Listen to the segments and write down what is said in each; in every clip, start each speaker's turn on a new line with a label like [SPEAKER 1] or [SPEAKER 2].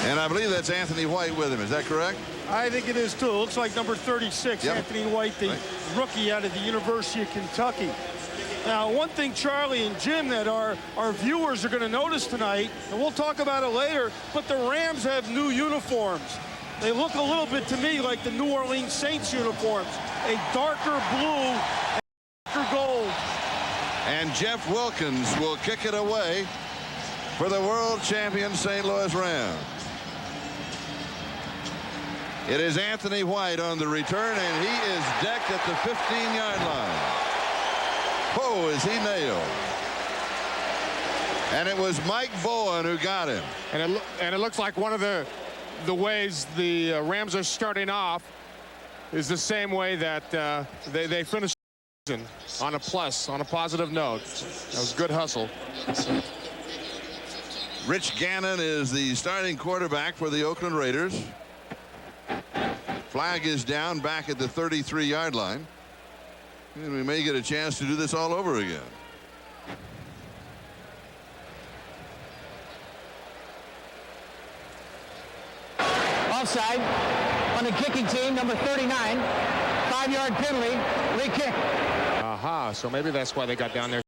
[SPEAKER 1] And I believe that's Anthony White with him. Is that correct?
[SPEAKER 2] I think it is, too. It looks like number 36, yep. Anthony White, the rookie out of the University of Kentucky. Now, one thing, Charlie and Jim, that our viewers are going to notice tonight, and we'll talk about it later, but the Rams have new uniforms. They look a little bit to me like the New Orleans Saints uniforms, a darker blue and darker gold.
[SPEAKER 1] And Jeff Wilkins will kick it away for the world champion St. Louis Rams. It is Anthony White on the return, and he is decked at the 15-yard line. Oh, is he nailed? And it was Mike Bowen who got him.
[SPEAKER 3] And it looks like one of the ways the Rams are starting off is the same way that they finished the season, on a plus, on a positive note. That was good hustle.
[SPEAKER 1] Rich Gannon is the starting quarterback for the Oakland Raiders. Flag is down back at the 33-yard line. And we may get a chance to do this all over again.
[SPEAKER 4] Offside on the kicking team, number 39. 5-yard penalty, re-kick.
[SPEAKER 3] Aha, so maybe that's why they got down there.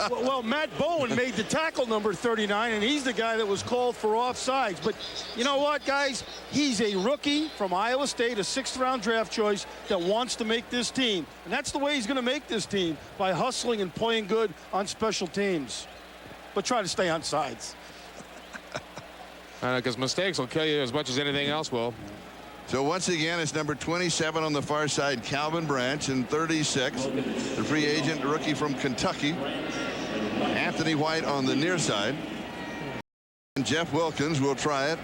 [SPEAKER 2] Well, Matt Bowen made the tackle, number 39, and he's the guy that was called for offsides. But you know what, guys? He's a rookie from Iowa State, a 6th-round draft choice that wants to make this team. And that's the way he's going to make this team, by hustling and playing good on special teams. But try to stay on sides.
[SPEAKER 3] Because mistakes will kill you as much as anything else will.
[SPEAKER 1] So once again, it's number 27 on the far side, Calvin Branch, and 36, the free agent rookie from Kentucky, Anthony White on the near side. And Jeff Wilkins will try it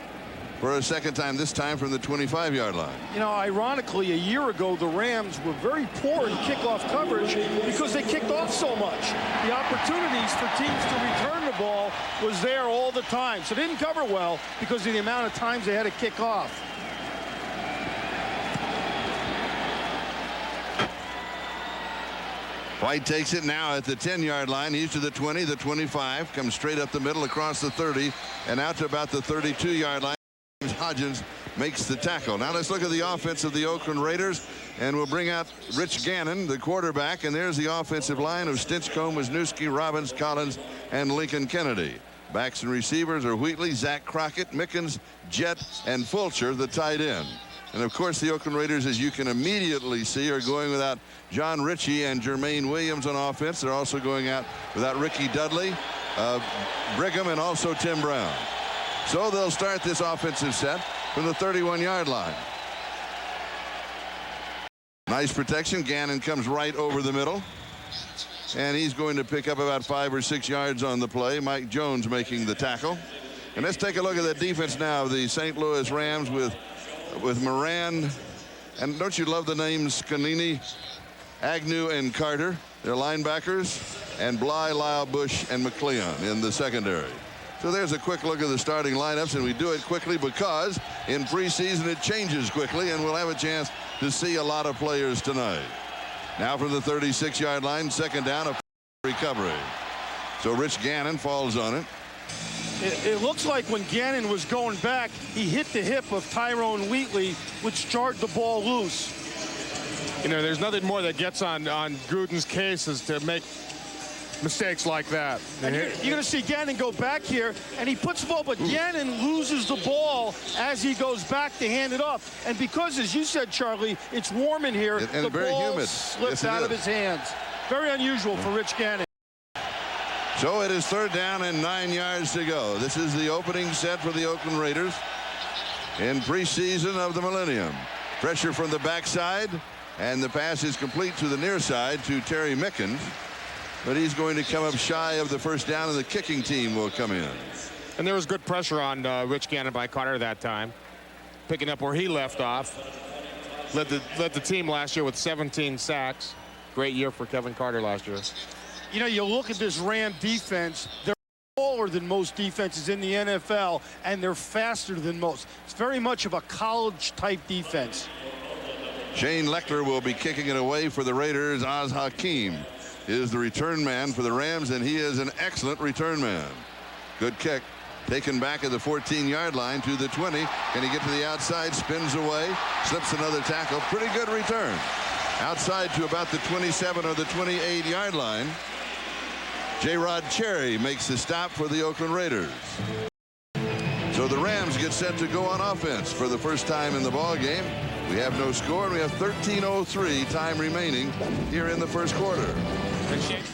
[SPEAKER 1] for a second time, this time from the 25-yard line.
[SPEAKER 2] You know, ironically, a year ago, the Rams were very poor in kickoff coverage because they kicked off so much. The opportunities for teams to return the ball was there all the time. So they didn't cover well because of the amount of times they had to kick off.
[SPEAKER 1] White takes it now at the 10-yard line. He's to the 20, the 25, comes straight up the middle across the 30 and out to about the 32-yard line. Hodgins makes the tackle. Now let's look at the offense of the Oakland Raiders, and we'll bring out Rich Gannon, the quarterback, and there's the offensive line of Stinchcomb, Wisniewski, Robbins, Collins, and Lincoln Kennedy. Backs and receivers are Wheatley, Zach Crockett, Mickens, Jett, and Fulcher, the tight end. And of course, the Oakland Raiders, as you can immediately see, are going without John Ritchie and Jermaine Williams on offense. They're also going out without Ricky Dudley, Brigham, and also Tim Brown. So they'll start this offensive set from the 31-yard line. Nice protection. Gannon comes right over the middle, and he's going to pick up about 5 or 6 yards on the play. Mike Jones making the tackle. And let's take a look at the defense now of the St. Louis Rams with Moran, and don't you love the names Canini, Agnew, and Carter? They're linebackers, and Bly, Lyle, Bush, and McLeon in the secondary. So there's a quick look at the starting lineups, and we do it quickly because in preseason it changes quickly, and we'll have a chance to see a lot of players tonight. Now from the 36-yard line, second down, a recovery. So Rich Gannon falls on it.
[SPEAKER 2] It looks like when Gannon was going back, he hit the hip of Tyrone Wheatley, which jarred the ball loose.
[SPEAKER 3] You know, there's nothing more that gets on Gruden's case is to make mistakes like that.
[SPEAKER 2] And you're going to see Gannon go back here, and he puts the ball, but Gannon loses the ball as he goes back to hand it off. And because, as you said, Charlie, it's warm in here,
[SPEAKER 1] and
[SPEAKER 2] the
[SPEAKER 1] very
[SPEAKER 2] ball
[SPEAKER 1] humid.
[SPEAKER 2] slips
[SPEAKER 1] Yes,
[SPEAKER 2] out of his hands. Very unusual for Rich Gannon.
[SPEAKER 1] So it is third down and 9 yards to go. This is the opening set for the Oakland Raiders in preseason of the millennium. Pressure from the backside, and the pass is complete to the near side to Terry Mickens. But he's going to come up shy of the first down, and the kicking team will come in.
[SPEAKER 3] And there was good pressure on Rich Gannon by Carter that time, picking up where he left off. Led the team last year with 17 sacks. Great year for Kevin Carter last year.
[SPEAKER 2] You know, you look at this Ram defense, they're taller than most defenses in the NFL, and they're faster than most. It's very much of a college-type defense.
[SPEAKER 1] Shane Lechler will be kicking it away for the Raiders. Oz Hakeem is the return man for the Rams, and he is an excellent return man. Good kick. Taken back at the 14-yard line to the 20. Can he get to the outside? Spins away. Slips another tackle. Pretty good return. Outside to about the 27 or the 28-yard line. J-Rod Cherry makes the stop for the Oakland Raiders. So the Rams get set to go on offense for the first time in the ball game. We have no score, and we have 13:03 time remaining here in the first quarter.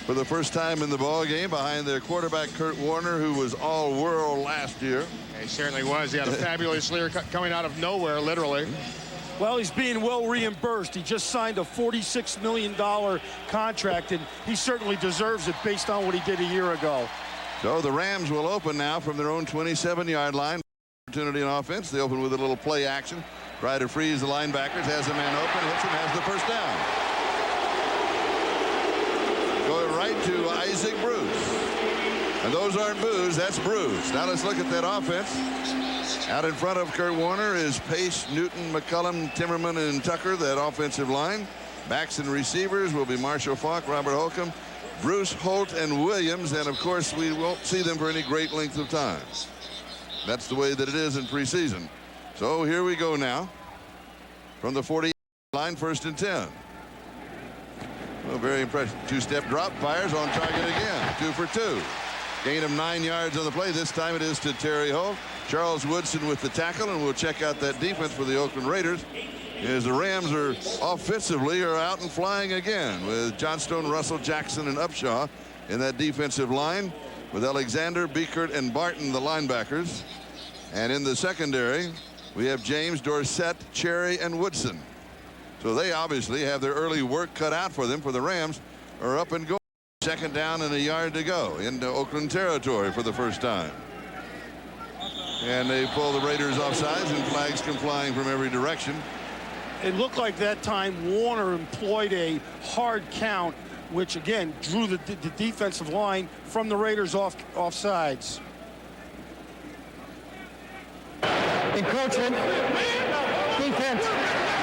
[SPEAKER 1] For the first time in the ball game, behind their quarterback Kurt Warner, who was all-world last year.
[SPEAKER 3] He certainly was. He had a fabulous year coming out of nowhere, literally.
[SPEAKER 2] Well, he's being well reimbursed. He just signed a $46 million contract, and he certainly deserves it based on what he did a year ago.
[SPEAKER 1] So the Rams will open now from their own 27-yard line. Opportunity on offense. They open with a little play action. Try to freeze the linebackers. Has a man open. Hits him. Has the first down. Going right to Isaac Bruce. And those aren't boos. That's Bruce. Now let's look at that offense. Out in front of Kurt Warner is Pace, Newton, McCullum, Timmerman, and Tucker, that offensive line. Backs and receivers will be Marshall Faulk, Robert Holcomb, Bruce, Holt, and Williams. And, of course, we won't see them for any great length of time. That's the way that it is in preseason. So here we go now. From the 40 line, 1st and 10. Well, very impressive. Two-step drop, fires on target again. 2 for 2. Gain of 9 yards on the play. This time it is to Terry Holt. Charles Woodson with the tackle, and we'll check out that defense for the Oakland Raiders as the Rams are offensively out and flying again with Johnstone, Russell, Jackson, and Upshaw in that defensive line, with Alexander, Beekert, and Barton, the linebackers. And in the secondary, we have James, Dorsett, Cherry, and Woodson. So they obviously have their early work cut out for them. For the Rams are up and going. 2nd down and a yard to go into Oakland territory for the first time. And they pull the Raiders off sides, and flags come flying from every direction.
[SPEAKER 2] It looked like that time Warner employed a hard count, which again drew the defensive line from the Raiders off sides.
[SPEAKER 4] Encroachment. Defense.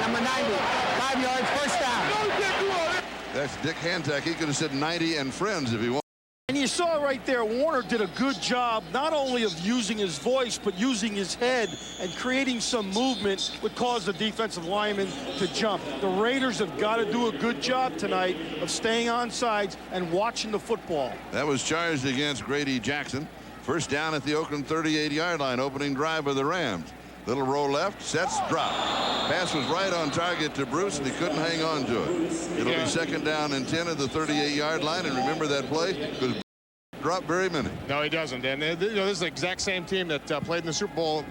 [SPEAKER 4] Number 90. 5 yards. First down.
[SPEAKER 1] That's Dick Hancock. He could have said 90 and friends if he wanted.
[SPEAKER 2] And you saw right there, Warner did a good job not only of using his voice, but using his head and creating some movement would cause the defensive lineman to jump. The Raiders have got to do a good job tonight of staying on sides and watching the football.
[SPEAKER 1] That was charged against Grady Jackson. 1st down at the Oakland 38-yard line, opening drive of the Rams. Little roll left, sets, drop. Pass was right on target to Bruce, and he couldn't hang on to it. It'll be 2nd down and 10 at the 38-yard line, and remember that play, because dropped very many.
[SPEAKER 3] No, he doesn't. And this is the exact same team that played in the Super Bowl,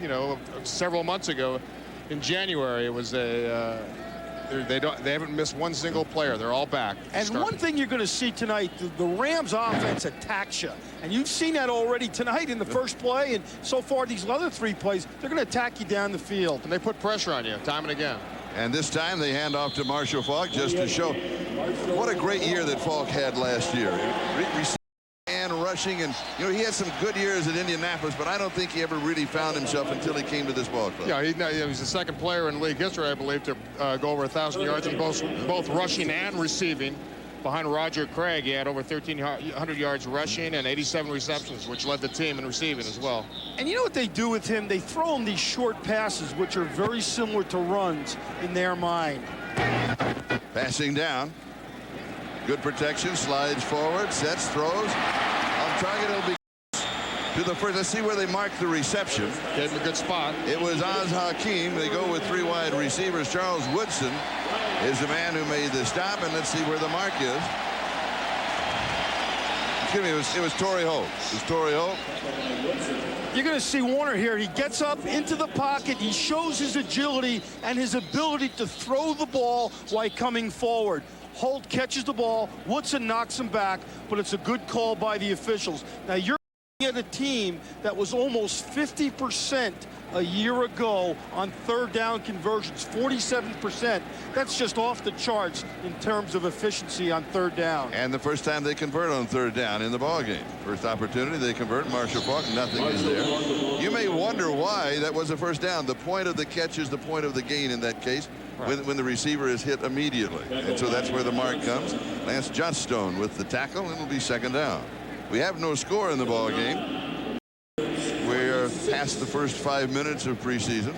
[SPEAKER 3] several months ago in January. It was they haven't missed one single player. They're all back.
[SPEAKER 2] And one thing you're going to see tonight, the Rams offense attacks you. And you've seen that already tonight in the first play, and so far these other 3 plays, they're going to attack you down the field.
[SPEAKER 3] And they put pressure on you time and again.
[SPEAKER 1] And this time they hand off to Marshall Faulk just to show what a great year that Faulk had last year. And rushing, and he had some good years at Indianapolis, but I don't think he ever really found himself until he came to this ball club.
[SPEAKER 3] Yeah, he's the 2nd player in league history, I believe, to go over 1,000 yards in both rushing and receiving. Behind Roger Craig, he had over 1,300 yards rushing and 87 receptions, which led the team in receiving as well.
[SPEAKER 2] And you know what they do with him? They throw him these short passes, which are very similar to runs in their mind.
[SPEAKER 1] Passing down. Good protection, slides forward, sets, throws. On target, it'll be to the first. Let's see where they mark the reception.
[SPEAKER 3] Gave him a good spot.
[SPEAKER 1] It was Oz Hakeem. They go with 3 wide receivers. Charles Woodson is the man who made the stop, and let's see where the mark is. Excuse me, it was Torrey Holt. It was Torrey Holt.
[SPEAKER 2] You're going to see Warner here. He gets up into the pocket. He shows his agility and his ability to throw the ball while coming forward. Holt catches the ball. Woodson knocks him back, but it's a good call by the officials. Now, you're looking at a team that was almost 50% a year ago on 3rd down conversions, 47%. That's just off the charts in terms of efficiency on 3rd down.
[SPEAKER 1] And the first time they convert on 3rd down in the ballgame. First opportunity, they convert. Marshall Faulk, nothing is there. You may wonder why that was a 1st down. The point of the catch is the point of the gain in that case. When the receiver is hit immediately. And so that's where the mark comes. Lance Johnstone with the tackle, and it'll be 2nd down. We have no score in the ball game. We're past the first 5 minutes of preseason.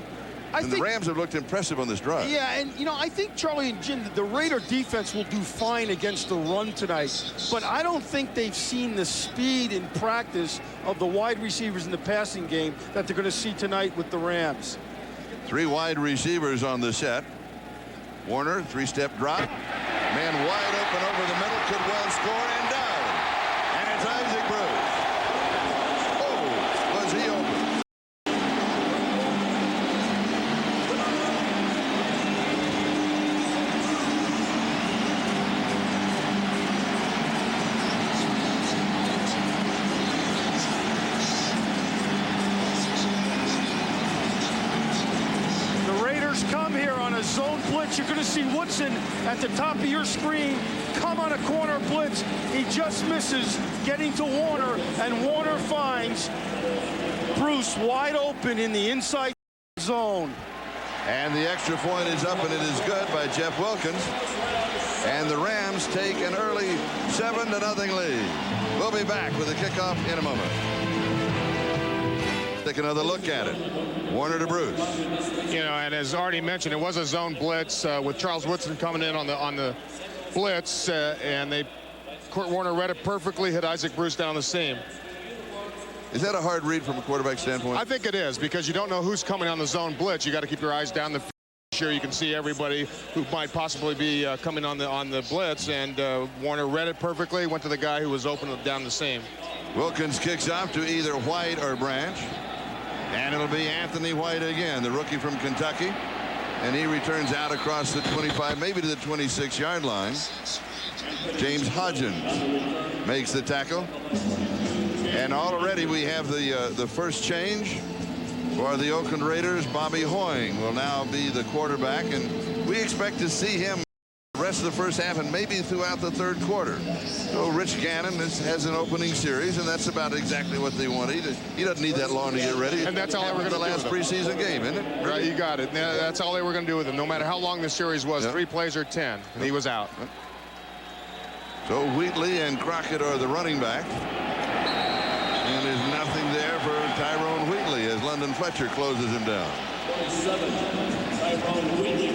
[SPEAKER 1] And the Rams have looked impressive on this drive.
[SPEAKER 2] Yeah, and, you know, I think, Charlie and Jim, the Raider defense will do fine against the run tonight. But I don't think they've seen the speed in practice of the wide receivers in the passing game that they're going to see tonight with the Rams.
[SPEAKER 1] 3 wide receivers on the set. Warner, 3-step drop. Man wide open over the middle, could well score and down. And it's Isaac Bruce. Oh, was he open?
[SPEAKER 2] Come here on a zone blitz. You're going to see Woodson at the top of your screen come on a corner blitz. He just misses getting to Warner, and Warner finds Bruce wide open in the inside zone.
[SPEAKER 1] And the extra point is up, and it is good by Jeff Wilkins. And the Rams take an early 7-0 lead. We'll be back with the kickoff in a moment. Take another look at it. Warner to Bruce.
[SPEAKER 3] You know, and as already mentioned, it was a zone blitz with Charles Woodson coming in on the blitz, and Kurt Warner read it perfectly, hit Isaac Bruce down the seam.
[SPEAKER 1] Is that a hard read from a quarterback standpoint?
[SPEAKER 3] I think it is, because you don't know who's coming on the zone blitz. You got to keep your eyes down the field. Sure, you can see everybody who might possibly be coming on the blitz, and Warner read it perfectly, went to the guy who was open down the seam.
[SPEAKER 1] Wilkins kicks off to either White or Branch. And it'll be Anthony White again, the rookie from Kentucky. And he returns out across the 25, maybe to the 26-yard line. James Hodgins makes the tackle. And already we have the first change for the Oakland Raiders. Bobby Hoying will now be the quarterback, and we expect to see him the rest of the first half and maybe throughout the third quarter. So Rich Gannon has an opening series, and that's about exactly what they want. He doesn't need that long to get ready.
[SPEAKER 3] And that's all they were going to do.
[SPEAKER 1] The last preseason game, isn't it?
[SPEAKER 3] Right, you got it. That's all they were going to do with him. No matter how long the series was, 3 plays or 10, and he was out.
[SPEAKER 1] So Wheatley and Crockett are the running back. And there's nothing there for Tyrone Wheatley as London Fletcher closes him down.
[SPEAKER 5] Tyrone Wheatley.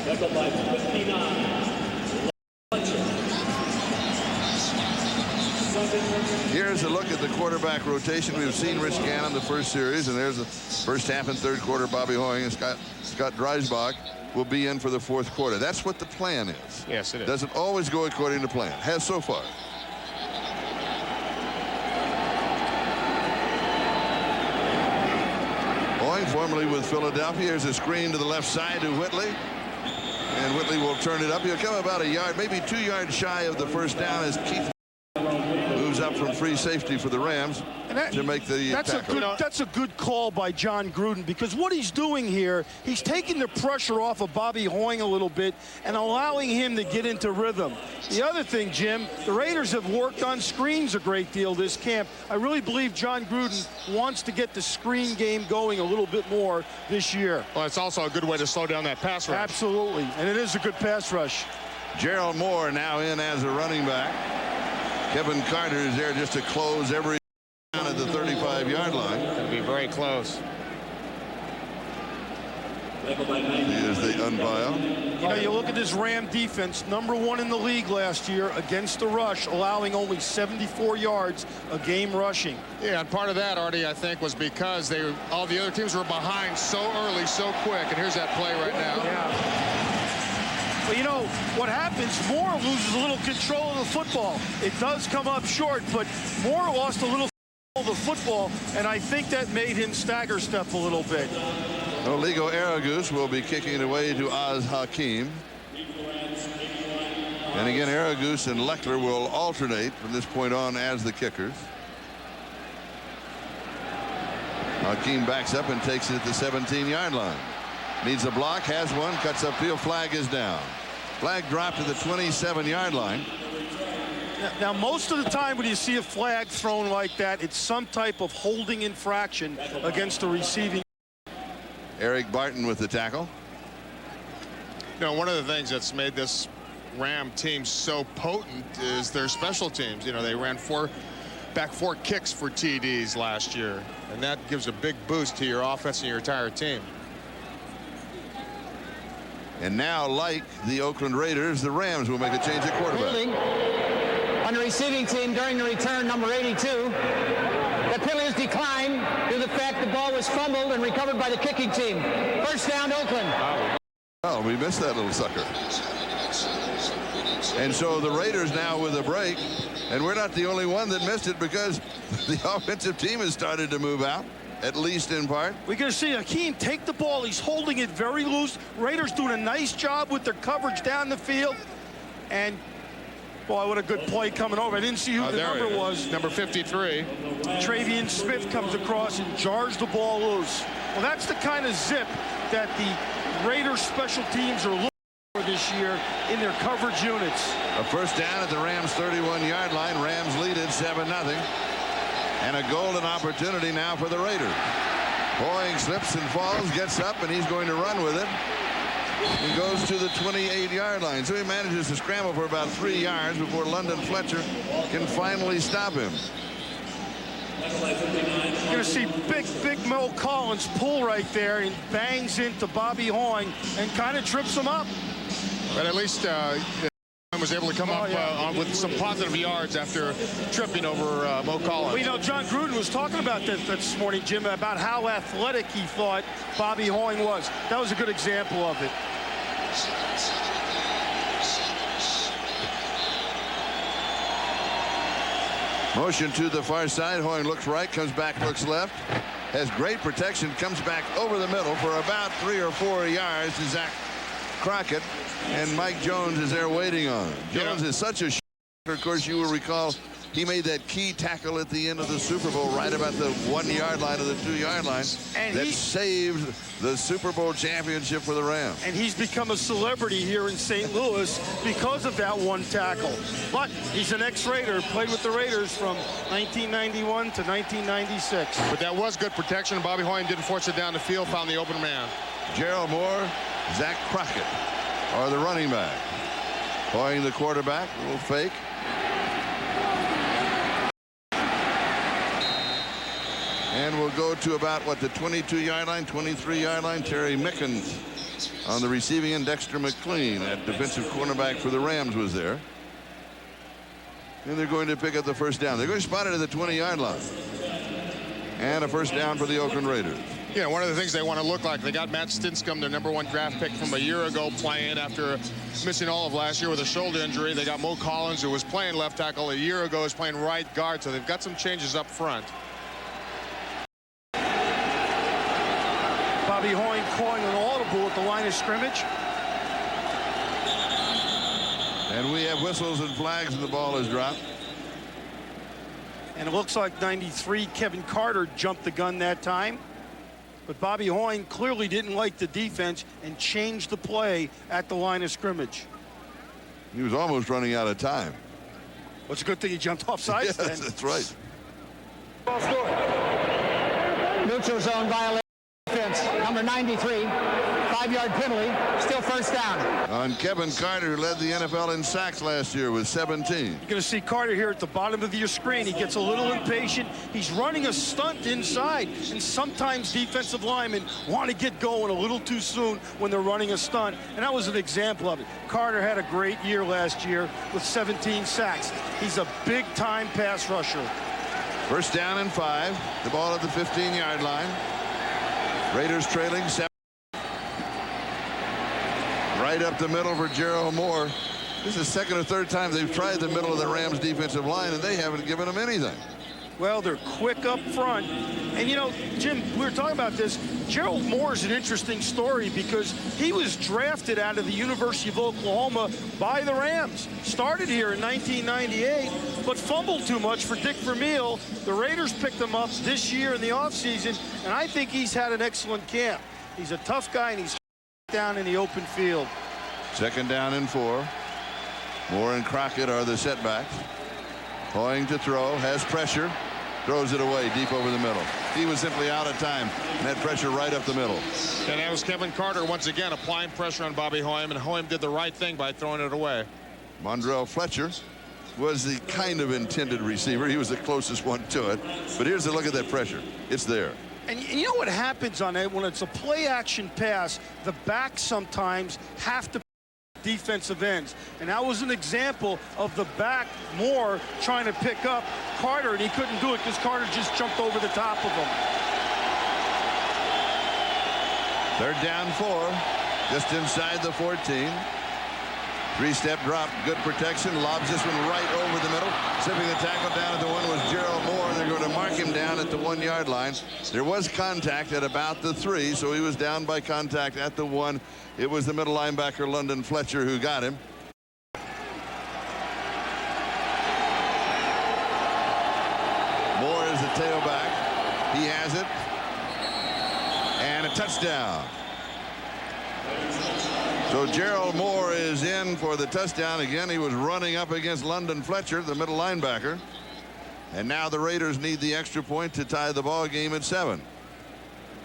[SPEAKER 5] Tackled by 59.
[SPEAKER 1] Here's a look at the quarterback rotation. We've seen Rich Gannon the first series, and there's the first half and third quarter. Bobby Hoying and Scott Dreisbach will be in for the fourth quarter. That's what the plan is.
[SPEAKER 3] Yes, it is.
[SPEAKER 1] Doesn't always go according to plan. Has so far. Hoying, formerly with Philadelphia. Here's a screen to the left side to Whitley. And Whitley will turn it up. He'll come about a yard, maybe 2 yards shy of the first down as Keith moves up from free safety for the Rams to make the tackle.
[SPEAKER 2] That's a good call by John Gruden, because what he's doing here, he's taking the pressure off of Bobby Hoying a little bit and allowing him to get into rhythm. The other thing, Jim, the Raiders have worked on screens a great deal this camp. I really believe John Gruden wants to get the screen game going a little bit more this year.
[SPEAKER 3] Well, it's also a good way to slow down that pass rush.
[SPEAKER 2] Absolutely, and it is a good pass rush.
[SPEAKER 1] Gerald Moore now in as a running back. Kevin Carter is there just to close every down at the 35-yard line.
[SPEAKER 3] It'll be very close.
[SPEAKER 1] He is the umpire.
[SPEAKER 2] You know, you look at this Ram defense, #1 in the league last year against the rush, allowing only 74 yards a game rushing.
[SPEAKER 3] Yeah, and part of that, Artie, I think, was because all the other teams were behind so early, so quick. And here's that play right now.
[SPEAKER 2] Yeah. But, you know, what happens, Moore loses a little control of the football. It does come up short, but Moore lost a little control of the football, and I think that made him stagger step a little bit.
[SPEAKER 1] Oligo Aragus will be kicking it away to Oz Hakim. And again, Aragus and Leckler will alternate from this point on as the kickers. Hakim backs up and takes it at the 17-yard line. Needs a block, has one, cuts upfield, flag is down. Flag dropped to the 27-yard line.
[SPEAKER 2] Now, most of the time when you see a flag thrown like that, it's some type of holding infraction against the receiving.
[SPEAKER 1] Eric Barton with the tackle.
[SPEAKER 3] You know, one of the things that's made this Ram team so potent is their special teams. You know, they ran four back 4 kicks for TDs last year, and that gives a big boost to your offense and your entire team.
[SPEAKER 1] And now, like the Oakland Raiders, the Rams will make a change at quarterback.
[SPEAKER 4] On the receiving team during the return, number 82. The penalty is declined due to the fact the ball was fumbled and recovered by the kicking team. First down, Oakland.
[SPEAKER 1] Oh, we missed that little sucker. And so the Raiders now with a break, and we're not the only one that missed it because the offensive team has started to move out, at least in part.
[SPEAKER 2] We're going to see Hakeem take the ball. He's holding it very loose. Raiders doing a nice job with their coverage down the field. And, boy, what a good play coming over. I didn't see who the number was.
[SPEAKER 3] Number 53.
[SPEAKER 2] Travian Smith comes across and jars the ball loose. Well, that's the kind of zip that the Raiders special teams are looking for this year in their coverage units.
[SPEAKER 1] A first down at the Rams 31-yard line. Rams lead it 7-0. And a golden opportunity now for the Raiders. Boeing slips and falls, gets up, and he's going to run with it. He goes to the 28-yard line. So he manages to scramble for about 3 yards before London Fletcher can finally stop him.
[SPEAKER 2] You're going to see big Mo Collins pull right there and bangs into Bobby Hoying and kind of trips him up.
[SPEAKER 3] But at least was able to come up with some positive yards after tripping over Mo Collins.
[SPEAKER 2] Well, you know, John Gruden was talking about that this morning, Jim, about how athletic he thought Bobby Hoying was. That was a good example of it.
[SPEAKER 1] Motion to the far side. Hoying looks right, comes back, looks left. Has great protection, comes back over the middle for about 3 or 4 yards to Zach Crockett. And Mike Jones is there waiting on him. Jones is such a of course, you will recall he made that key tackle at the end of the Super Bowl right about the 1-yard line or the 2-yard line and that saved the Super Bowl championship for the Rams.
[SPEAKER 2] And he's become a celebrity here in St. Louis because of that one tackle. But he's an ex-Raider, played with the Raiders from 1991 to 1996.
[SPEAKER 3] But that was good protection. Bobby Hoying didn't force it down the field, found the open man.
[SPEAKER 1] Gerald Moore, Zach Crockett are the running back. Hoying the quarterback, a little fake. And we'll go to about, what, the 22-yard line, 23-yard line. Terry Mickens on the receiving end. Dexter McLean at defensive cornerback for the Rams was there. And they're going to pick up the first down. They're going to spot it at the 20-yard line. And a first down for the Oakland Raiders.
[SPEAKER 3] Yeah, one of the things they want to look like, they got Matt Stinscomb, their #1 draft pick from a year ago, playing after missing all of last year with a shoulder injury. They got Mo Collins, who was playing left tackle a year ago, is playing right guard, so they've got some changes up front.
[SPEAKER 2] Bobby Hoying calling an audible at the line of scrimmage.
[SPEAKER 1] And we have whistles and flags, and the ball is dropped.
[SPEAKER 2] And it looks like 93 Kevin Carter jumped the gun that time. But Bobby Hoying clearly didn't like the defense and changed the play at the line of scrimmage.
[SPEAKER 1] He was almost running out of time.
[SPEAKER 2] Well, it's a good thing he jumped off sides then.
[SPEAKER 1] That's right.
[SPEAKER 4] Neutral zone violation. Defense, number 93. 5-yard penalty. Still first down.
[SPEAKER 1] On Kevin Carter, who led the NFL in sacks last year with 17.
[SPEAKER 2] You're going to see Carter here at the bottom of your screen. He gets a little impatient. He's running a stunt inside. And sometimes defensive linemen want to get going a little too soon when they're running a stunt. And that was an example of it. Carter had a great year last year with 17 sacks. He's a big-time pass rusher.
[SPEAKER 1] First down and 5. The ball at the 15-yard line. Raiders trailing 7. Right up the middle for Gerald Moore. This is the second or third time they've tried the middle of the Rams defensive line, and they haven't given them anything.
[SPEAKER 2] Well, they're quick up front. And, you know, Jim, we were talking about this. Gerald Moore is an interesting story because he was drafted out of the University of Oklahoma by the Rams. Started here in 1998, but fumbled too much for Dick Vermeil. The Raiders picked him up this year in the offseason, and I think he's had an excellent camp. He's a tough guy, and he's down in the open field.
[SPEAKER 1] Second down and 4. Moore and Crockett are the setbacks. Hoying to throw, has pressure, throws it away deep over the middle. He was simply out of time, and that pressure right up the middle.
[SPEAKER 3] And that was Kevin Carter once again applying pressure on Bobby Hoying, and Hoying did the right thing by throwing it away.
[SPEAKER 1] Mondrell Fletcher was the kind of intended receiver. He was the closest one to it. But here's a look at that pressure. It's there.
[SPEAKER 2] And you know what happens on it when it's a play action pass? The backs sometimes have to defensive ends. And that was an example of the back Moore trying to pick up Carter, and he couldn't do it because Carter just jumped over the top of him.
[SPEAKER 1] Third down 4, just inside the 14. Three-step drop, good protection, lobs this one right over the middle. Sipping the tackle down at the 1 was Gerald Moore, and they're going to mark him down at the 1-yard line. There was contact at about the 3, so he was down by contact at the 1. It was the middle linebacker, London Fletcher, who got him. Moore is the tailback. He has it. And a touchdown. So Gerald Moore is in for the touchdown. Again, he was running up against London Fletcher, the middle linebacker. And now the Raiders need the extra point to tie the ball game at 7.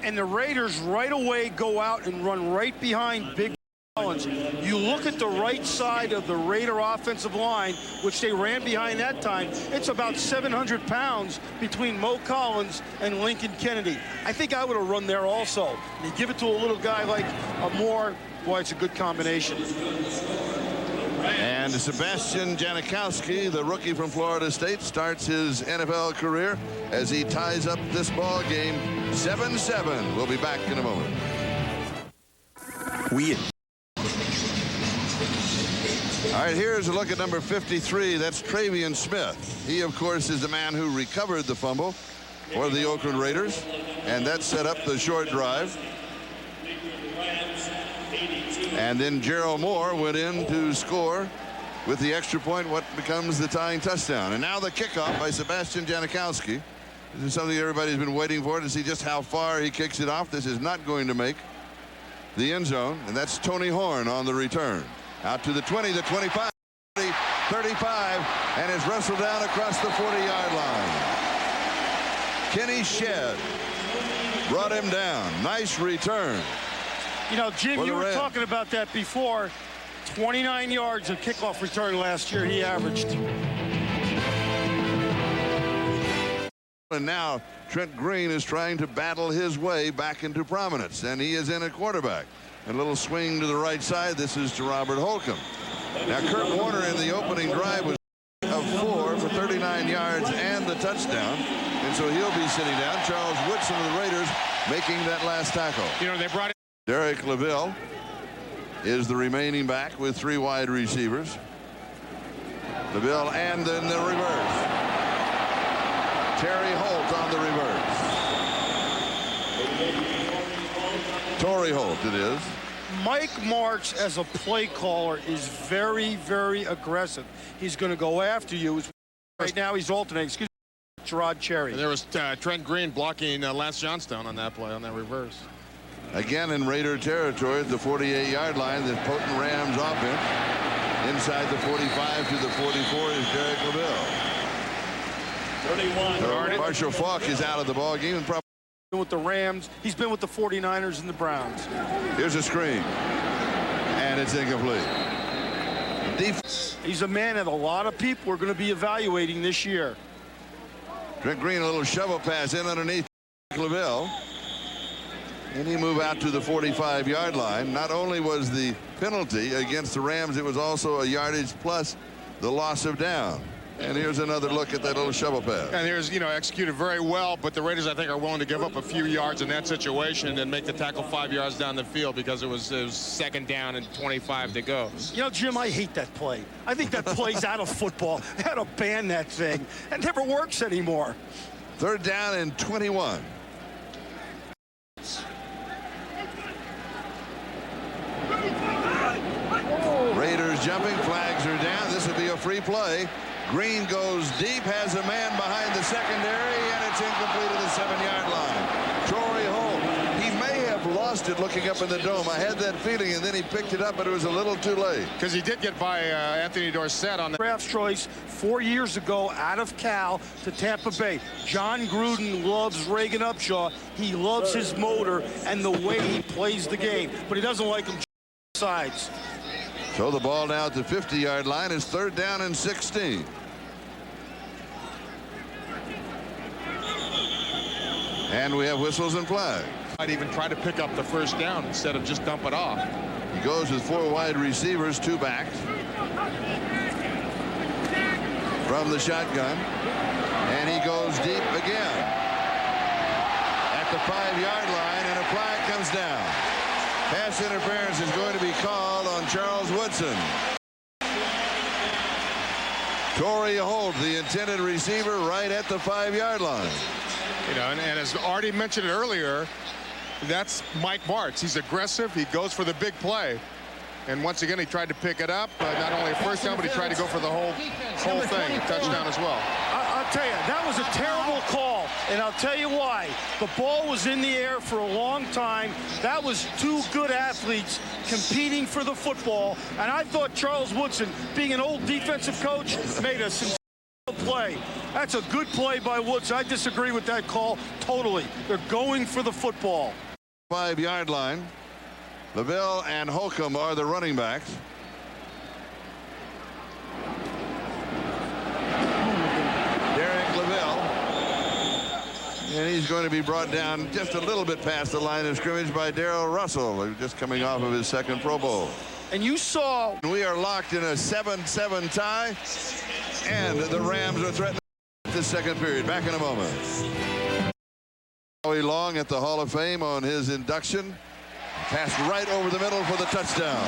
[SPEAKER 2] And the Raiders right away go out and run right behind Big Collins. You look at the right side of the Raider offensive line, which they ran behind that time. It's about 700 pounds between Mo Collins and Lincoln Kennedy. I think I would have run there also. And you give it to a little guy like a Moore, boy, it's a good combination.
[SPEAKER 1] And Sebastian Janikowski, the rookie from Florida State, starts his NFL career as he ties up this ball game 7-7. We'll be back in a moment. All right, here's a look at number 53. That's Travion Smith. He, of course, is the man who recovered the fumble for the Oakland Raiders, and that set up the short drive. And then Gerald Moore went in to score with the extra point, what becomes the tying touchdown. And now the kickoff by Sebastian Janikowski. This is something everybody's been waiting for, to see just how far he kicks it off. This is not going to make the end zone, and that's Tony Horn on the return. Out to the 20, the 25, 30, 35, and is wrestled down across the 40-yard line. Kenny Shedd brought him down. Nice return.
[SPEAKER 2] You know, Jim, you were talking about that before. 29 yards of kickoff return last year he averaged.
[SPEAKER 1] And now Trent Green is trying to battle his way back into prominence, and he is in at quarterback. A little swing to the right side. This is to Robert Holcomb. Now Kurt Warner in the opening drive was of 4 for 39 yards and the touchdown, and so he'll be sitting down. Charles Woodson of the Raiders making that last tackle.
[SPEAKER 3] You know, they brought in
[SPEAKER 1] Derek LaVille is the remaining back with 3 wide receivers. LaVille, and then the reverse. Terry Holt on the reverse. Torrey Holt it is.
[SPEAKER 2] Mike Martz, as a play caller, is very, very aggressive. He's going to go after you. Right now he's alternating. Excuse me, Gerard Cherry.
[SPEAKER 3] And there was Trent Green blocking Lance Johnstone on that play, on that reverse.
[SPEAKER 1] Again in Raider territory at the 48-yard line, the potent Rams offense. Inside the 45 to the 44 is Derek LaVille.
[SPEAKER 5] 31.
[SPEAKER 1] Marshall Faulk is out of the ball game and probably
[SPEAKER 2] With the Rams, he's been with the 49ers and the Browns.
[SPEAKER 1] here's a screen, and it's incomplete. Defense.
[SPEAKER 2] He's a man that a lot of people are going to be evaluating this year.
[SPEAKER 1] Trent Green, a little shovel pass in underneath LaVille. And he moved out to the 45-yard line. Not only was the penalty against the Rams, it was also a yardage plus the loss of down. And here's another look at that little shovel pass.
[SPEAKER 3] And here's, you know, executed very well, but the Raiders, I think, are willing to give up a few yards in that situation and make the tackle 5 yards down the field because it was second down and 25 to go.
[SPEAKER 2] You know, Jim, I hate that play. I think that play's out of football. They had to ban that thing. It never works anymore.
[SPEAKER 1] Third down and 21. Raiders jumping, flags are down. This would be a free play. Green goes deep, has a man behind the secondary, and it's incomplete at the 7-yard line. Torrey Holt, he may have lost it looking up in the dome. I had that feeling, and then he picked it up, but it was a little too late.
[SPEAKER 3] Because he did get by Anthony Dorsett on the
[SPEAKER 2] Draft choice 4 years ago out of Cal to Tampa Bay. John Gruden loves Reagan Upshaw. He loves his motor and the way he plays the game, but he doesn't like him sides.
[SPEAKER 1] So the ball now at the 50-yard line is third down and 16. And we have whistles and flags.
[SPEAKER 3] Might even try to pick up the first down instead of just dump it off.
[SPEAKER 1] He goes with 4 wide receivers, 2 backs. From the shotgun. And he goes deep again. At the 5-yard line, and a flag comes down. Pass interference is going to be called on Charles Woodson. Torrey Holt, the intended receiver, right at the 5-yard line.
[SPEAKER 3] You know, and as Artie mentioned earlier, that's Mike Martz. He's aggressive. He goes for the big play. And once again, he tried to pick it up. Not only a first down, but he tried to go for the whole thing, a touchdown as well.
[SPEAKER 2] I'll tell you, that was a terrible call, and I'll tell you why. The ball was in the air for a long time. That was 2 good athletes competing for the football, and I thought Charles Woodson, being an old defensive coach, made a sensational play. That's a good play by Woodson. I disagree with that call totally. They're going for the football.
[SPEAKER 1] 5-yard line. LaVille and Holcomb are the running backs. Derek LaVille. And he's going to be brought down just a little bit past the line of scrimmage by Darrell Russell, who's just coming off of his 2nd Pro Bowl.
[SPEAKER 2] And you saw.
[SPEAKER 1] We are locked in a 7-7 tie, and the Rams are threatening the 2nd period. Back in a moment. Howie Long at the Hall of Fame on his induction. Passed right over the middle for the touchdown.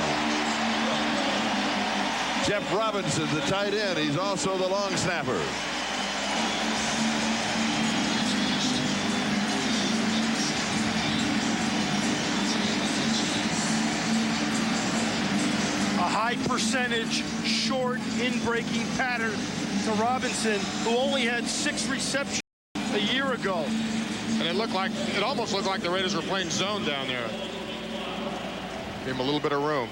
[SPEAKER 1] Jeff Robinson, the tight end. He's also the long snapper.
[SPEAKER 2] A high percentage short in-breaking pattern to Robinson, who only had 6 receptions a year ago.
[SPEAKER 3] And it almost looked like the Raiders were playing zone down there. Gave him a little bit of room.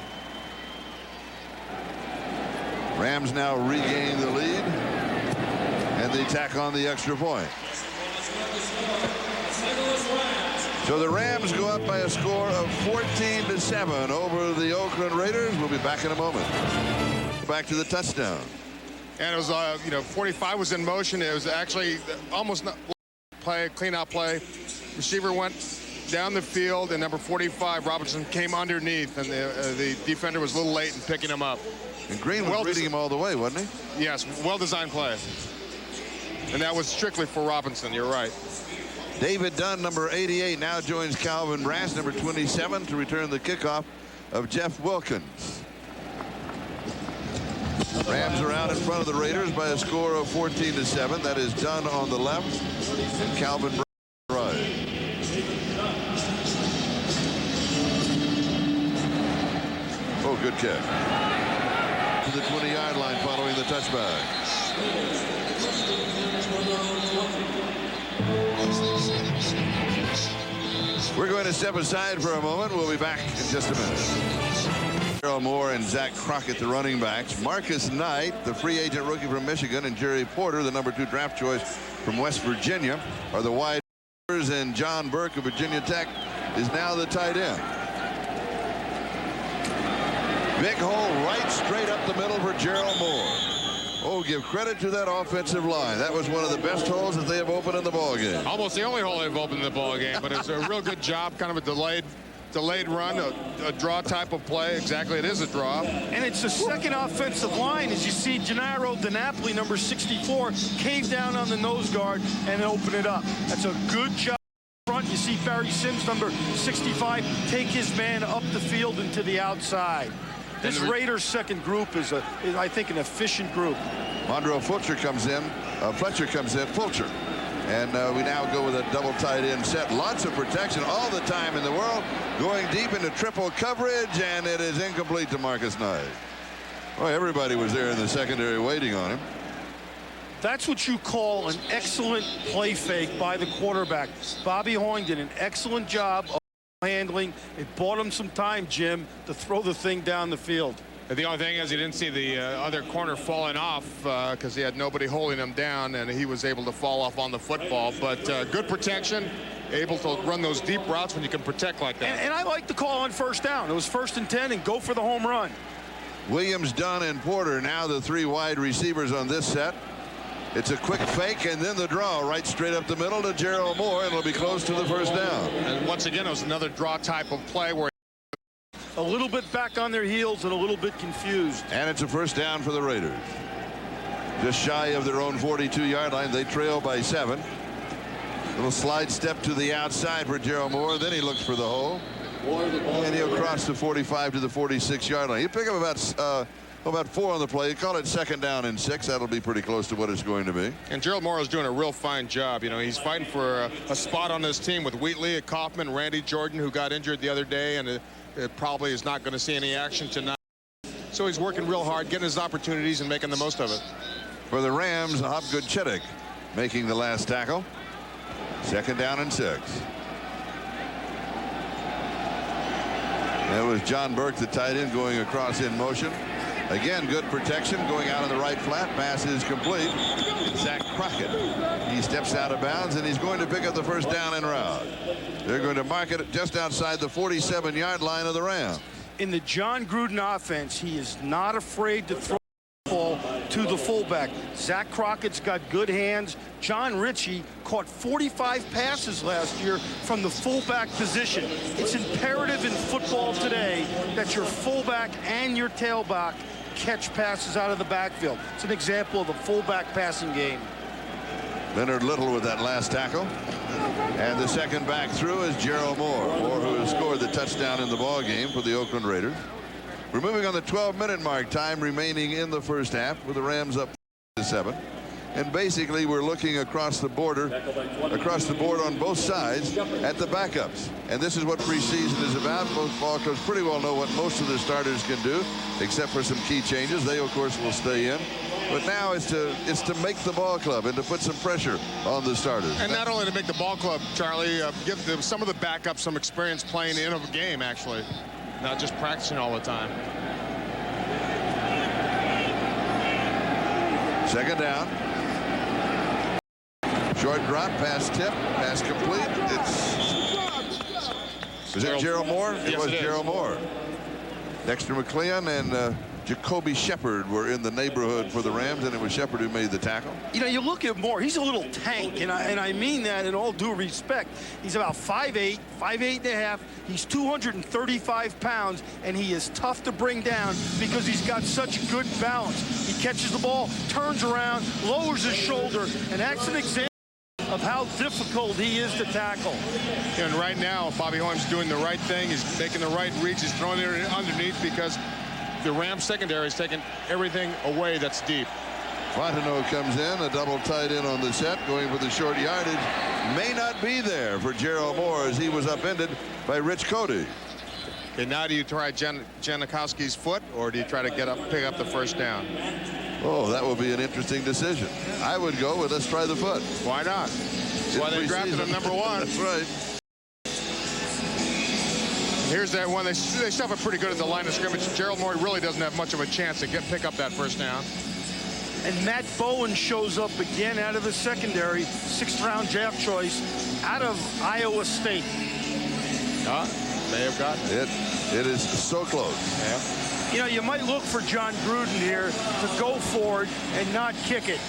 [SPEAKER 1] Rams now regain the lead, and they tack on the extra point. So the Rams go up by a score of 14-7 over the Oakland Raiders. We'll be back in a moment. Back to the touchdown.
[SPEAKER 3] And it was, 45 was in motion. It was actually almost not clean out play. Receiver went down the field, and number 45, Robinson, came underneath, and the defender was a little late in picking him up.
[SPEAKER 1] And Green was reading him all the way, wasn't he?
[SPEAKER 3] Yes, well-designed play. And that was strictly for Robinson, you're right.
[SPEAKER 1] David Dunn, number 88, now joins Calvin Brass, number 27, to return the kickoff of Jeff Wilkins. Rams are out in front of the Raiders by a score of 14-7. That is Dunn on the left and Calvin Brass on the right. Oh, good kick. To the 20-yard line following the touchback. We're going to step aside for a moment. We'll be back in just a minute. Darrell Moore and Zach Crockett, the running backs. Marcus Knight, the free agent rookie from Michigan, and Jerry Porter, the number 2 draft choice from West Virginia, are the wide receivers, and John Burke of Virginia Tech is now the tight end. Big hole right straight up the middle for Gerald Moore. Oh, give credit to that offensive line. That was one of the best holes that they have opened in the ball game.
[SPEAKER 3] Almost the only hole they've opened in the ball game, but it's a real good job, kind of a delayed run, a draw type of play. Exactly, it is a draw. And
[SPEAKER 2] it's the 2nd offensive line, as you see Gennaro DiNapoli, number 64, cave down on the nose guard and open it up. That's a good job. Front, you see Barry Sims, number 65, take his man up the field and to the outside. This Raiders 2nd group is I think, an efficient group.
[SPEAKER 1] Monroe Fulcher comes in. Fletcher comes in. Fulcher. And we now go with a double tight end set. Lots of protection all the time in the world. Going deep into triple coverage, and it is incomplete to Marcus Knight. Well, everybody was there in the secondary waiting on him.
[SPEAKER 2] That's what you call an excellent play fake by the quarterback. Bobby Hoying did an excellent job of handling. It bought him some time, Jim, to throw the thing down the field.
[SPEAKER 3] The only thing is, he didn't see the other corner falling off because he had nobody holding him down, and he was able to fall off on the football. But good protection, able to run those deep routes when you can protect like that.
[SPEAKER 2] And I like the call on 1st down. It was 1st and 10, and go for the home run.
[SPEAKER 1] Williams, Dunn, and Porter now the 3 wide receivers on this set. It's a quick fake and then the draw right straight up the middle to Gerald Moore, and it'll be close to the first down.
[SPEAKER 3] And once again, it was another draw type of play where
[SPEAKER 2] a little bit back on their heels and a little bit confused.
[SPEAKER 1] And it's a first down for the Raiders. Just shy of their own 42-yard line. They trail by 7. Little slide step to the outside for Gerald Moore. Then he looks for the hole. And he'll cross the 45 to the 46-yard line. You pick up about 4 on the play. You call it second down and 6. That'll be pretty close to what it's going to be.
[SPEAKER 3] And Gerald Moore is doing a real fine job. You know, he's fighting for a spot on this team with Wheatley, Kaufman, Randy Jordan, who got injured the other day, and it probably is not going to see any action tonight. So he's working real hard, getting his opportunities and making the most of it.
[SPEAKER 1] For the Rams, Hopgood Chittick making the last tackle. Second down and 6. That was John Burke, the tight end, going across in motion. Again, good protection going out on the right flat. Pass is complete. Zach Crockett. He steps out of bounds, and he's going to pick up the first down en route. They're going to mark it just outside the 47-yard line of the Rams.
[SPEAKER 2] In the John Gruden offense, he is not afraid to throw the ball to the fullback. Zach Crockett's got good hands. John Ritchie caught 45 passes last year from the fullback position. It's imperative in football today that your fullback and your tailback catch passes out of the backfield. It's an example of the fullback passing game.
[SPEAKER 1] Leonard Little with that last tackle. And the second back through is Gerald Moore. Moore, who has scored the touchdown in the ball game for the Oakland Raiders. We're moving on the 12-minute mark. Time remaining in the first half with the Rams up to 7. And basically we're looking across the board on both sides at the backups. And this is what preseason is about. Both ball clubs pretty well know what most of the starters can do, except for some key changes. They of course will stay in. But now it's to make the ball club and to put some pressure on the starters.
[SPEAKER 3] And not only to make the ball club, Charlie, give some of the backups some experience playing in a game, actually, not just practicing all the time.
[SPEAKER 1] Second down. Short drop, pass tip, pass complete. Was it Gerald Moore?
[SPEAKER 3] Yes,
[SPEAKER 1] it was
[SPEAKER 3] it
[SPEAKER 1] Gerald Moore. Dexter McLeon and Jacoby Shepard were in the neighborhood for the Rams, and it was Shepard who made the tackle.
[SPEAKER 2] You know, you look at Moore, he's a little tank, and I mean that in all due respect. He's about 5'8", 5'8 and a half. He's 235 pounds, and he is tough to bring down because he's got such good balance. He catches the ball, turns around, lowers his shoulder, and that's an example of how difficult he is to tackle.
[SPEAKER 3] And right now, Bobby Holmes doing the right thing. He's making the right reads. He's throwing it underneath because the Rams secondary is taking everything away that's deep.
[SPEAKER 1] Fontenot comes in, a double tight end on the set, going for the short yardage. May not be there for Gerald Moore as he was upended by Rich Cody.
[SPEAKER 3] Okay, now do you try Janikowski's foot, or do you try to pick up the first down?
[SPEAKER 1] Oh, that will be an interesting decision. I would go with let's try the foot.
[SPEAKER 3] Why not? That's why they drafted him number 1.
[SPEAKER 1] That's right.
[SPEAKER 3] Here's that one. They stuff it pretty good at the line of scrimmage. Gerald Moore really doesn't have much of a chance to pick up that first down.
[SPEAKER 2] And Matt Bowen shows up again out of the secondary, 6th-round draft choice out of Iowa State.
[SPEAKER 3] May have gotten it.
[SPEAKER 1] It is so close.
[SPEAKER 3] Yeah.
[SPEAKER 2] You know, you might look for John Gruden here to go for it and not kick it.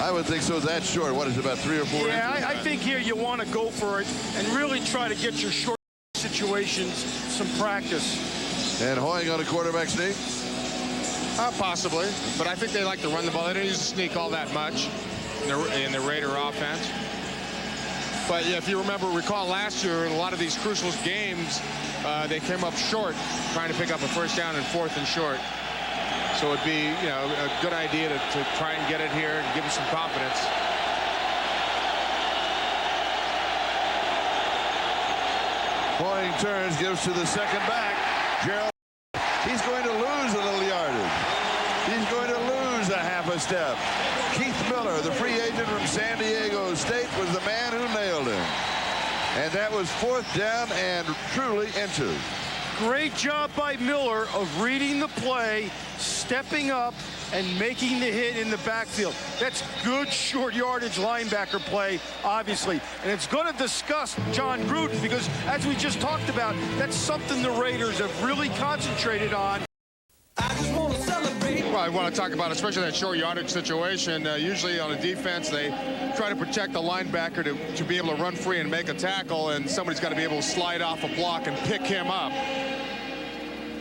[SPEAKER 1] I would think so. That short. What is it, about 3 or 4 inches?
[SPEAKER 2] Yeah, I think here you want to go for it and really try to get your short situations some practice.
[SPEAKER 1] And Hoying on a quarterback sneak?
[SPEAKER 3] Possibly, but I think they like to run the ball. They don't use the sneak all that much in the Raider offense. But yeah, if you recall last year, in a lot of these crucial games, they came up short trying to pick up a first down and 4th and short. So it'd be, you know, a good idea to try and get it here and give them some confidence.
[SPEAKER 1] Hoying turns, gives to the second back. Gerald, he's going to lose a little yardage. He's going to lose a half a step. Keith Miller, the free agent from San Diego State, was the man who nailed him. And that was 4th down and truly inches.
[SPEAKER 2] Great job by Miller of reading the play, stepping up, and making the hit in the backfield. That's good short yardage linebacker play, obviously. And it's going to disgust John Gruden because, as we just talked about, that's something the Raiders have really concentrated on.
[SPEAKER 3] Well, I want to talk about, especially that short yardage situation. Usually on a defense, they try to protect the linebacker to be able to run free and make a tackle, and somebody's got to be able to slide off a block and pick him up.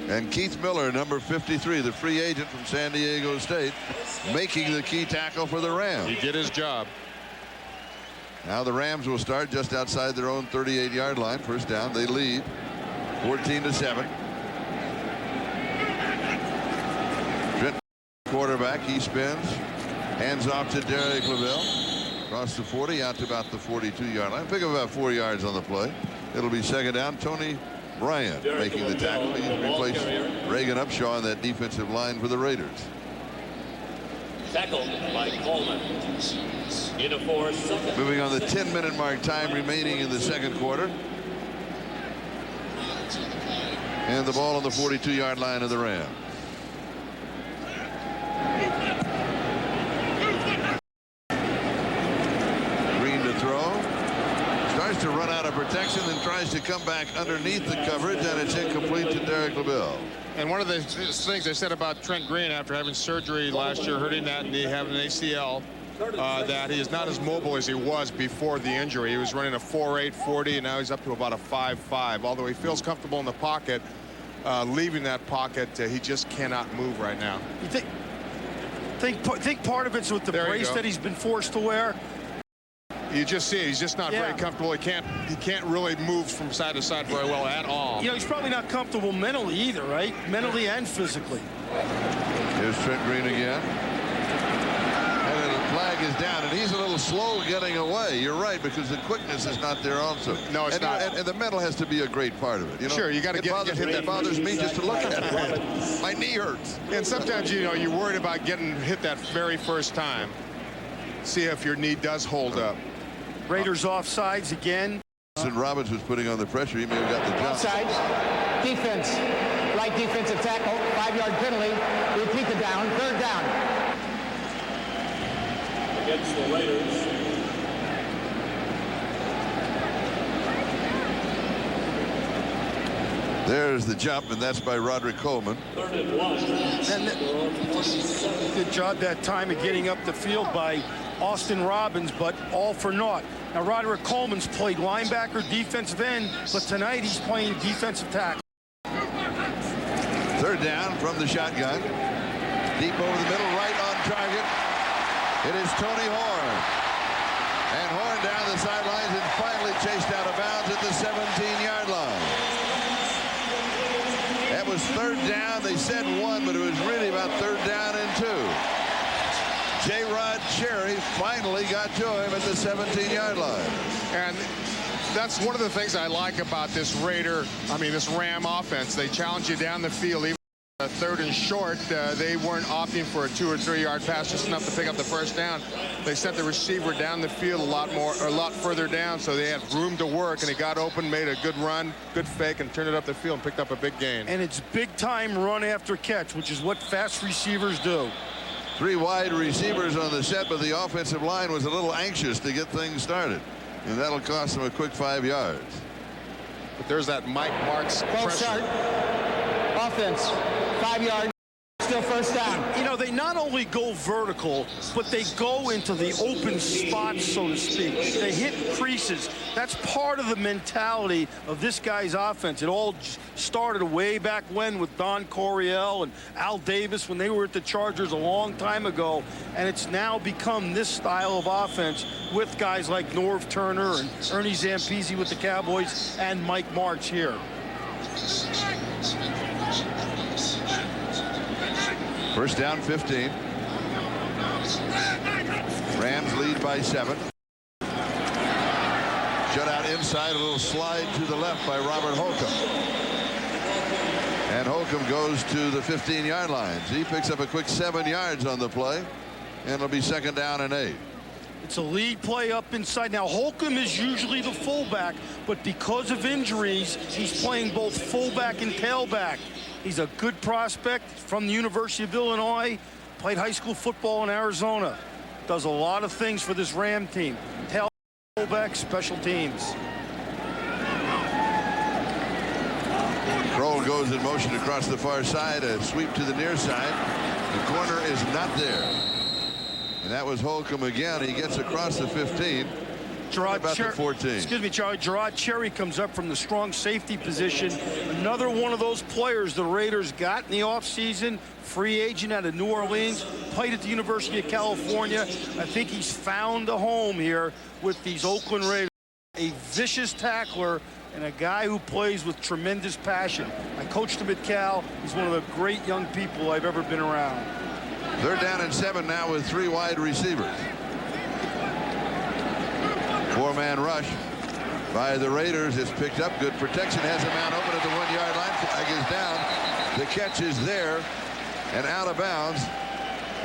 [SPEAKER 1] And Keith Miller, number 53, the free agent from San Diego State, making the key tackle for the Rams.
[SPEAKER 3] He did his job.
[SPEAKER 1] Now the Rams will start just outside their own 38-yard line. First down, they lead 14-7. Quarterback, he spins, hands off to Derek LaVille, across the 40 out to about the 42-yard line. Pick up about 4 yards on the play. It'll be second down. Tony Bryant making the tackle. He's replaced Reagan Upshaw on that defensive line for the Raiders.
[SPEAKER 5] Tackled by Coleman. In a 4-second.
[SPEAKER 1] Moving on the 10-minute mark, time remaining in the second quarter. And the ball on the 42-yard line of the Rams. Green to throw. Starts to run out of protection and tries to come back underneath the coverage, and it's incomplete to Derek LaVille.
[SPEAKER 3] And one of the things they said about Trent Green after having surgery last year, hurting that knee, having an ACL, that he is not as mobile as he was before the injury. He was running a 4.8 40, and now he's up to about a 5.5. Although he feels comfortable in the pocket, leaving that pocket, he just cannot move right now.
[SPEAKER 2] You think part of it's with the brace that he's been forced to wear?
[SPEAKER 3] You just see it. He's just not very comfortable. He can't really move from side to side very well at all.
[SPEAKER 2] You know, he's probably not comfortable mentally either, right? Mentally and physically.
[SPEAKER 1] Here's Trent Green again. And the flag is down, and he's a little slow getting away. You're right, because the quickness is not there also.
[SPEAKER 3] No, it's not.
[SPEAKER 1] And the mental has to be a great part of it. You know?
[SPEAKER 3] Sure, you got to get hit.
[SPEAKER 1] It bothers me just to look at it. My knee hurts.
[SPEAKER 3] And sometimes, you know, you're worried about getting hit that very first time. See if your knee does hold up.
[SPEAKER 2] Raiders offsides again.
[SPEAKER 1] Robbins was putting on the pressure. He may have got the job.
[SPEAKER 4] Offsides. Defense. Right defensive tackle. 5-yard penalty. Repeat the down. Third down.
[SPEAKER 5] Against the Raiders.
[SPEAKER 1] There's the jump, and that's by Roderick Coleman.
[SPEAKER 5] 3rd and 1.
[SPEAKER 2] And good job that time of getting up the field by Austin Robbins, but all for naught. Now, Roderick Coleman's played linebacker, defensive end, but tonight he's playing defensive tackle.
[SPEAKER 1] Third down from the shotgun. Deep over the middle, right on target. It is Tony Horn. And Horn down the sidelines and finally chased out of bounds at the 17-yard line. That was third down. They said 1, but it was really about third down and 2. J-Rod Cherry finally got to him at the 17-yard line.
[SPEAKER 3] And that's one of the things I like about this this Ram offense. They challenge you down the field. Even third and short, they weren't opting for a 2 or 3 yard pass just enough to pick up the first down. They sent the receiver down the field a lot further down, so they had room to work, and he got open, made a good run, good fake, and turned it up the field and picked up a big gain.
[SPEAKER 2] And it's big time run after catch, which is what fast receivers do.
[SPEAKER 1] 3 wide receivers on the set, but the offensive line was a little anxious to get things started. And that'll cost them a quick 5 yards.
[SPEAKER 3] But there's that Mike Marks
[SPEAKER 4] False start. Offense. 5 yards. Still first down.
[SPEAKER 2] You know, they not only go vertical, but they go into the open spots, so to speak. They hit creases. That's part of the mentality of this guy's offense. It all started way back when with Don Coryell and Al Davis when they were at the Chargers a long time ago. And it's now become this style of offense with guys like Norv Turner and Ernie Zampese with the Cowboys and Mike Martz here.
[SPEAKER 1] First down, 15. Rams lead by 7. Shut out inside, a little slide to the left by Robert Holcomb. And Holcomb goes to the 15-yard line. He picks up a quick 7 yards on the play, and it'll be second down and 8.
[SPEAKER 2] It's a lead play up inside. Now, Holcomb is usually the fullback, but because of injuries, he's playing both fullback and tailback. He's a good prospect from the University of Illinois, played high school football in Arizona. Does a lot of things for this Ram team. Tailback, special teams.
[SPEAKER 1] Kroll goes in motion across the far side, a sweep to the near side. The corner is not there. And that was Holcomb again. He gets across the 15. About the 14.
[SPEAKER 2] Excuse me, Charlie. Gerard Cherry comes up from the strong safety position. Another one of those players the Raiders got in the offseason. Free agent out of New Orleans. Played at the University of California. I think he's found a home here with these Oakland Raiders. A vicious tackler and a guy who plays with tremendous passion. I coached him at Cal. He's one of the great young people I've ever been around.
[SPEAKER 1] They're down in 7 now with 3 wide receivers. 4-man rush by the Raiders. It's picked up. Good protection. Has a man open at the 1-yard line. Flag is down. The catch is there and out of bounds.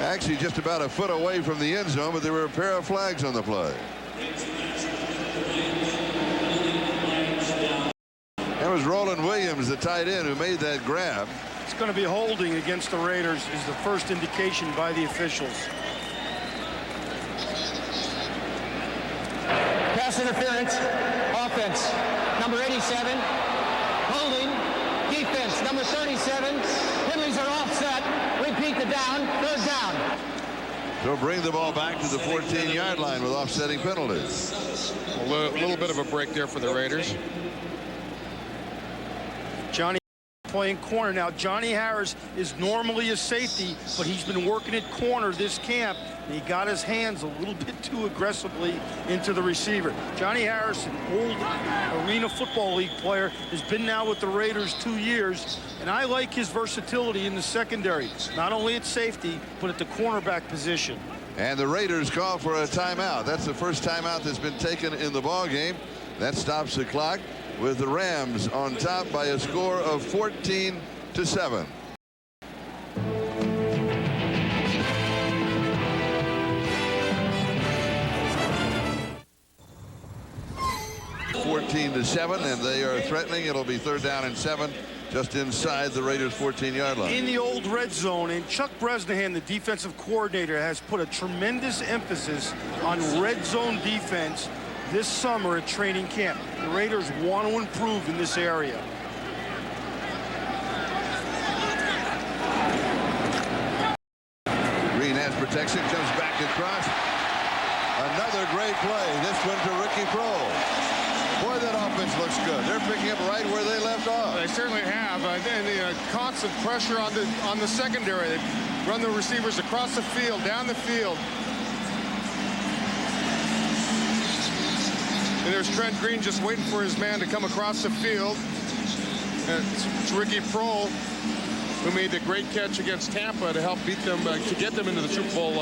[SPEAKER 1] Actually just about a foot away from the end zone, but there were a pair of flags on the play. That was Roland Williams, the tight end, who made that grab.
[SPEAKER 2] It's going to be holding against the Raiders is the first indication by the officials.
[SPEAKER 4] Pass interference. Offense. Number 87. Holding. Defense. Number 37. Penalties are offset. Repeat the down. 3rd down.
[SPEAKER 1] So bring the ball back to the 14-yard line with offsetting penalties.
[SPEAKER 3] A little bit of a break there for the Raiders.
[SPEAKER 2] Johnny playing corner now. Johnny Harris is normally a safety, but he's been working at corner this camp. And he got his hands a little bit too aggressively into the receiver. Johnny Harris, an old Arena Football League player, has been now with the Raiders 2 years, and I like his versatility in the secondary, not only at safety, but at the cornerback position.
[SPEAKER 1] And the Raiders call for a timeout. That's the first timeout that's been taken in the ball game. That stops the clock with the Rams on top by a score of 14-7. 14-7, and they are threatening. It'll be 3rd down and 7, just inside the Raiders' 14-yard line.
[SPEAKER 2] In the old red zone, and Chuck Bresnahan, the defensive coordinator, has put a tremendous emphasis on red zone defense this summer at training camp. The Raiders want to improve in this area.
[SPEAKER 1] Green has protection, comes back across. Another great play. This one to Ricky Prohl. Boy, that offense looks good. They're picking up right where they left off.
[SPEAKER 3] They certainly have. Constant pressure on the secondary. They run the receivers across the field, down the field. And there's Trent Green just waiting for his man to come across the field. And it's Ricky Prohl, who made the great catch against Tampa to help beat them, to get them into the Super Bowl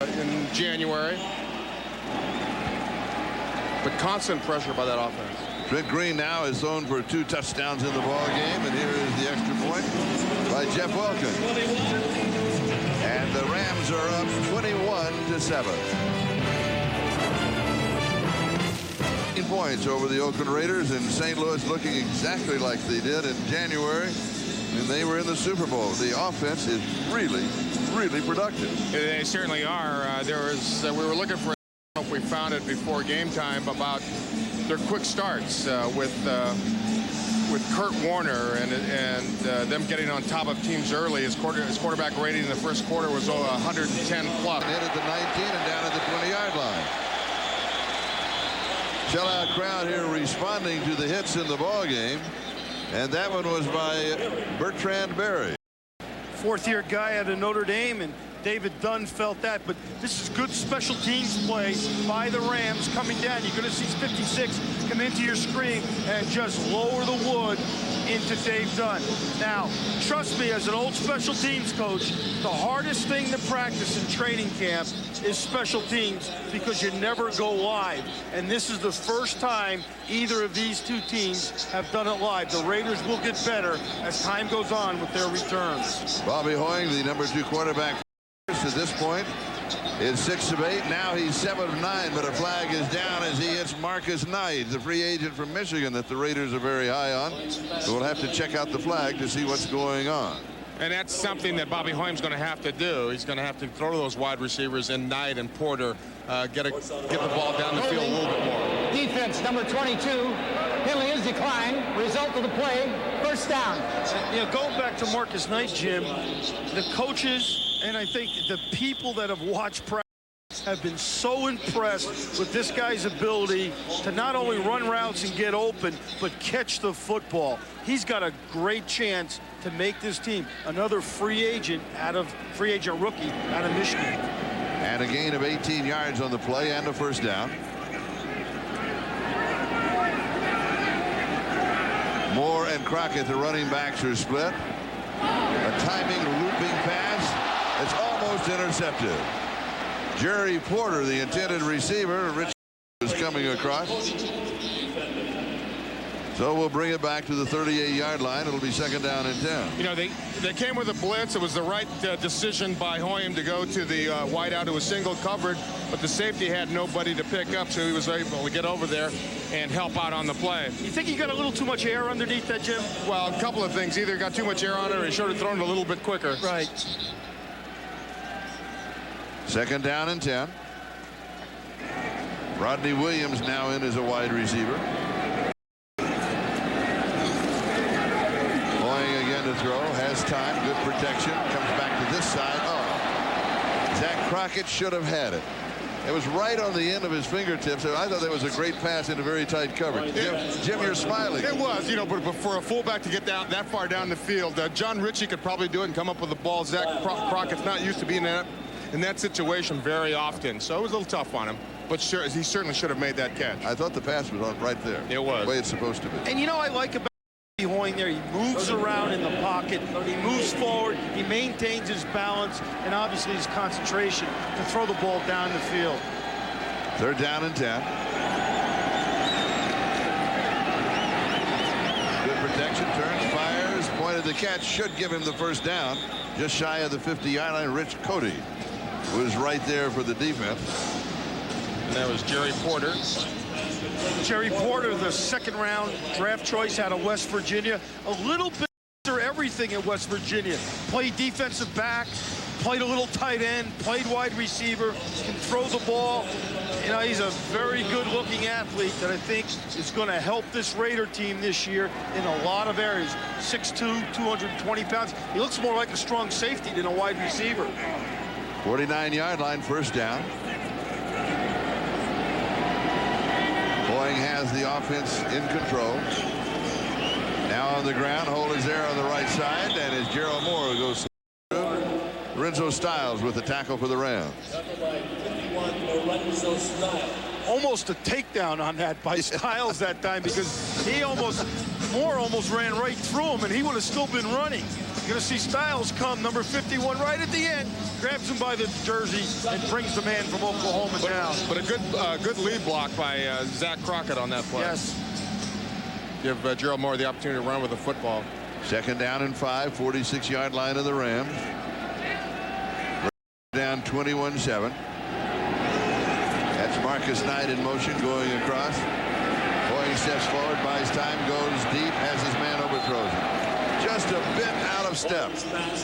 [SPEAKER 3] in January. But constant pressure by that offense.
[SPEAKER 1] Trent Green now is thrown for 2 touchdowns in the ball game, and here is the extra point by Jeff Wilkin. And the Rams are up 21-7. Points over the Oakland Raiders, and St. Louis looking exactly like they did in January when they were in the Super Bowl. The offense is really, really productive.
[SPEAKER 3] They certainly are. We were looking for, if we found it before game time, about their quick starts with Kurt Warner and them getting on top of teams early. His quarterback rating in the first quarter was 110 plus.
[SPEAKER 1] Hit at the 19 and down at the 20-yard line. Sellout crowd here responding to the hits in the ball game, and that one was by Bertrand Berry.
[SPEAKER 2] 4th-year guy out of Notre Dame, and David Dunn felt that, but this is good special teams play by the Rams coming down. You're going to see 56 come into your screen and just lower the wood into Dave Dunn. Now, trust me, as an old special teams coach, the hardest thing to practice in training camp is special teams because you never go live. And this is the first time either of these 2 teams have done it live. The Raiders will get better as time goes on with their returns.
[SPEAKER 1] Bobby Hoying, the number 2 quarterback to this point, is 6 of 8. Now he's 7 of 9, but a flag is down as he hits Marcus Knight, the free agent from Michigan that the Raiders are very high on. So we'll have to check out the flag to see what's going on.
[SPEAKER 3] And that's something that Bobby Hoying's going to have to do. He's going to have to throw to those wide receivers in Knight and Porter, get the ball down the field a little bit more.
[SPEAKER 4] Defense, number 22. Penalty is declined. Result of the play, 1st first down.
[SPEAKER 2] Going back to Marcus Knight, Jim, the coaches and I think the people that have watched practice have been so impressed with this guy's ability to not only run routes and get open, but catch the football. He's got a great chance to make this team another free agent rookie out of Michigan.
[SPEAKER 1] And a gain of 18 yards on the play and a first down. Moore and Crockett, the running backs, are split. A timing looping pass. It's almost intercepted. Jerry Porter, the intended receiver. Rich is coming across. So we'll bring it back to the 38-yard line. It'll be second down and 10.
[SPEAKER 3] They came with a blitz. It was the right decision by Hoyam to go to the wide out. It was single covered, but the safety had nobody to pick up, so he was able to get over there and help out on the play.
[SPEAKER 2] You think he got a little too much air underneath that, Jim?
[SPEAKER 3] Well, a couple of things. Either got too much air on it or he should have thrown it a little bit quicker.
[SPEAKER 2] Right.
[SPEAKER 1] Second down and 10. Rodney Williams now in as a wide receiver. To throw, has time, good protection, comes back to this side. Oh, Zach Crockett should have had it. It was right on the end of his fingertips. I thought that was a great pass into very tight coverage. Jim, you're smiling.
[SPEAKER 3] It was, but for a fullback to get down that far down the field, John Ritchie could probably do it and come up with the ball. Zach Crockett's not used to being in that situation very often, so it was a little tough on him. But sure, he certainly should have made that catch.
[SPEAKER 1] I thought the pass was on right there.
[SPEAKER 3] It was.
[SPEAKER 1] The way it's supposed to be.
[SPEAKER 2] And I like about Hoying there, he moves around in the pocket, he moves forward, he maintains his balance and obviously his concentration to throw the ball down the field.
[SPEAKER 1] Third down and 10. Good protection, turns, fires, pointed the catch, should give him the first down. Just shy of the 50-yard line. Rich Cody was right there for the defense.
[SPEAKER 3] And that was Jerry Porter.
[SPEAKER 2] Jerry Porter, the second-round draft choice out of West Virginia. A little bit for everything at West Virginia. Played defensive back, played a little tight end, played wide receiver, can throw the ball. He's a very good-looking athlete that I think is going to help this Raider team this year in a lot of areas. 6'2", 220 pounds. He looks more like a strong safety than a wide receiver.
[SPEAKER 1] 49-yard line, first down. Hoying has the offense in control. Now on the ground, hold is there on the right side, and it's Gerald Moore who goes through. Lorenzo Styles with the tackle for the Rams.
[SPEAKER 2] Almost a takedown on that by Styles that time, because Moore almost ran right through him, and he would have still been running. You're going to see Styles come, number 51, right at the end, grabs him by the jersey and brings the man from Oklahoma down.
[SPEAKER 3] But a good lead block by Zach Crockett on that play.
[SPEAKER 2] Yes.
[SPEAKER 3] Give Gerald Moore the opportunity to run with the football.
[SPEAKER 1] Second down and 5, 46-yard line of the Rams. Down 21-7. That's Marcus Knight in motion going across. Hoying steps forward, buys time, goes deep, has his man, overthrows him. Just a bit out of step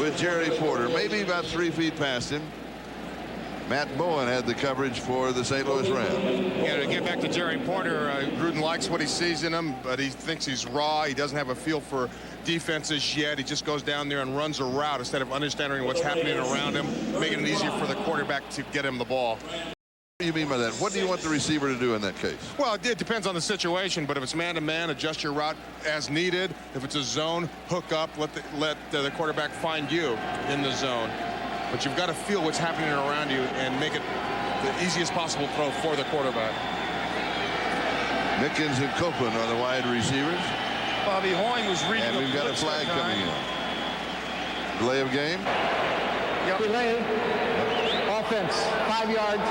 [SPEAKER 1] with Jerry Porter, maybe about 3 feet past him. Matt Bowen had the coverage for the St. Louis Rams.
[SPEAKER 3] Yeah, to get back to Jerry Porter, Gruden likes what he sees in him, but he thinks he's raw. He doesn't have a feel for defenses yet. He just goes down there and runs a route instead of understanding what's happening around him, making it easier for the quarterback to get him the ball.
[SPEAKER 1] What do you mean by that? What do you want the receiver to do in that case?
[SPEAKER 3] Well, it depends on the situation, but if it's man-to-man, adjust your route as needed. If it's a zone, hook up, let the quarterback find you in the zone. But you've got to feel what's happening around you and make it the easiest possible throw for the quarterback.
[SPEAKER 1] Mickens and Copeland are the wide receivers.
[SPEAKER 2] Bobby Hoying was reading.
[SPEAKER 1] And we've got a flag coming in. Delay of game.
[SPEAKER 4] Yep. Delay. Offense, 5 yards.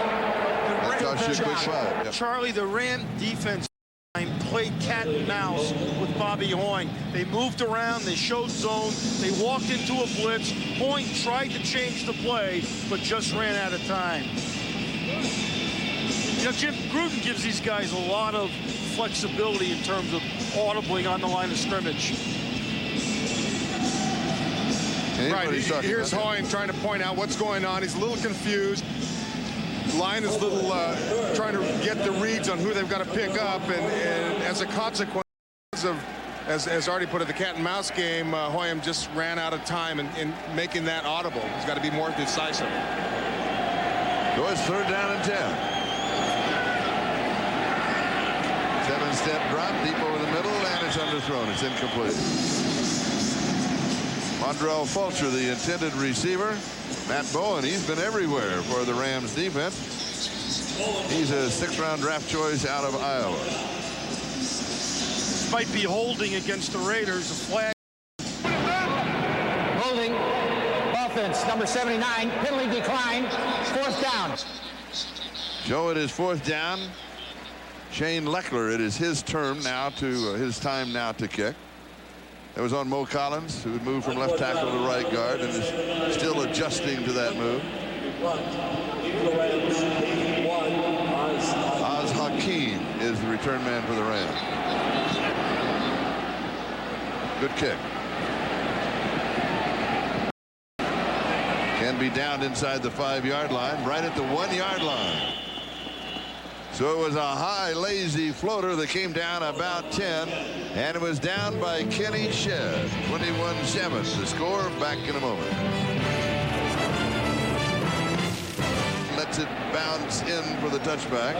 [SPEAKER 1] That cost you a quick flag. Yep.
[SPEAKER 2] Charlie, the Ram defense played cat and mouse with Bobby Hoying. They moved around, they showed zone, they walked into a blitz. Hoying tried to change the play, but just ran out of time. Jim, Gruden gives these guys a lot of flexibility in terms of audibling on the line of scrimmage.
[SPEAKER 3] Right, here's Hoying trying to point out what's going on. He's a little confused. Line is trying to get the reads on who they've got to pick up, and as a consequence of as already put it, the cat and mouse game, Hoyam just ran out of time in making that audible. He's got to be more decisive.
[SPEAKER 1] So it's 3rd down and 10. 7-step drop deep over the middle, and it's underthrown. It's incomplete. Mondrell Fulcher, the intended receiver. Matt Bowen, he's been everywhere for the Rams defense. He's a 6th-round draft choice out of Iowa.
[SPEAKER 2] Might be holding against the Raiders. A flag.
[SPEAKER 4] Holding. Offense, number 79. Penalty decline. 4th down.
[SPEAKER 1] Joe, it is 4th down. Shane Leckler, it is his time now to kick. That was on Mo Collins, who had moved from left tackle to right guard and is still adjusting to that move. Oz Hakeem is the return man for the Rams. Good kick. Can be downed inside the 5-yard line, right at the 1-yard line. So it was a high, lazy floater that came down about 10, and it was down by Kenny Shedd. 21-7. The score, back in a moment. Lets it bounce in for the touchback.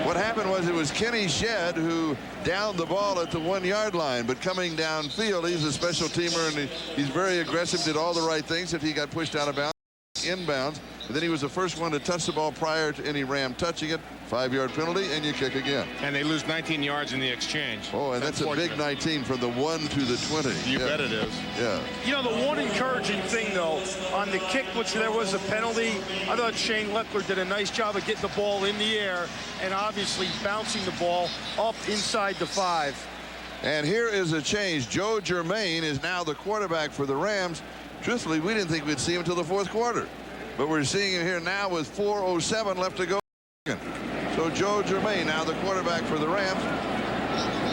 [SPEAKER 1] What happened was it was Kenny Shedd who downed the ball at the 1-yard line, but coming downfield, he's a special teamer, and he's very aggressive, did all the right things. If he got pushed out of bounds, inbounds, and then he was the first one to touch the ball prior to any Ram touching it. 5-yard penalty, and you kick again.
[SPEAKER 3] And they lose 19 yards in the exchange.
[SPEAKER 1] Oh, and that's a big 19 from the 1 to the 20.
[SPEAKER 3] You bet it is.
[SPEAKER 1] Yeah.
[SPEAKER 2] You know, the one encouraging thing, though, on the kick, which there was a penalty, I thought Shane Leckler did a nice job of getting the ball in the air and obviously bouncing the ball up inside the 5.
[SPEAKER 1] And here is a change. Joe Germain is now the quarterback for the Rams. Truthfully, we didn't think we'd see him until the 4th quarter. But we're seeing him here now with 4:07 left to go. So Joe Germain now the quarterback for the Rams.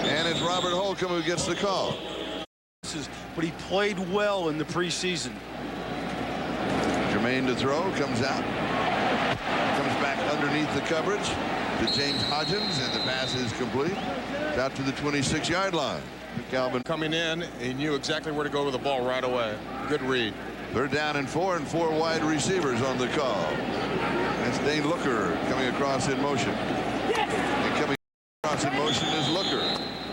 [SPEAKER 1] And it's Robert Holcomb who gets the call.
[SPEAKER 2] But he played well in the preseason.
[SPEAKER 1] Germain to throw, comes out. Comes back underneath the coverage to James Hodgins, and the pass is complete. It's out to the 26-yard line. Calvin
[SPEAKER 3] coming in, he knew exactly where to go with the ball right away. Good read.
[SPEAKER 1] 3rd down and 4, and 4 wide receivers on the call. That's Dane Looker coming across in motion. And coming across in motion is Looker,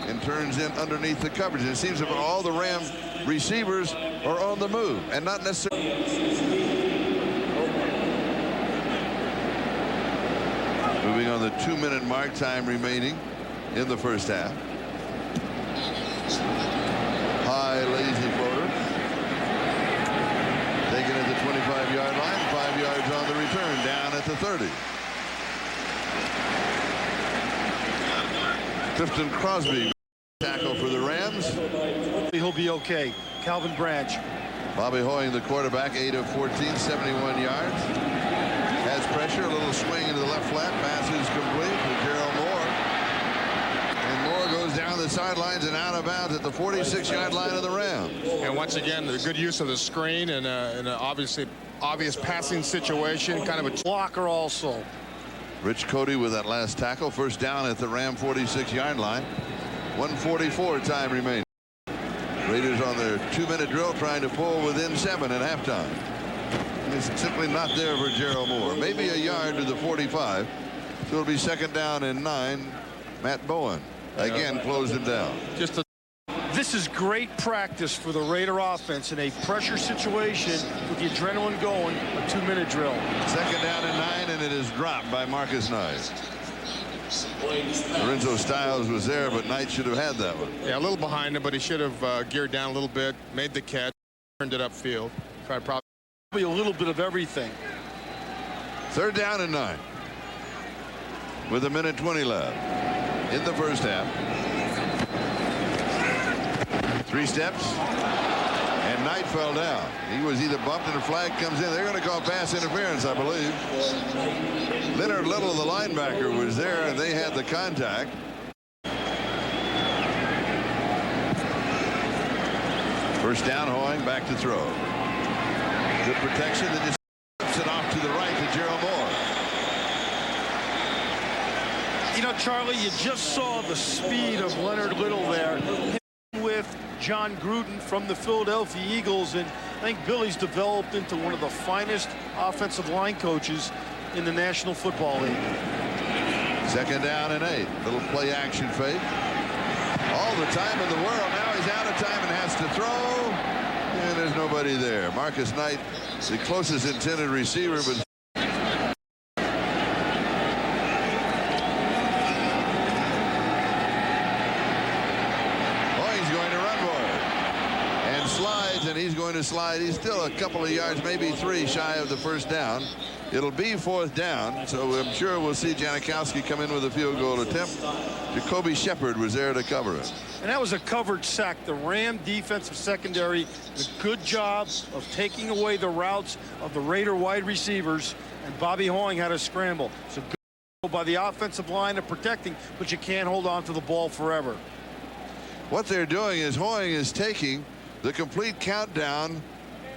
[SPEAKER 1] and turns in underneath the coverage. And it seems that all the Rams receivers are on the move, and not necessarily. Moving on the 2-minute mark, time remaining in the first half. High, lazy floater. Taken at the 25-yard line, 5 yards on the return, down at the 30. Clifton Crosby, tackle for the Rams.
[SPEAKER 2] He'll be okay. Calvin Branch.
[SPEAKER 1] Bobby Hoying, the quarterback, 8 of 14, 71 yards. Has pressure, a little swing into the left flat. Pass is complete to Gerald Moore. And Moore goes down the sidelines and out of bounds at the 46-yard line of the Rams.
[SPEAKER 3] And once again, the good use of the screen and an obvious passing situation. Kind of a
[SPEAKER 2] blocker also.
[SPEAKER 1] Rich Cody with that last tackle. 1st down at the Ram 46-yard line. 1:44 time remaining. Raiders on their 2-minute drill trying to pull within 7 at halftime. It's simply not there for Gerald Moore. Maybe a yard to the 45. So it'll be 2nd down and 9. Matt Bowen again closed him down.
[SPEAKER 2] This is great practice for the Raider offense in a pressure situation with the adrenaline going. A 2-minute drill.
[SPEAKER 1] 2nd down and 9, and it is dropped by Marcus Knight. Lorenzo Styles was there, but Knight should have had that one.
[SPEAKER 3] Yeah, a little behind him, but he should have geared down a little bit, made the catch, turned it upfield. Tried probably
[SPEAKER 2] a little bit of everything.
[SPEAKER 1] 3rd down and 9. With 1:20 left in the first half. 3 steps, and Knight fell down. He was either bumped and a flag comes in. They're going to call pass interference, I believe. Leonard Little, the linebacker, was there, and they had the contact. First down, Hoying back to throw. Good protection, then just flips it off to the right to Gerald Moore.
[SPEAKER 2] You know, Charlie, you just saw the speed of Leonard Little there. with John Gruden from the Philadelphia Eagles, and I think Billy's developed into one of the finest offensive line coaches in the National Football League.
[SPEAKER 1] 2nd down and 8. Little play action fake. All the time in the world. Now he's out of time and has to throw. And there's nobody there. Marcus Knight, the closest intended receiver, but and he's going to slide. He's still a couple of yards, maybe 3 shy of the 1st down. It'll be 4th down, so I'm sure we'll see Janikowski come in with a field goal attempt. Jacoby Shepard was there to cover it.
[SPEAKER 2] And that was a covered sack. The Ram defensive secondary did a good job of taking away the routes of the Raider wide receivers, and Bobby Hoying had a scramble. So good by the offensive line of protecting, but you can't hold on to the ball forever.
[SPEAKER 1] What they're doing is Hoying is taking the complete countdown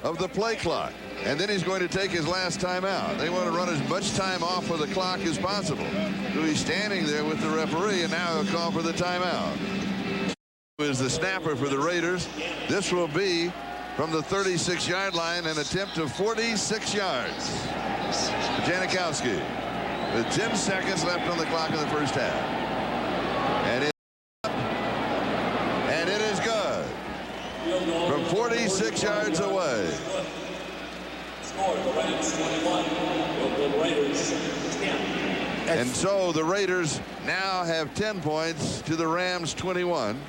[SPEAKER 1] of the play clock, and then he's going to take his last time out. They want to run as much time off of the clock as possible. So he's standing there with the referee, and now he'll call for the timeout. Is the snapper for the Raiders. This will be from the 36-yard line, an attempt of 46 yards. Janikowski with 10 seconds left on the clock in the 1st half. And it is good. From 46 yards away. And so the Raiders now have 10 points to the Rams 21.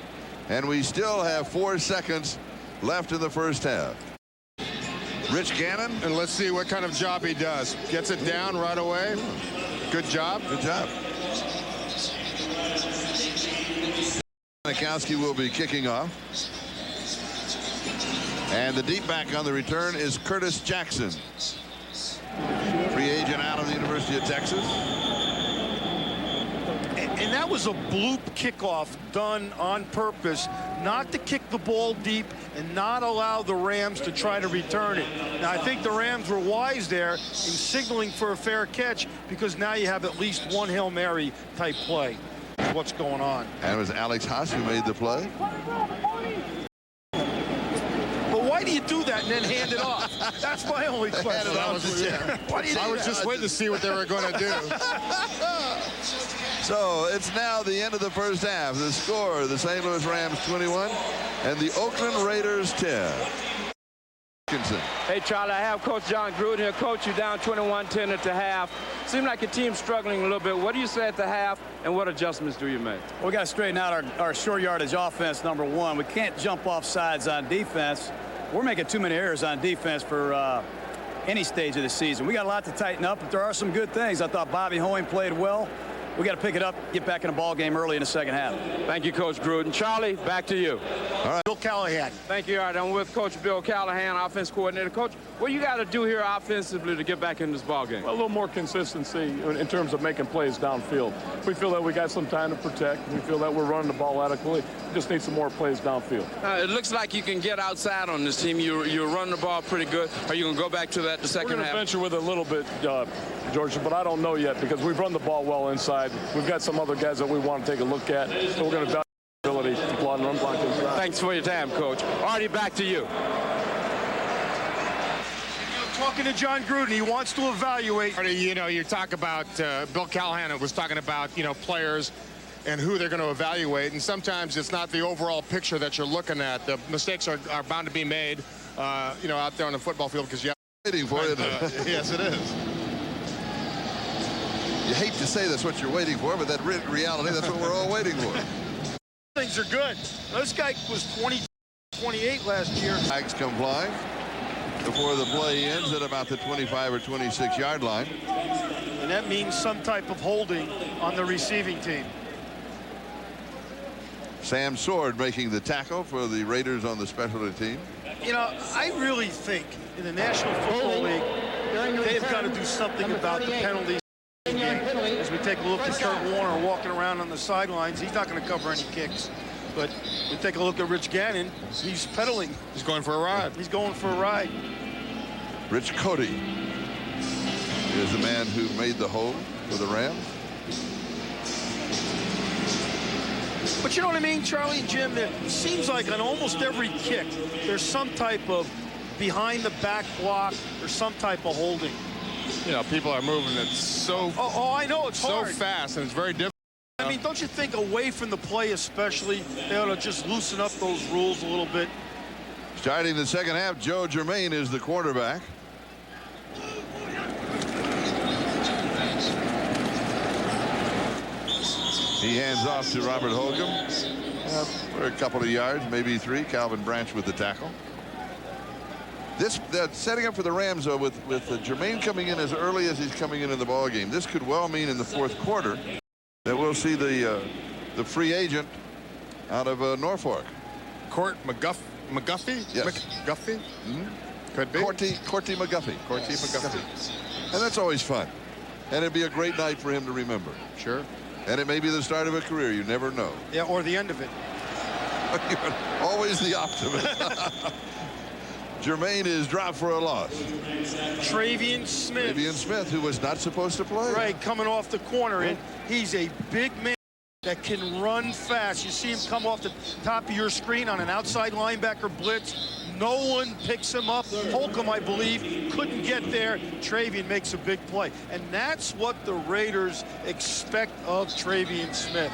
[SPEAKER 1] And we still have 4 seconds left in the 1st half. Rich Gannon.
[SPEAKER 3] And let's see what kind of job he does. Gets it down right away. Good job.
[SPEAKER 1] Good job. Janikowski will be kicking off. And the deep back on the return is Curtis Jackson. Free agent out of the University of Texas.
[SPEAKER 2] And that was a bloop kickoff done on purpose, not to kick the ball deep and not allow the Rams to try to return it. Now, I think the Rams were wise there in signaling for a fair catch, because now you have at least one Hail Mary type play. What's going on?
[SPEAKER 1] And it was Alex Haas who made the play.
[SPEAKER 2] Why do you do that and then hand it off? That's my only question.
[SPEAKER 3] I was just waiting to see what they were going to do.
[SPEAKER 1] So it's now the end of the 1st half. The score, the St. Louis Rams 21 and the Oakland Raiders 10.
[SPEAKER 6] Hey, Charlie, I have Coach John Gruden here. Coach, you down 21-10 at the half. Seemed like your team's struggling a little bit. What do you say at the half, and what adjustments do you make?
[SPEAKER 7] We got to straighten out our short yardage offense, number one. We can't jump off sides on defense. We're making too many errors on defense for any stage of the season. We got a lot to tighten up, but there are some good things. I thought Bobby Hoying played well. We got to pick it up, get back in the ball game early in the 2nd half.
[SPEAKER 6] Thank you, Coach Gruden. Charlie, back to you.
[SPEAKER 1] All right.
[SPEAKER 2] Bill Callahan.
[SPEAKER 6] Thank you. All right, I'm with Coach Bill Callahan, offense coordinator. Coach, what you got to do here offensively to get back in this ball game?
[SPEAKER 8] A little more consistency in terms of making plays downfield. We feel that we got some time to protect. We feel that we're running the ball adequately. We just need some more plays downfield.
[SPEAKER 6] It looks like you can get outside on this team. You're running the ball pretty good. Are you going to go back to that the second half?
[SPEAKER 8] We're going to venture with it a little bit, Georgia, but I don't know yet, because we've run the ball well inside. We've got some other guys that we want to take a look at, so we're going to value the ability to block and run block inside.
[SPEAKER 6] Thanks for your time, Coach. Artie, back to you.
[SPEAKER 2] Talking to John Gruden, he wants to evaluate.
[SPEAKER 3] Artie, you know, you talk about Bill Callahan was talking about, you know, players and who they're going to evaluate, and sometimes it's not the overall picture that you're looking at. The mistakes are bound to be made, you know, out there on the football field, because you have
[SPEAKER 1] Waiting for it.
[SPEAKER 3] yes, it is.
[SPEAKER 1] You hate to say that's what you're waiting for, but that reality, that's what we're all waiting for.
[SPEAKER 2] Things are good. This guy was 28 last year.
[SPEAKER 1] Flags come flying before the play ends at about the 25 or 26-yard line.
[SPEAKER 2] And that means some type of holding on the receiving team.
[SPEAKER 1] Sam Sword making the tackle for the Raiders on the specialty team.
[SPEAKER 2] You know, I really think in the National Football League, they've got to do something about the penalties. As we take a look at Kurt Warner walking around on the sidelines, he's not going to cover any kicks. But we take a look at Rich Gannon. He's pedaling.
[SPEAKER 3] He's going for a ride.
[SPEAKER 2] He's going for a ride.
[SPEAKER 1] Rich Cody is the man who made the hold for the Rams.
[SPEAKER 2] But you know what I mean, Charlie and Jim? It seems like on almost every kick, there's some type of behind the back block or some type of holding.
[SPEAKER 3] You know, people are moving it so.
[SPEAKER 2] Oh, I know it's
[SPEAKER 3] so
[SPEAKER 2] hard.
[SPEAKER 3] fast, and it's very difficult.
[SPEAKER 2] I mean, don't you think away from the play especially, they ought to just loosen up those rules a little bit?
[SPEAKER 1] Starting the second half, Joe Germain is the quarterback. He hands off to Robert Holcomb for a couple of yards, maybe 3. Calvin Branch with the tackle. This setting up for the Rams, though, with Germain coming in as early as he's coming in the ball game. This could well mean in the fourth quarter that we'll see the free agent out of Norfolk.
[SPEAKER 3] McGuffey?
[SPEAKER 1] Yes.
[SPEAKER 3] McGuffey?
[SPEAKER 1] Mm-hmm.
[SPEAKER 3] Could be.
[SPEAKER 1] Corty McGuffey.
[SPEAKER 3] Corty McGuffey.
[SPEAKER 1] And that's always fun. And it'd be a great night for him to remember.
[SPEAKER 3] Sure.
[SPEAKER 1] And it may be the start of a career. You never know.
[SPEAKER 2] Yeah, or the end of it.
[SPEAKER 1] Always the optimist. Germain is dropped for a loss.
[SPEAKER 2] Travian Smith,
[SPEAKER 1] who was not supposed to play.
[SPEAKER 2] Right, coming off the corner, and he's a big man that can run fast. You see him come off the top of your screen on an outside linebacker blitz. No one picks him up. Holcomb, I believe, couldn't get there. Travian makes a big play. And that's what the Raiders expect of Travian Smith.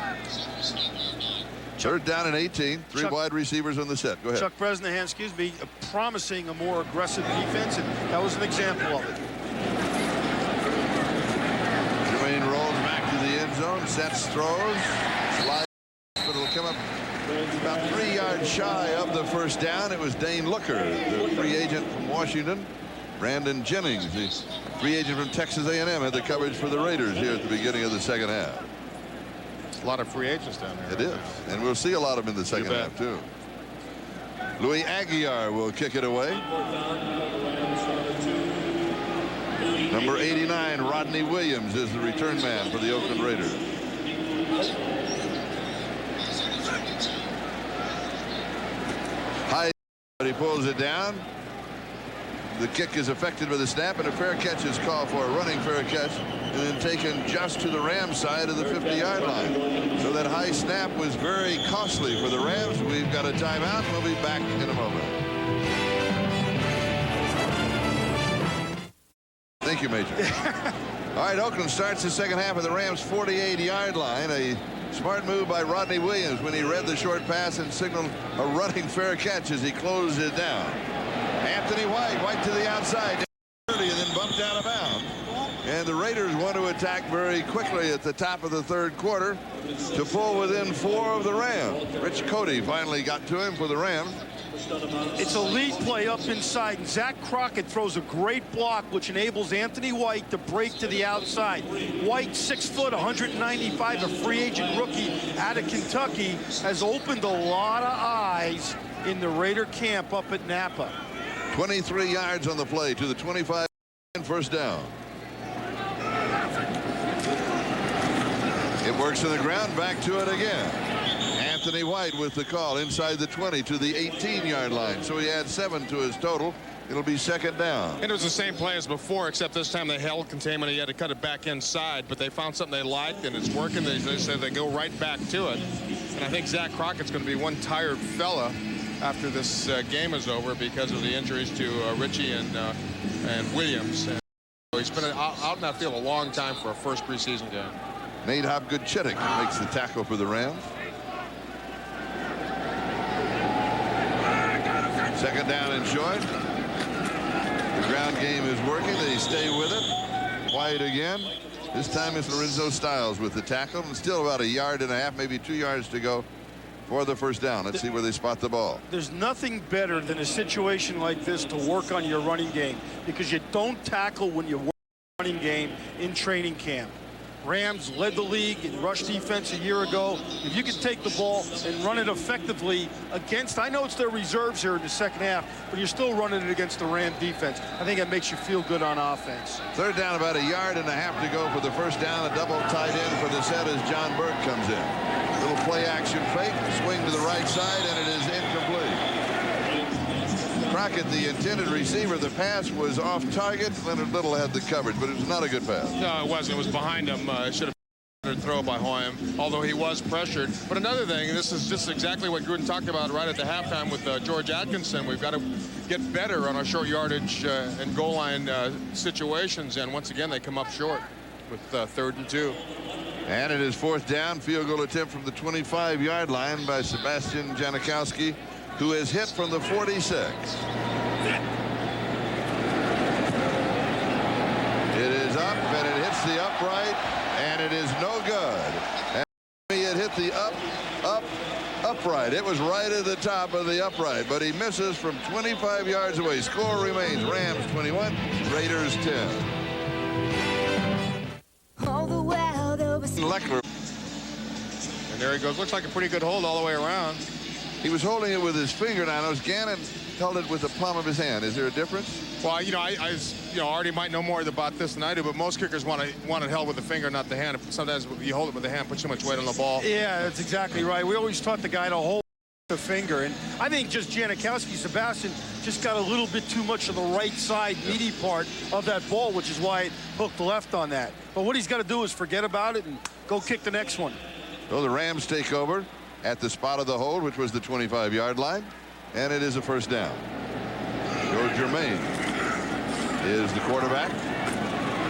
[SPEAKER 1] Third down and 18. Three wide receivers on the set. Go ahead.
[SPEAKER 2] Chuck Bresnahan, excuse me, promising a more aggressive defense, and that was an example of it.
[SPEAKER 1] Germain rolls back to the end zone, sets, throws, slides, but it'll come up about 3 yards shy of the first down. It was Dane Looker, the free agent from Washington. Brandon Jennings, the free agent from Texas A&M, had the coverage for the Raiders here at the beginning of the second half.
[SPEAKER 3] A lot of free agents down there.
[SPEAKER 1] It is, and we'll see a lot of them in the second half too. Louis Aguiar will kick it away. Number 89, Rodney Williams, is the return man for the Oakland Raiders. High, but he pulls it down. The kick is affected by the snap, and a fair catch is called for, a running fair catch, and then taken just to the Rams side of the 50-yard line. So that high snap was very costly for the Rams. We've got a timeout. We'll be back in a moment. Thank you, Major. All right, Oakland starts the second half of the Rams' 48-yard line. A smart move by Rodney Williams when he read the short pass and signaled a running fair catch as he closed it down. Anthony White to the outside, and then bumped out of bounds. And the Raiders want to attack very quickly at the top of the third quarter to pull within 4 of the Rams. Rich Cody finally got to him for the Rams.
[SPEAKER 2] It's a lead play up inside, and Zach Crockett throws a great block, which enables Anthony White to break to the outside. White, 6 foot, 195, a free agent rookie out of Kentucky, has opened a lot of eyes in the Raider camp up at Napa.
[SPEAKER 1] 23 yards on the play to the 25, first down. It works in the ground, back to it again. Anthony White with the call inside the 20 to the 18-yard line. So he adds 7 to his total. It'll be second down.
[SPEAKER 3] And it was the same play as before, except this time they held containment. He had to cut it back inside, but they found something they liked, and it's working. They said they go right back to it. And I think Zach Crockett's going to be one tired fella after this game is over because of the injuries to Richie and Williams. And so he's been out in that field a long time for a first preseason game.
[SPEAKER 1] Nate Hopgood-Chittick makes the tackle for the Rams. Second down and short. The ground game is working. They stay with it. White again. This time it's Lorenzo Styles with the tackle, and still about 1.5 yards, maybe 2 yards to go for the first down. Let's see where they spot the ball.
[SPEAKER 2] There's nothing better than a situation like this to work on your running game, because you don't tackle when you work on your running game in training camp. Rams led the league in rush defense a year ago. If you can take the ball and run it effectively against, I know it's their reserves here in the second half, but you're still running it against the Ram defense. I think that makes you feel good on offense.
[SPEAKER 1] Third down, about 1.5 yards to go for the first down. A double tight end for the set as John Burke comes in. Little play action fake, swing to the right side, and it is incomplete. Crockett, the intended receiver, the pass was off target. Leonard Little had the coverage, but it was not a good pass.
[SPEAKER 3] No, it wasn't. It was behind him. It should have throw by Hoyam, although he was pressured. But another thing, and this is just exactly what Gruden talked about right at the halftime with George Atkinson, we've got to get better on our short yardage and goal line situations, and once again they come up short with 3rd and 2.
[SPEAKER 1] And it is 4th down, field goal attempt from the 25-yard line by Sebastian Janikowski, who is hit from the 46. It is up, and it hits the upright, and it is no good. And he had hit the upright. It was right at the top of the upright, but he misses from 25 yards away. Score remains Rams 21, Raiders 10. Leckler.
[SPEAKER 3] And there he goes. Looks like a pretty good hold all the way around.
[SPEAKER 1] He was holding it with his finger. Now, I know Gannon held it with the palm of his hand. Is there a difference?
[SPEAKER 3] Well, I already might know more about this than I do, but most kickers want it held with the finger, not the hand. Sometimes you hold it with the hand, puts too much weight on the ball.
[SPEAKER 2] Yeah, that's exactly right. We always taught the guy to hold the finger, and I think just Janikowski, Sebastian, just got a little bit too much of the right side meaty part of that ball, which is why it hooked left on that. But what he's got to do is forget about it and go kick the next one.
[SPEAKER 1] So the Rams take over at the spot of the hold, which was the 25-yard line, and it is a 1st down. George Germain is the quarterback,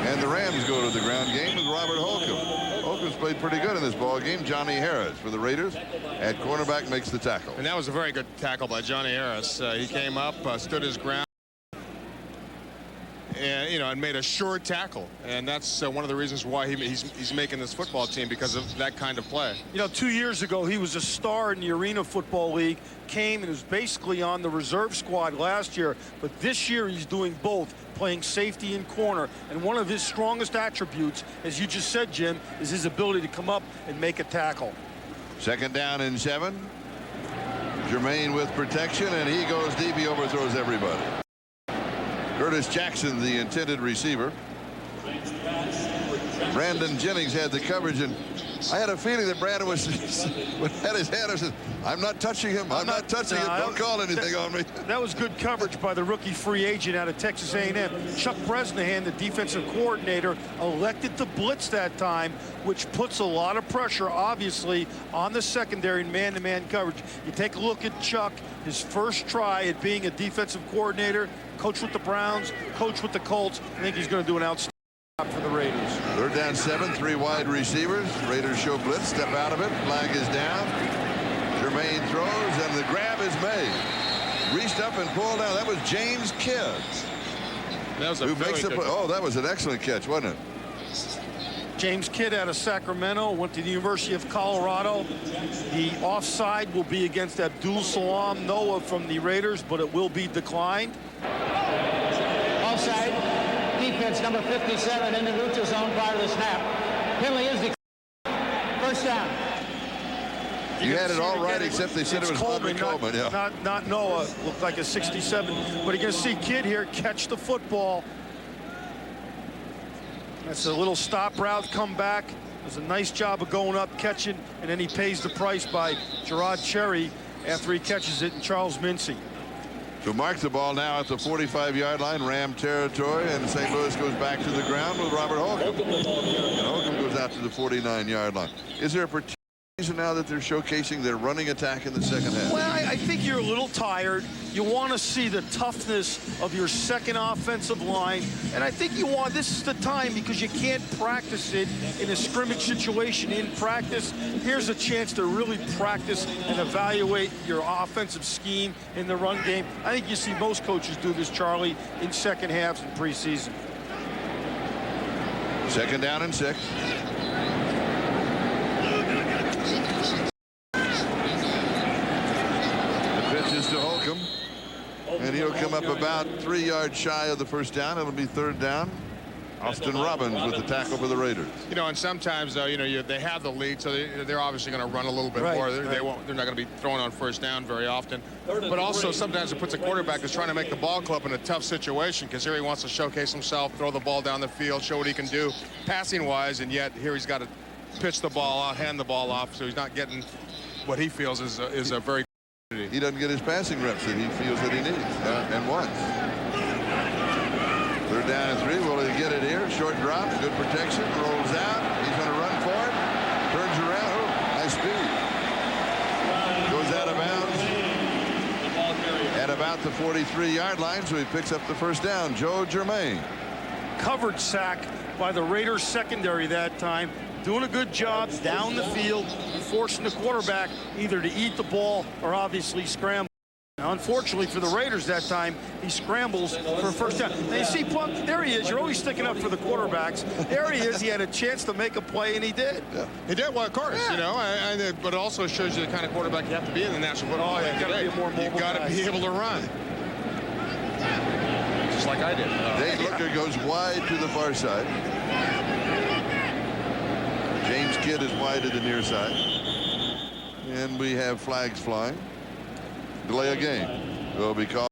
[SPEAKER 1] and the Rams go to the ground game with Robert Holcomb. Holcomb's played pretty good in this ball game. Johnny Harris for the Raiders at cornerback makes the tackle.
[SPEAKER 3] And that was a very good tackle by Johnny Harris. He came up, stood his ground, and made a sure tackle, and that's one of the reasons why he's making this football team, because of that kind of play.
[SPEAKER 2] 2 years ago he was a star in the Arena Football League, came and was basically on the reserve squad last year, but this year he's doing both, playing safety and corner, and one of his strongest attributes, as you just said, Jim, is his ability to come up and make a tackle.
[SPEAKER 1] 2nd down and 7. Germain with protection, and he goes deep. He overthrows everybody. Curtis Jackson, the intended receiver. Brandon Jennings had the coverage, and I had a feeling that Brandon was had his hand. I said, I'm not touching him. I'm not touching him. Don't call anything on me.
[SPEAKER 2] That was good coverage by the rookie free agent out of Texas A&M. Chuck Bresnahan, the defensive coordinator, elected to blitz that time, which puts a lot of pressure, obviously, on the secondary in man-to-man coverage. You take a look at Chuck, his first try at being a defensive coordinator, coach with the Browns, coach with the Colts. I think he's going to do an outstanding job for the Raiders.
[SPEAKER 1] 3rd down 7, 3 wide receivers. Raiders show blitz, step out of it. Flag is down. Germain throws, and the grab is made. Reached up and pulled out. That was James Kidd.
[SPEAKER 3] That was a
[SPEAKER 1] that was an excellent catch, wasn't it?
[SPEAKER 2] James Kidd out of Sacramento, went to the University of Colorado. The offside will be against Abdul Salam Noah from the Raiders, but it will be declined.
[SPEAKER 4] Offside. Defense number 57 in the neutral zone prior to the snap. Penalty is declined. 1st down.
[SPEAKER 1] You had it all right, except they said it was Coleman. Yeah.
[SPEAKER 2] Not Noah. Looked like a 67. But you're going to see Kidd here catch the football. That's a little stop route, come back. Does a nice job of going up, catching, and then he pays the price by Gerard Cherry after he catches it, and Charles Mincy.
[SPEAKER 1] To mark the ball now at the 45-yard line, Ram territory, and St. Louis goes back to the ground with Robert Holcomb. And Holcomb goes out to the 49-yard line. Is there a particular reason now that they're showcasing their running attack in the second half?
[SPEAKER 2] Well, I think you're a little tired. You want to see the toughness of your second offensive line, and I think this is the time, because you can't practice it in a scrimmage situation in practice. Here's a chance to really practice and evaluate your offensive scheme in the run game. I think you see most coaches do this, Charlie, in second halves in preseason.
[SPEAKER 1] 2nd down and 6. To Holcomb, and he'll come up about 3 yards shy of the 1st down. It'll be 3rd down. Austin Robbins with the tackle for the Raiders.
[SPEAKER 3] And sometimes, though, they have the lead, so they're obviously going to run a little bit more. They're not going to be throwing on 1st down very often. But also, sometimes it puts a quarterback that's trying to make the ball club in a tough situation, because here he wants to showcase himself, throw the ball down the field, show what he can do passing-wise, and yet here he's got to pitch the ball out, hand the ball off, so he's not getting what he feels is a very
[SPEAKER 1] he doesn't get his passing reps that he feels that he needs and wants. 3rd down and 3. Will he get it here? Short drop, good protection, rolls out. He's going to run for it. about the 43-yard line, so he picks up the first down. Joe Germain.
[SPEAKER 2] Covered sack by the Raiders secondary that time. Doing a good job down the field, forcing the quarterback either to eat the ball or obviously scramble. Now, unfortunately for the Raiders that time, he scrambles for a first down. Now you see, Plum, there he is. You're always sticking up for the quarterbacks. There he is. He had a chance to make a play, and he did.
[SPEAKER 1] Yeah.
[SPEAKER 3] He did, well, of course, you know, but it also shows you the kind of quarterback you have to be in the National Football League.
[SPEAKER 2] You've got to be a more mobile.
[SPEAKER 3] You've got to be able to run. Just like I did.
[SPEAKER 1] Dane Looker goes wide to the far side. James Kidd is wide to the near side. And we have flags flying. Delay a game will be called.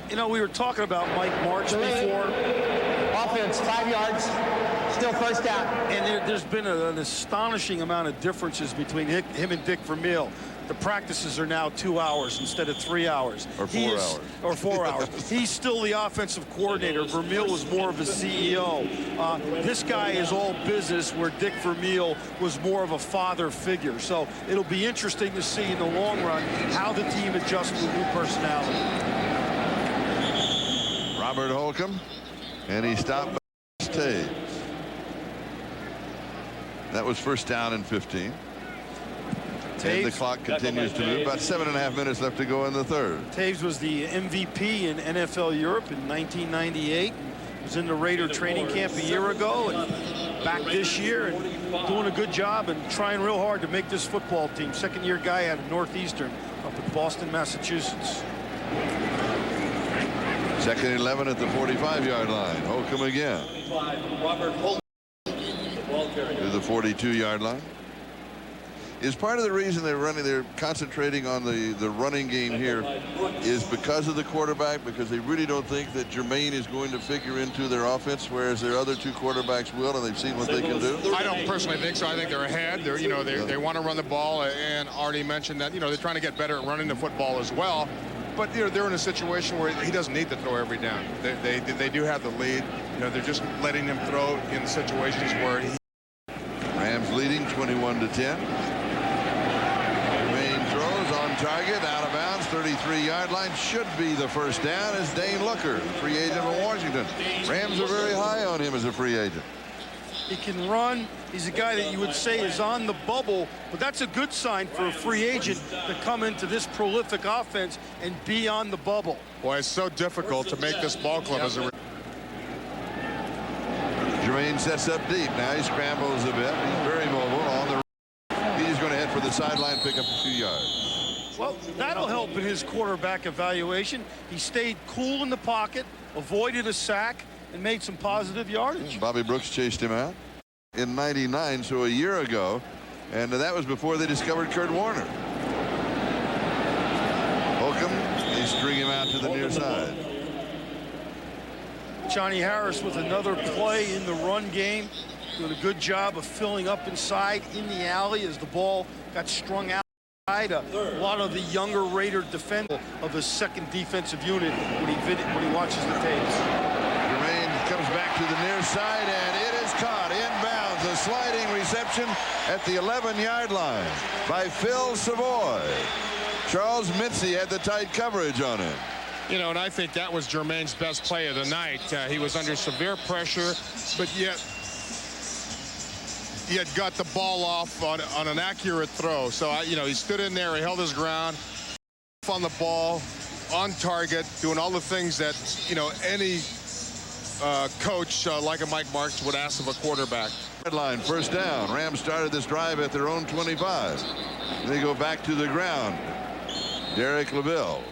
[SPEAKER 2] You know, we were talking about Mike Martz before.
[SPEAKER 4] Offense, 5 yards, still first down.
[SPEAKER 2] And there's been an astonishing amount of differences between him and Dick Vermeil. The practices are now 2 hours instead of 3 hours.
[SPEAKER 1] Or 4 hours.
[SPEAKER 2] Or 4 hours. He's still the offensive coordinator. Vermeil was more of a CEO. This guy is all business, where Dick Vermeil was more of a father figure. So it'll be interesting to see in the long run how the team adjusts to new personality.
[SPEAKER 1] Robert Holcomb, and he stopped by Taves. That was first down and 15. And the clock continues to move. About 7.5 minutes left to go in the third.
[SPEAKER 2] Taves was the MVP in NFL Europe in 1998. Was in the Raider training camp a year ago and back this year, and doing a good job and trying real hard to make this football team. Second-year guy out of Northeastern up in Boston, Massachusetts.
[SPEAKER 1] Second 11 at the 45-yard line. Holcomb again.
[SPEAKER 5] Robert Holcomb, the ball carrier.
[SPEAKER 1] To the 42-yard line. Is part of the reason they're concentrating on the running game here is because of the quarterback, because they really don't think that Germain is going to figure into their offense, whereas their other two quarterbacks will, and they've seen what they can do?
[SPEAKER 3] I don't personally think so. I think they're ahead. They're, you know, they want to run the ball, and Artie mentioned that, you know, they're trying to get better at running the football as well. But you know, they're in a situation where he doesn't need to throw every down. They do have the lead. You know, they're just letting him throw in situations where he.
[SPEAKER 1] Rams leading 21-10. Target out of bounds, 33-yard line. Should be the first down as Dane Looker, free agent from Washington. Rams are very high on him as a free agent.
[SPEAKER 2] He can run. He's a guy that you would say is on the bubble, but that's a good sign for a free agent to come into this prolific offense and be on the bubble.
[SPEAKER 3] Boy, it's so difficult to make this ball club as a.
[SPEAKER 1] Jermaine sets up deep. Now he scrambles a bit. He's very mobile on the. He's going to head for the sideline, pick up a few yards.
[SPEAKER 2] Well, that'll help in his quarterback evaluation. He stayed cool in the pocket, avoided a sack, and made some positive yardage.
[SPEAKER 1] Bobby Brooks chased him out in '99, so a year ago, and that was before they discovered Kurt Warner. Holcomb, they string him out to the near side.
[SPEAKER 2] Johnny Harris with another play in the run game, doing a good job of filling up inside in the alley as the ball got strung out. A lot of the younger Raider defender of his second defensive unit when he watches the tapes.
[SPEAKER 1] Jermaine comes back to the near side, and it is caught inbounds. A sliding reception at the 11-yard line by Phil Savoy. Charles Mitzi had the tight coverage on him.
[SPEAKER 3] You know, and I think that was Jermaine's best play of the night. He was under severe pressure, but yet he had got the ball off on an accurate throw. So, you know, he stood in there, he held his ground, on the ball, on target, doing all the things that, you know, any coach like a Mike Martz would ask of a quarterback.
[SPEAKER 1] Red line, first down. Rams started this drive at their own 25. They go back to the ground. Derek LaVille.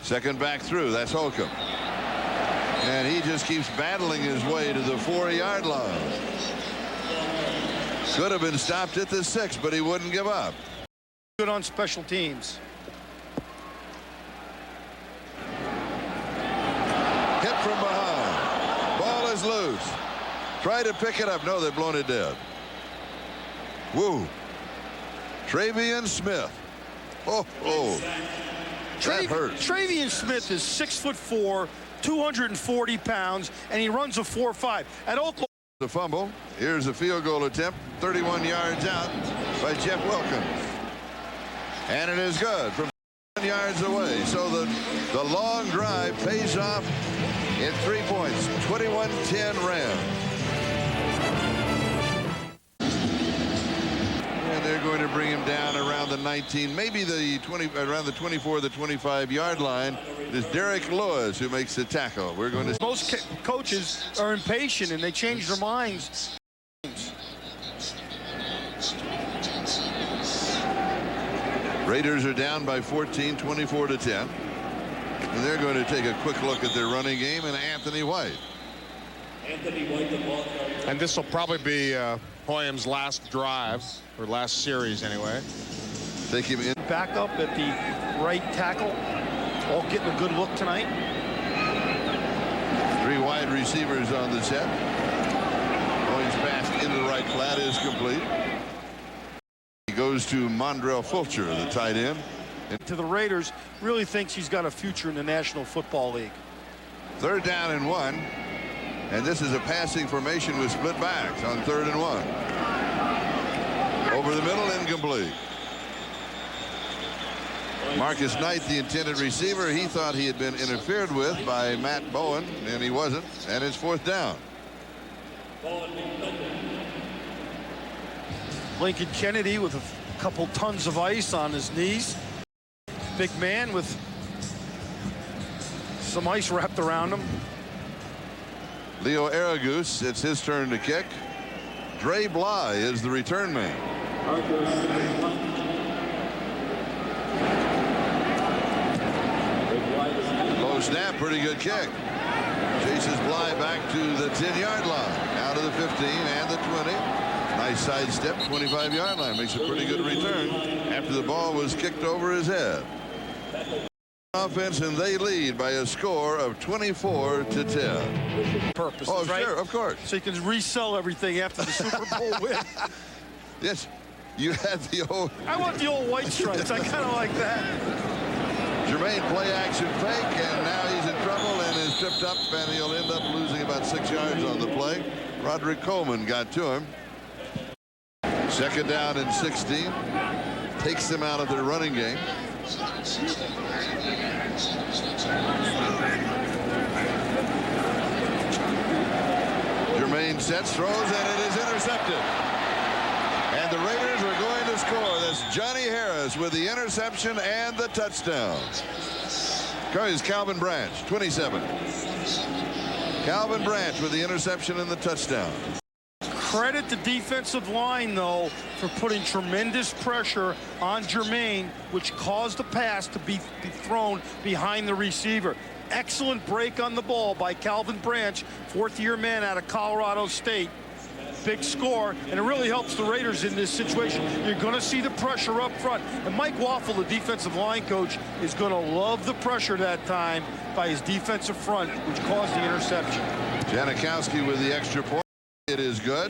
[SPEAKER 1] Second back through. That's Holcomb. And he just keeps battling his way to the 4-yard line. Could have been stopped at the 6, but he wouldn't give up.
[SPEAKER 2] Good on special teams.
[SPEAKER 1] Hit from behind. Ball is loose. Try to pick it up. No, they've blown it dead. Woo. Travian Smith. Oh. That hurts.
[SPEAKER 2] Travian Smith is 6'4", 240 pounds, and he runs a 4.5. At Oklahoma.
[SPEAKER 1] The fumble. Here's a field goal attempt. 31 yards out by Jeff Wilkins. And it is good from 1 yards away. So the long drive pays off in 3 points. 21-10 Rams. And they're going to bring him down around the 19, maybe the 20, around the 24, the 25-yard line. It's Derek Lewis who makes the tackle. We're going to.
[SPEAKER 2] Most coaches are impatient and they change their minds.
[SPEAKER 1] Raiders are down by 14, 24-10. And they're going to take a quick look at their running game and Anthony White.
[SPEAKER 3] And this will probably be Hoyam's last drive, or last series anyway.
[SPEAKER 1] Take him in.
[SPEAKER 2] Back up at the right tackle. All getting a good look tonight.
[SPEAKER 1] 3 wide receivers on the set. Hoyam's pass into the right flat is complete. He goes to Mondrell Fulcher, the tight end.
[SPEAKER 2] To the Raiders, really thinks he's got a future in the National Football League.
[SPEAKER 1] 3rd down and 1. And this is a passing formation with split backs on 3rd and 1. Over the middle, incomplete. Marcus Knight, the intended receiver, he thought he had been interfered with by Matt Bowen, and he wasn't. And it's 4th down.
[SPEAKER 2] Lincoln Kennedy with a couple tons of ice on his knees. Big man with some ice wrapped around him.
[SPEAKER 1] Leo Aragus, it's his turn to kick. Dre Bly is the return man. Low snap, pretty good kick. Chases Bly back to the 10-yard line. Out of the 15 and the 20. Nice sidestep, 25-yard line. Makes a pretty good return after the ball was kicked over his head. Offense, and they lead by a score of 24-10.
[SPEAKER 2] Purpose,
[SPEAKER 1] oh,
[SPEAKER 2] right?
[SPEAKER 1] Sure, of course.
[SPEAKER 2] So you can resell everything after the Super Bowl win.
[SPEAKER 1] Yes, you had the old.
[SPEAKER 2] I want the old white stripes. I kind of like that.
[SPEAKER 1] Jermaine play action fake, and now he's in trouble and is tripped up, and he'll end up losing about 6 yards on the play. Roderick Coleman got to him. 2nd down and 16. Takes them out of their running game. Jermaine sets, throws, and it is intercepted. And the Raiders are going to score. That's Johnny Harris with the interception and the touchdown. Here's Calvin Branch, 27. Calvin Branch with the interception and the touchdown.
[SPEAKER 2] Credit the defensive line, though, for putting tremendous pressure on Jermaine, which caused the pass to be thrown behind the receiver. Excellent break on the ball by Calvin Branch, 4th-year man out of Colorado State. Big score, and it really helps the Raiders in this situation. You're going to see the pressure up front. And Mike Waffle, the defensive line coach, is going to love the pressure that time by his defensive front, which caused the interception.
[SPEAKER 1] Janikowski with the extra point. It is good.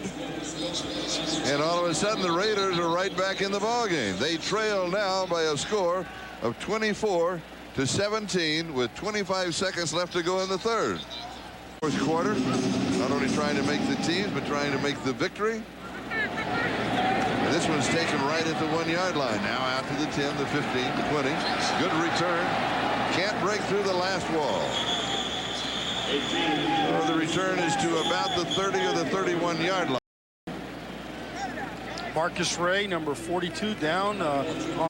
[SPEAKER 1] And all of a sudden, the Raiders are right back in the ballgame. They trail now by a score of 24-17 with 25 seconds left to go in the 3rd. 4th quarter, not only trying to make the teams, but trying to make the victory. And this one's taken right at the 1-yard line. Now out to the 10, the 15, the 20. Good return. Can't break through the last wall. So the return is to about the 30 or the 31-yard line.
[SPEAKER 2] Marcus Ray, number 42, down.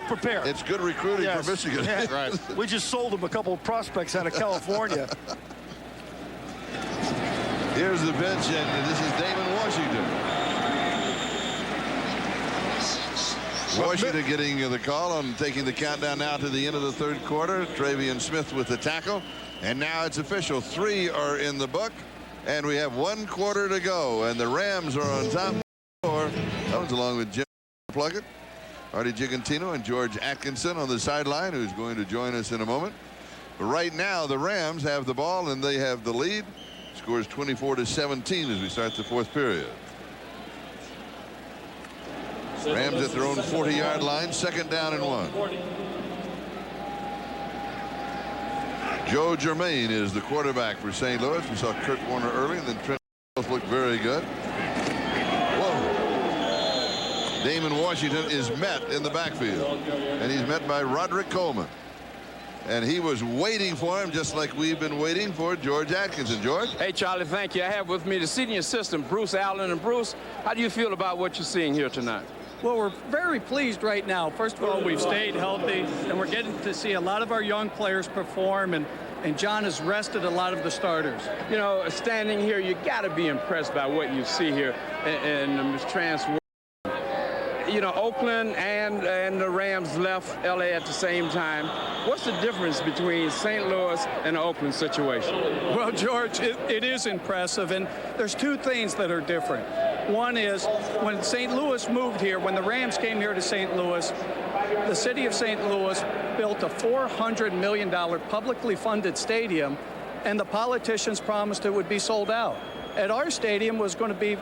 [SPEAKER 2] Prepare.
[SPEAKER 1] It's good recruiting for Michigan.
[SPEAKER 2] Yeah.
[SPEAKER 3] Right.
[SPEAKER 2] We just sold him a couple of prospects out of California.
[SPEAKER 1] Here's the bench, and this is Damon Washington. Washington getting the call on taking the countdown now to the end of the 3rd quarter. Travion Smith with the tackle. And now it's official. 3 are in the book, and we have 1 quarter to go. And the Rams are on top. That one's along with Jim Plunkett, Artie Gigantino, and George Atkinson on the sideline, who's going to join us in a moment. But right now, the Rams have the ball, and they have the lead. Scores 24-17 as we start the 4th period. Rams at their own 40-yard line, 2nd down and 1. Joe Germain is the quarterback for St. Louis. We saw Kurt Warner early, and then Trent both looked very good. Whoa. Damon Washington is met in the backfield, and he's met by Roderick Coleman. And he was waiting for him just like we've been waiting for George Atkinson. George?
[SPEAKER 6] Hey, Charlie, thank you. I have with me the senior assistant, Bruce Allen. And Bruce, how do you feel about what you're seeing here tonight?
[SPEAKER 7] Well, we're very pleased right now. First of all, we've stayed healthy, and we're getting to see a lot of our young players perform, and John has rested a lot of the starters.
[SPEAKER 6] You know, standing here, you got to be impressed by what you see here in the transfer. You know, Oakland and the Rams left L.A. at the same time. What's the difference between St. Louis and the Oakland situation?
[SPEAKER 7] Well, George, it is impressive, and there's two things that are different. One is when St. Louis moved here, when the Rams came here to St. Louis, the city of St. Louis built a $400 million publicly funded stadium, and the politicians promised it would be sold out. At our stadium was going to be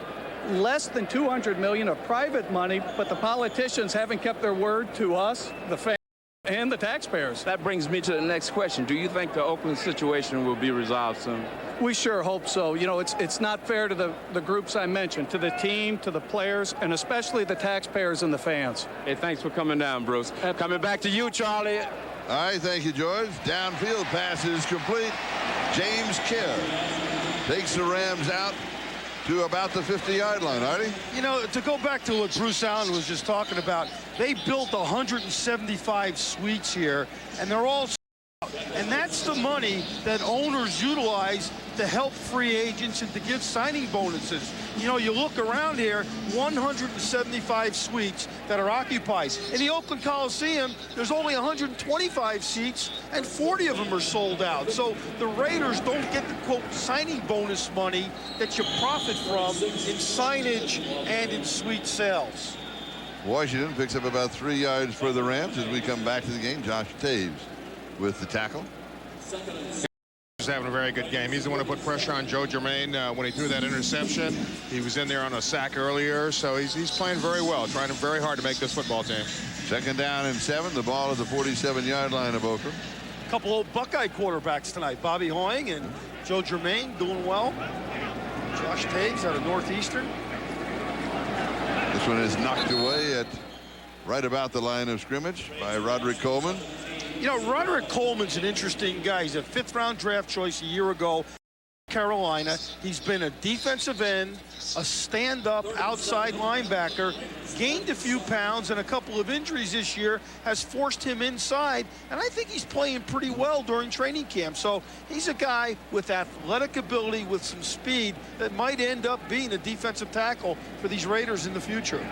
[SPEAKER 7] less than $200 million of private money, but the politicians haven't kept their word to us, the fans, and the taxpayers.
[SPEAKER 6] That brings me to the next question. Do you think the Oakland situation will be resolved soon?
[SPEAKER 7] We sure hope so. You know, it's not fair to the groups I mentioned, to the team, to the players, and especially the taxpayers and the fans.
[SPEAKER 6] Hey, thanks for coming down, Bruce. Coming back to you, Charlie.
[SPEAKER 1] All right, thank you, George. Downfield pass is complete. James Kerr takes the Rams out to about the 50-yard line. Artie?
[SPEAKER 2] You know, to go back to what Bruce Allen was just talking about, they built 175 suites here, and they're all out. And that's the money that owners utilize to help free agents and to give signing bonuses. You know, you look around here, 175 suites that are occupied. In the Oakland Coliseum, there's only 125 seats, and 40 of them are sold out. So the Raiders don't get the, quote, signing bonus money that you profit from in signage and in suite sales.
[SPEAKER 1] Washington picks up about 3 yards for the Rams as we come back to the game. Josh Taves with the tackle.
[SPEAKER 3] He's having a very good game. He's the one who put pressure on Joe Germain when he threw that interception. He was in there on a sack earlier, so he's playing very well, trying very hard to make this football team.
[SPEAKER 1] 2nd down and 7. The ball at the 47-yard line of Oakland.
[SPEAKER 2] A couple old Buckeye quarterbacks tonight. Bobby Hoying and Joe Germain doing well. Josh Taves out of Northeastern.
[SPEAKER 1] This one is knocked away at right about the line of scrimmage by Roderick Coleman.
[SPEAKER 2] You know, Roderick Coleman's an interesting guy. He's a 5th-round draft choice a year ago. Carolina. He's been a defensive end, a stand-up outside linebacker, gained a few pounds, and a couple of injuries this year has forced him inside, and I think he's playing pretty well during training camp. So he's a guy with athletic ability, with some speed, that might end up being a defensive tackle for these Raiders in the future.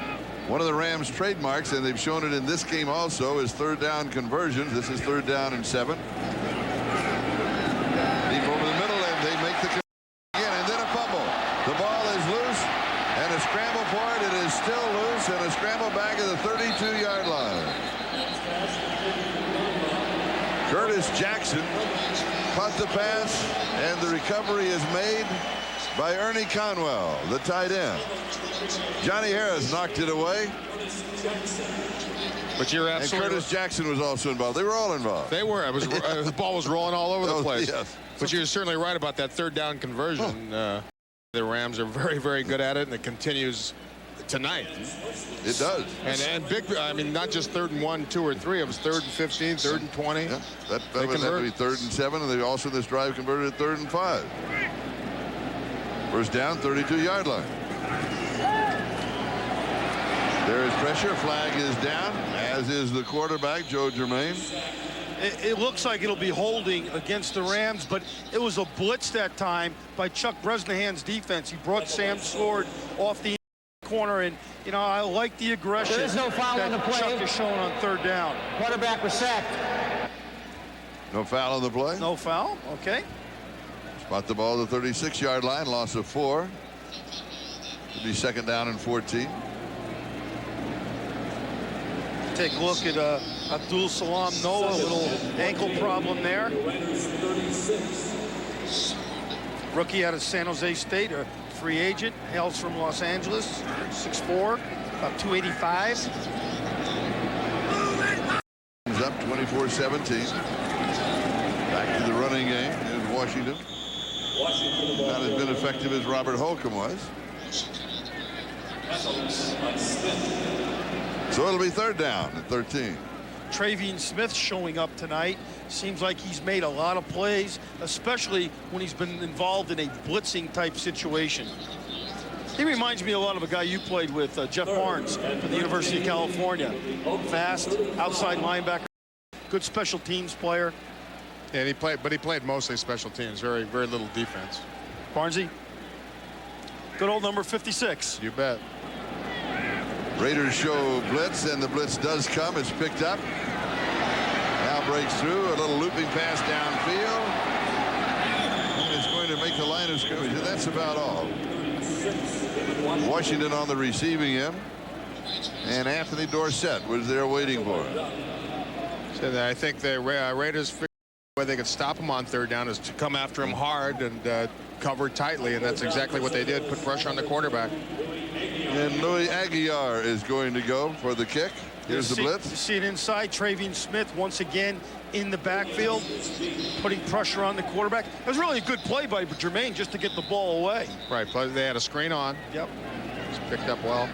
[SPEAKER 1] One of the Rams' trademarks, and they've shown it in this game also, is 3rd down conversions. This is 3rd down and 7. Deep over the middle, and they make the conversion again, and then a fumble. The ball is loose, and a scramble for it. It is still loose, and a scramble back at the 32-yard line. Curtis Jackson caught the pass, and the recovery is made by Ernie Conwell, the tight end. Johnny Harris knocked it away.
[SPEAKER 3] But you're absolutely.
[SPEAKER 1] And Curtis Jackson was also involved. They were all involved.
[SPEAKER 3] They were. It was the ball was rolling all over the place.
[SPEAKER 1] Yes.
[SPEAKER 3] But you're certainly right about that 3rd down conversion. The Rams are very, very good at it, and it continues tonight.
[SPEAKER 1] It does.
[SPEAKER 3] And big. I mean, not just 3rd and 1, 2 or 3. It was 3rd and 15, 3rd and 20.
[SPEAKER 1] Yeah, that was have to be 3rd and 7, and they also this drive converted at 3rd and 5. First down, 32-yard line. There is pressure. Flag is down, as is the quarterback, Joe Germain.
[SPEAKER 2] It looks like it'll be holding against the Rams, but it was a blitz that time by Chuck Bresnahan's defense. He brought Sam Sword off the corner, and, you know, I like the aggression.
[SPEAKER 4] There is no foul on the play.
[SPEAKER 2] Chuck is showing on 3rd down.
[SPEAKER 4] Quarterback was sacked.
[SPEAKER 1] No foul on the play.
[SPEAKER 2] No foul. Okay.
[SPEAKER 1] Spot the ball at the 36-yard line. Loss of 4. It'll be 2nd down and 14.
[SPEAKER 2] Take a look at Abdul Salam Noah, a little ankle problem there. Rookie out of San Jose State, a free agent, hails from Los Angeles, 6'4", about 285.
[SPEAKER 1] Up 24-17. Back to the running game is Washington. Not as been effective as Robert Holcomb was. So it'll be third down at 13.
[SPEAKER 2] Preseason Smith showing up tonight. Seems like he's made a lot of plays, especially when he's been involved in a blitzing type situation. He reminds me a lot of a guy you played with, Jeff Barnes from the University of California. Fast, outside linebacker, good special teams player.
[SPEAKER 3] And he played mostly special teams, very little defense.
[SPEAKER 2] Barnesy, good old number 56.
[SPEAKER 3] You bet.
[SPEAKER 1] Raiders show blitz, and the blitz does come. It's picked up. Now breaks through, a little looping pass downfield. And it's going to make the line of scrimmage, and that's about all. Washington on the receiving end, and Anthony Dorsett was there waiting for him.
[SPEAKER 3] So I think the Raiders figured the way they could stop him on third down is to come after him hard and cover tightly, and that's exactly what they did, put pressure on the quarterback.
[SPEAKER 1] And Louis Aguilar is going to go for the kick. Here's the blitz.
[SPEAKER 2] You see it inside. Preseason Smith once again in the backfield, putting pressure on the quarterback. It was really a good play by Jermaine just to get the ball away.
[SPEAKER 3] Right, plus they had a screen on.
[SPEAKER 2] Yep.
[SPEAKER 3] It's picked up well.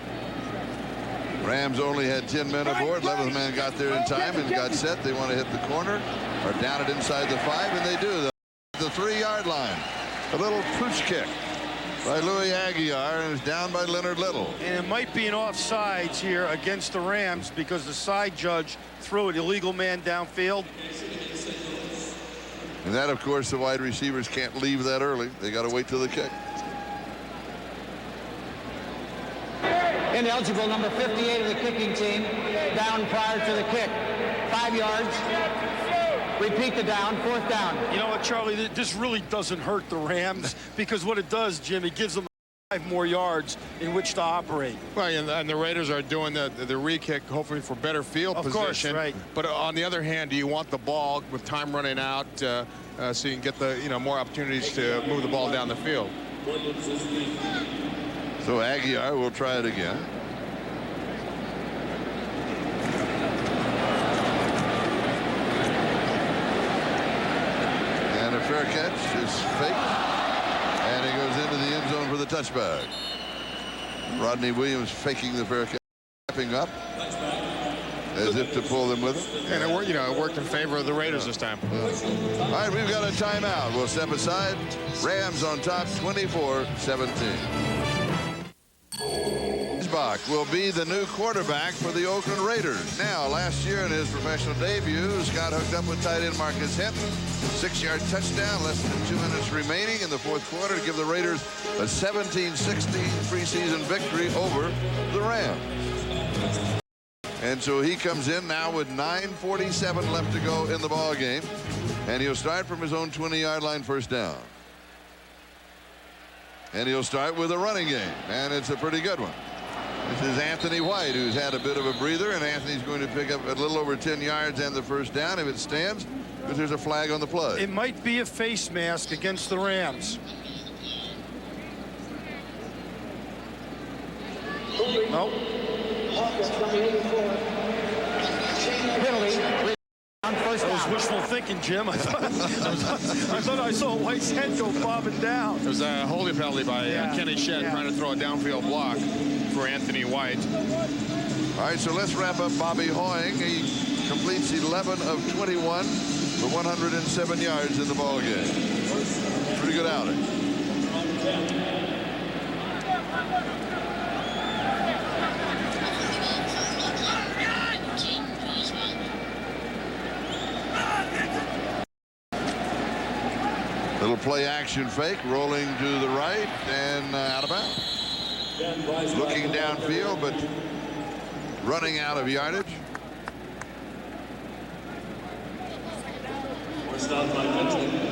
[SPEAKER 1] Rams only had 10 men aboard. 11th man got there in time and got set. They want to hit the corner or down it inside the 5, and they do. The 3-yard line. A little pooch kick by Louis Aguilar, and it's down by Leonard Little.
[SPEAKER 2] And it might be an offsides here against the Rams because the side judge threw an illegal man downfield.
[SPEAKER 1] And that, of course, the wide receivers can't leave that early. They got to wait till the kick.
[SPEAKER 4] Ineligible number 58 of the kicking team, down prior to the kick. 5 yards. Repeat the down, 4th down.
[SPEAKER 2] You know what, Charlie, this really doesn't hurt the Rams because what it does, Jim, it gives them 5 more yards in which to operate.
[SPEAKER 3] Well, and the Raiders are doing the re-kick hopefully for better field position.
[SPEAKER 2] Of course, right.
[SPEAKER 3] But on the other hand, do you want the ball with time running out so you can get the more opportunities to move the ball down the field?
[SPEAKER 1] So Aguilar will try it again. And a fair catch is faked. And he goes into the end zone for the touchback. Rodney Williams faking the fair catch, stepping up as if to pull them with it.
[SPEAKER 3] And it worked in favor of the Raiders this time.
[SPEAKER 1] All right, we've got a timeout. We'll step aside. Rams on top, 24-17. Bach will be the new quarterback for the Oakland Raiders. Now, last year in his professional debut, Scott hooked up with tight end Marcus Hinton. 6-yard touchdown, less than 2 minutes remaining in the 4th quarter to give the Raiders a 17-16 preseason victory over the Rams. And so he comes in now with 9:47 left to go in the ball game, and he'll start from his own 20-yard line, 1st down. And he'll start with a running game, and it's a pretty good one. This is Anthony White, who's had a bit of a breather, and Anthony's going to pick up a little over 10 yards and the 1st down if it stands, because there's a flag on the play.
[SPEAKER 2] It might be a face mask against the Rams. Nope. That was wishful thinking, Jim. I thought I saw White's head go bobbing down.
[SPEAKER 3] It was a holding penalty by Kenny Shedd trying to throw a downfield block for Anthony White.
[SPEAKER 1] All right, so let's wrap up Bobby Hoying. He completes 11 of 21 for 107 yards in the ball game. Pretty good outing. Little play action fake, rolling to the right and out of bounds. Looking downfield, but running out of yardage.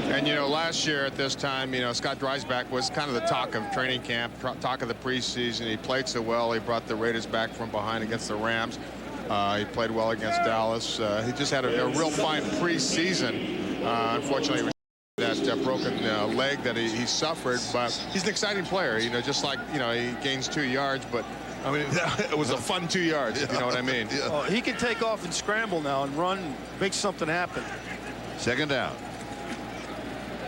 [SPEAKER 3] And last year at this time, Scott Dreisbach was kind of the talk of training camp, talk of the preseason. He played so well. He brought the Raiders back from behind against the Rams. He played well against Dallas. He just had a real fine preseason. Unfortunately, it was that broken leg that he suffered, but he's an exciting player. Just like he gains 2 yards, but I mean it was a fun 2 yards, if you know what I mean.
[SPEAKER 2] He can take off and scramble now and run, make something happen.
[SPEAKER 1] 2nd down.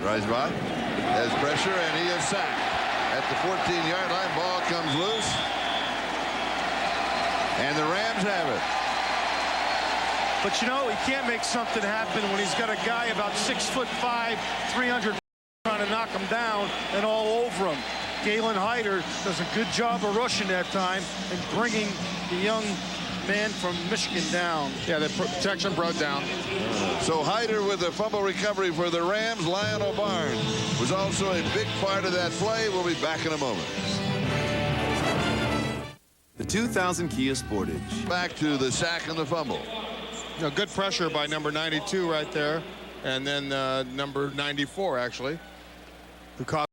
[SPEAKER 1] Dreisbach has pressure, and he is sacked at the 14-yard line. Ball comes loose. And the Rams have it.
[SPEAKER 2] But you know, he can't make something happen when he's got a guy about 6'5", 300 trying to knock him down and all over him. Galen Hyder does a good job of rushing that time and bringing the young man from Michigan down.
[SPEAKER 3] Yeah, the protection brought down.
[SPEAKER 1] So Hyder with the fumble recovery for the Rams. Lionel Barnes was also a big part of that play. We'll be back in a moment.
[SPEAKER 9] The 2000 Kia Sportage.
[SPEAKER 1] Back to the sack and the fumble.
[SPEAKER 3] You know, good pressure by number 92 right there, and then number 94 actually, who caused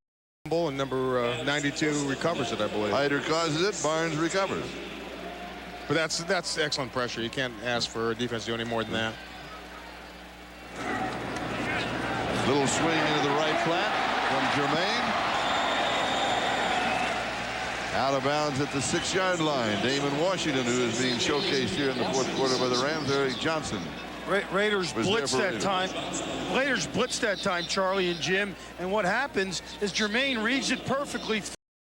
[SPEAKER 3] the fumble, and number 92 recovers it, I believe.
[SPEAKER 1] Hyder causes it. Barnes recovers.
[SPEAKER 3] But that's excellent pressure. You can't ask for a defense to do any more than that.
[SPEAKER 1] Little swing into the right flat from Jermaine. Out of bounds at the 6-yard line. Damon Washington, who is being showcased here in the fourth quarter by the Rams. Eric Johnson.
[SPEAKER 2] Raiders blitz that time. Raiders blitz that time, Charlie and Jim. And what happens is Jermaine reads it perfectly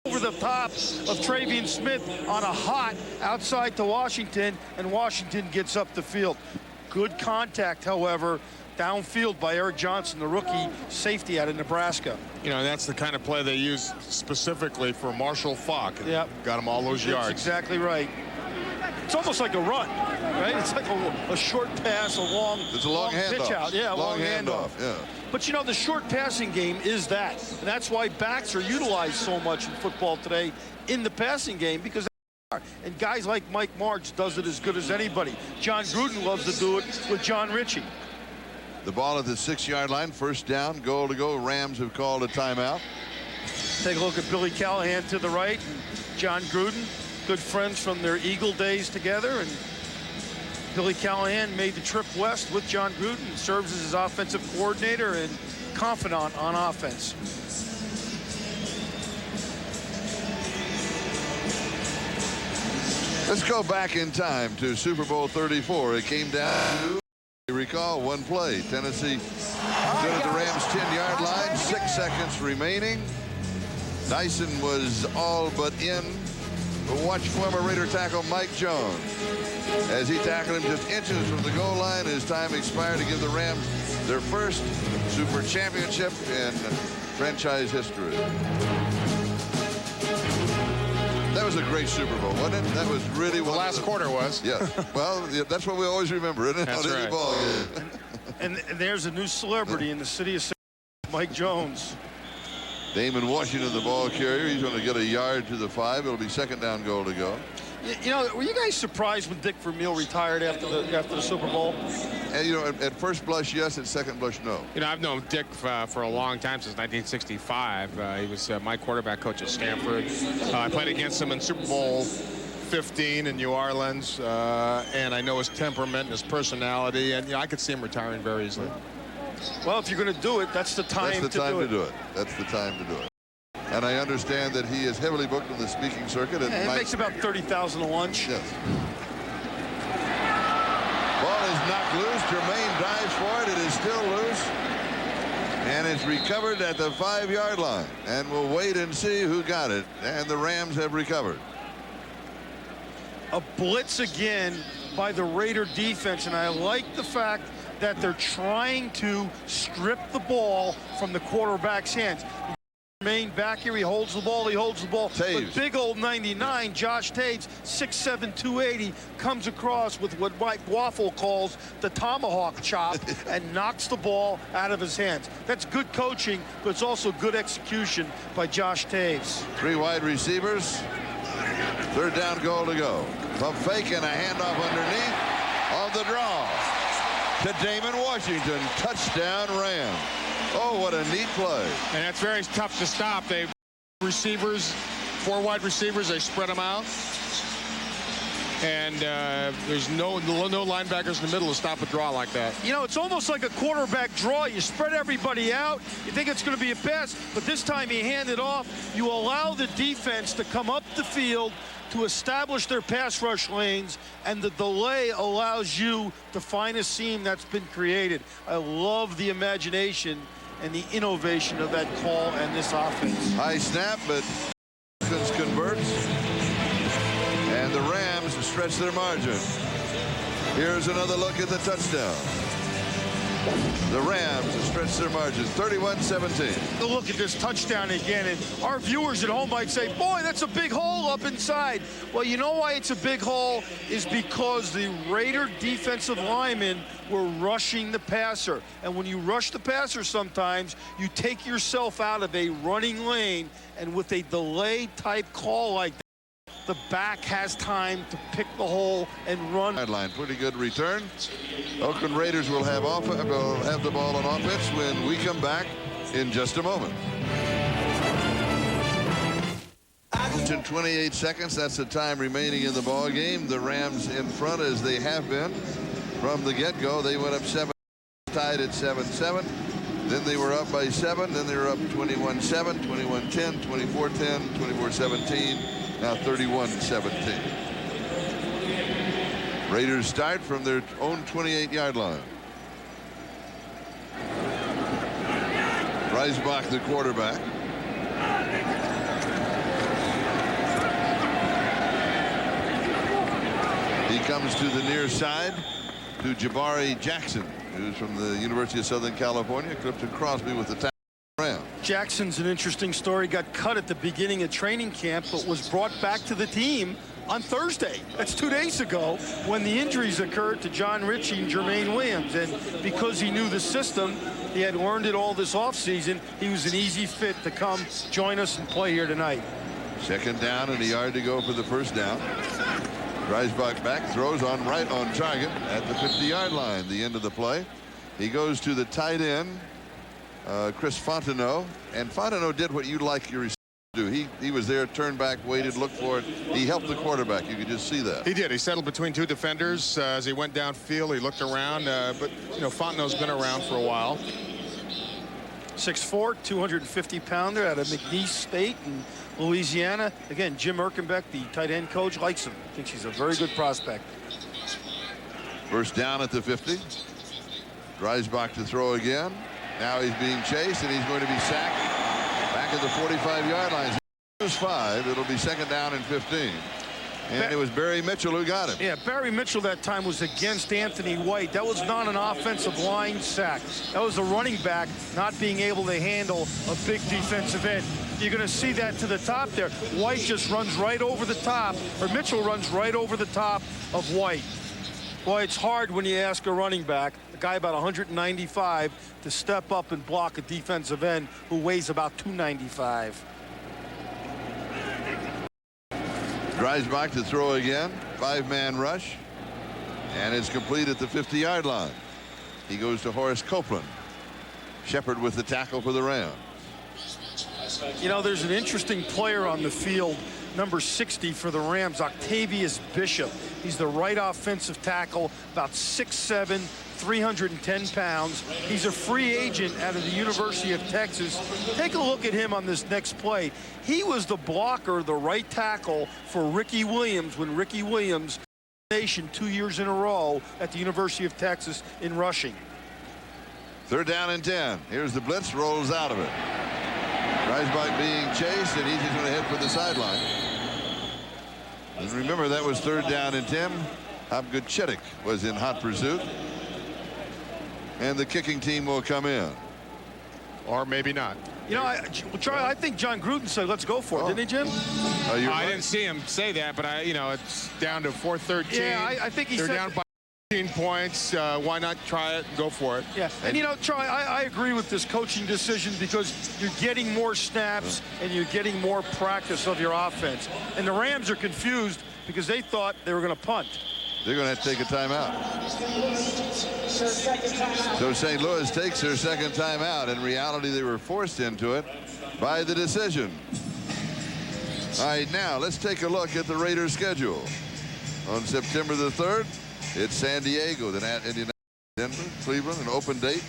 [SPEAKER 2] over the top of Travion Smith on a hot outside to Washington, and Washington gets up the field. Good contact, however, downfield by Eric Johnson, the rookie safety out of Nebraska.
[SPEAKER 3] You know, that's the kind of play they use specifically for Marshall Faulk.
[SPEAKER 2] Yep.
[SPEAKER 3] Got him all those yards.
[SPEAKER 2] That's exactly right. It's almost like a run, right? It's like a short pass, a long,
[SPEAKER 1] it's a long
[SPEAKER 2] pitch out. Yeah,
[SPEAKER 1] long handoff. Yeah.
[SPEAKER 2] But you know, the short passing game is that. And that's why backs are utilized so much in football today in the passing game, because and guys like Mike Martz does it as good as anybody. John Gruden loves to do it with John Ritchie.
[SPEAKER 1] The ball at the 6-yard line, first down, goal to go. Rams have called a timeout.
[SPEAKER 2] Take a look at Billy Callahan to the right, and John Gruden, good friends from their Eagle days together, and Billy Callahan made the trip west with John Gruden and serves as his offensive coordinator and confidant on offense.
[SPEAKER 1] Let's go back in time to Super Bowl 34. It came down to, you recall, one play. Tennessee stood at the Rams' 10-yard line, 6 seconds remaining. Dyson was all but in. Watch former Raider tackle Mike Jones as he tackled him just inches from the goal line as time expired to give the Rams their first Super Championship in franchise history. That was a great Super Bowl, wasn't it? That was really
[SPEAKER 3] the last quarter was.
[SPEAKER 1] Yeah. Well, yeah, that's what we always remember, isn't it?
[SPEAKER 3] That's right.
[SPEAKER 1] Ball.
[SPEAKER 2] And there's a new celebrity in the city of St. Mike Jones.
[SPEAKER 1] Damon Washington, the ball carrier. He's going to get a yard to the 5. It'll be second down, goal to go.
[SPEAKER 2] You know, were you guys surprised when Dick Vermeil retired after the Super Bowl?
[SPEAKER 1] And, you know, at first blush, yes. At second blush, no.
[SPEAKER 3] You know, I've known Dick for a long time, since 1965. He was my quarterback coach at Stanford. I played against him in Super Bowl 15 in New Orleans, and I know his temperament and his personality, and you know, I could see him retiring very easily.
[SPEAKER 2] Well, if you're going to do it, that's the time to do it.
[SPEAKER 1] That's the time to do it. And I understand that he is heavily booked on the speaking circuit.
[SPEAKER 2] It makes about $30,000 a lunch.
[SPEAKER 1] Yes. Ball is knocked loose. Jermaine dives for it. It is still loose. And it's recovered at the 5-yard line. And we'll wait and see who got it. And the Rams have recovered.
[SPEAKER 2] A blitz again by the Raider defense. And I like the fact that they're trying to strip the ball from the quarterback's hands. Jermaine back here, he holds the ball.
[SPEAKER 1] Taves.
[SPEAKER 2] But big old 99, Josh Taves, 6'7", 280, comes across with what Mike Waffle calls the tomahawk chop and knocks the ball out of his hands. That's good coaching, but it's also good execution by Josh Taves.
[SPEAKER 1] 3 wide receivers. Third down, goal to go. Pump fake and a handoff underneath on the draw to Damon Washington. Touchdown, Rams. Oh, what a neat play.
[SPEAKER 3] And that's very tough to stop. They receivers, 4 wide receivers, they spread them out. And there's no linebackers in the middle to stop a draw like that.
[SPEAKER 2] You know, it's almost like a quarterback draw. You spread everybody out. You think it's going to be a pass, but this time you hand it off. You allow the defense to come up the field to establish their pass rush lanes, and the delay allows you to find a seam that's been created. I love the imagination and the innovation of that call and this offense.
[SPEAKER 1] High snap, but converts. And the Rams stretch their margin. Here's another look at the touchdown. The Rams stretch their margin, 31-17.
[SPEAKER 2] Look at this touchdown again, and our viewers at home might say, boy, that's a big hole up inside. Well, you know why it's a big hole is because the Raider defensive linemen were rushing the passer. And when you rush the passer sometimes, you take yourself out of a running lane, and with a delay type call like that, the back has time to pick the hole and run.
[SPEAKER 1] Sideline, pretty good return. Oakland Raiders will have the ball on offense when we come back in just a moment. 28 seconds. That's the time remaining in the ball game. The Rams in front as they have been from the get-go. They went up 7, tied at 7-7. Then they were up by 7. Then they were up 21-7, 21-10, 24-10, 24-17. Now 31-17. Raiders start from their own 28-yard line. Reisbach, the quarterback. He comes to the near side to Jabari Jackson, who's from the University of Southern California. Clifton Crosby with the tackle.
[SPEAKER 2] Jackson's an interesting story. Got cut at the beginning of training camp, but was brought back to the team on Thursday. That's 2 days ago when the injuries occurred to John Ritchie and Jermaine Williams. And because he knew the system, he had learned it all this offseason, he was an easy fit to come join us and play here tonight.
[SPEAKER 1] Second down and a yard to go for the first down. Reisbach back, throws on target at the 50-yard line, the end of the play. He goes to the tight end, Chris Fontenot, and Fontenot did what you'd like your receiver to do. He was there, turned back, waited, looked for it. He helped the quarterback. You could just see that.
[SPEAKER 3] He did. He settled between two defenders as he went downfield. He looked around, but you know, Fontenot's been around for a while.
[SPEAKER 2] 6'4", 250-pounder out of McNeese State in Louisiana. Again, Jim Erkenbeck, the tight end coach, likes him. Thinks he's a very good prospect.
[SPEAKER 1] First down at the 50. Reisbach to throw again. Now he's being chased, and he's going to be sacked back at the 45-yard line. It's 5. It'll be second down and 15. And it was Barry Mitchell who got him.
[SPEAKER 2] Yeah, Barry Mitchell that time was against Anthony White. That was not an offensive line sack. That was a running back not being able to handle a big defensive end. You're going to see that to the top there. White just runs right over the top, or Mitchell runs right over the top of White. Boy, it's hard when you ask a running back, a guy about 195, to step up and block a defensive end who weighs about 295.
[SPEAKER 1] Reisbach to throw again. 5-man rush. And it's complete at the 50-yard line. He goes to Horace Copeland. Shepard with the tackle for the Rams.
[SPEAKER 2] You know, there's an interesting player on the field, number 60 for the Rams, Octavius Bishop. He's the right offensive tackle, about 6'7", 310 pounds. He's a free agent out of the University of Texas. Take a look at him on this next play. He was the blocker, the right tackle for Ricky Williams when Ricky Williams nation 2 years in a row at the University of Texas in rushing.
[SPEAKER 1] Third down and 10. Here's the blitz, rolls out of it. Reisbach being chased, and he's just going to head for the sideline. And remember, that was third down and 10. Hopgood Chittick was in hot pursuit. And the kicking team will come in.
[SPEAKER 3] Or maybe not.
[SPEAKER 2] You know, Charlie, I think John Gruden said, let's go for it, didn't he, Jim?
[SPEAKER 3] I didn't see him say that, but it's down to 4-13.
[SPEAKER 2] Yeah, I think he said.
[SPEAKER 3] They're down by 15 points. Why not try it and go for it?
[SPEAKER 2] Yeah, and you know, Charlie, I agree with this coaching decision because you're getting more snaps and you're getting more practice of your offense. And the Rams are confused because they thought they were going to punt.
[SPEAKER 1] They're going to have to take a timeout. So St. Louis takes their second timeout. In reality, they were forced into it by the decision. All right, now let's take a look at the Raiders' schedule. On September the 3rd, it's San Diego, then at Indianapolis, Denver, Cleveland, an open date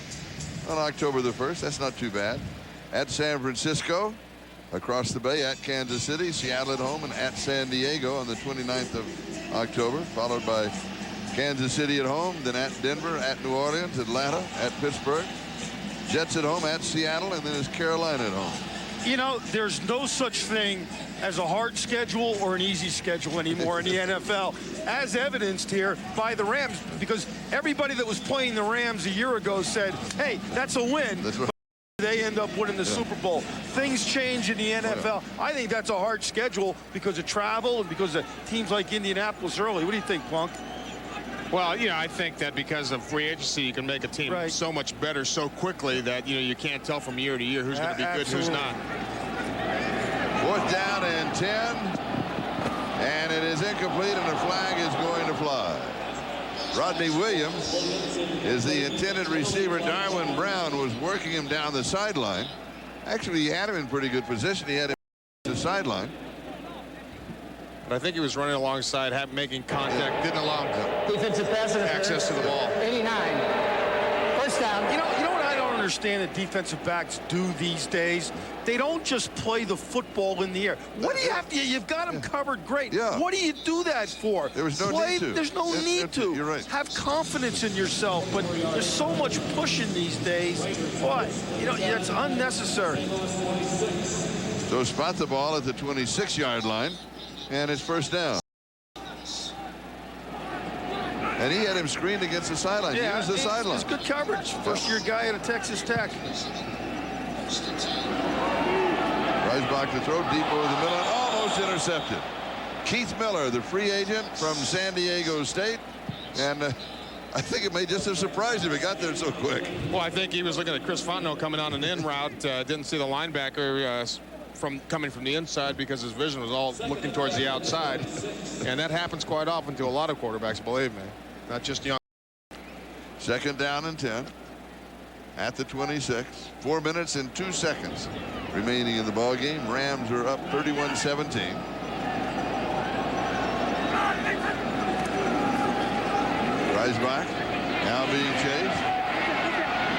[SPEAKER 1] on October the 1st. That's not too bad. At San Francisco, across the bay, at Kansas City, Seattle at home, and at San Diego on the 29th of October, followed by Kansas City at home, then at Denver, at New Orleans, Atlanta, at Pittsburgh, Jets at home, at Seattle, and then it's Carolina at home.
[SPEAKER 2] You know, there's no such thing as a hard schedule or an easy schedule anymore in the NFL, as evidenced here by the Rams, because everybody that was playing the Rams a year ago said, hey, that's a win.
[SPEAKER 1] That's right.
[SPEAKER 2] They end up winning the Super Bowl. Things change in the NFL. I think that's a hard schedule because of travel and because of teams like Indianapolis early. What do you think, Plunk?
[SPEAKER 3] Well, you know, I think that because of free agency, you can make a team so much better so quickly that, you know, you can't tell from year to year who's going to be good, who's not.
[SPEAKER 1] 4th down and 10. And it is incomplete, and the flag is going to fly. Rodney Williams is the intended receiver. Darwin Brown was working him down the sideline. Actually, he had him in pretty good position. He had him on the sideline.
[SPEAKER 3] But I think he was running alongside, making contact, didn't allow
[SPEAKER 4] Defensive pass
[SPEAKER 3] access to the ball.
[SPEAKER 4] 89. First down.
[SPEAKER 2] You know what I don't understand that defensive backs do these days? They don't just play the football in the air. What do you have to? You've got them covered great.
[SPEAKER 1] Yeah.
[SPEAKER 2] What do you do that for?
[SPEAKER 1] There was no need to.
[SPEAKER 2] There's no need to.
[SPEAKER 1] You're right.
[SPEAKER 2] Have confidence in yourself, but there's so much pushing these days. What? You know, it's unnecessary.
[SPEAKER 1] So spot the ball at the 26-yard line, and it's 1st down. And he had him screened against the sideline.
[SPEAKER 2] Yeah,
[SPEAKER 1] Use the sideline.
[SPEAKER 2] It's good coverage. First-year guy out of Texas Tech.
[SPEAKER 1] Reisbach to throw deep over the middle and almost intercepted. Keith Miller, the free agent from San Diego State. And I think it may just have surprised him. He got there so quick.
[SPEAKER 3] Well, I think he was looking at Chris Fontenot coming on an in route. Didn't see the linebacker coming from the inside because his vision was all looking towards the outside. And that happens quite often to a lot of quarterbacks, believe me. Not just young.
[SPEAKER 1] 2nd down and 10 at the 26. 4 minutes and 2 seconds remaining in the ball game. Rams are up 31-17. Reisbach now being chased.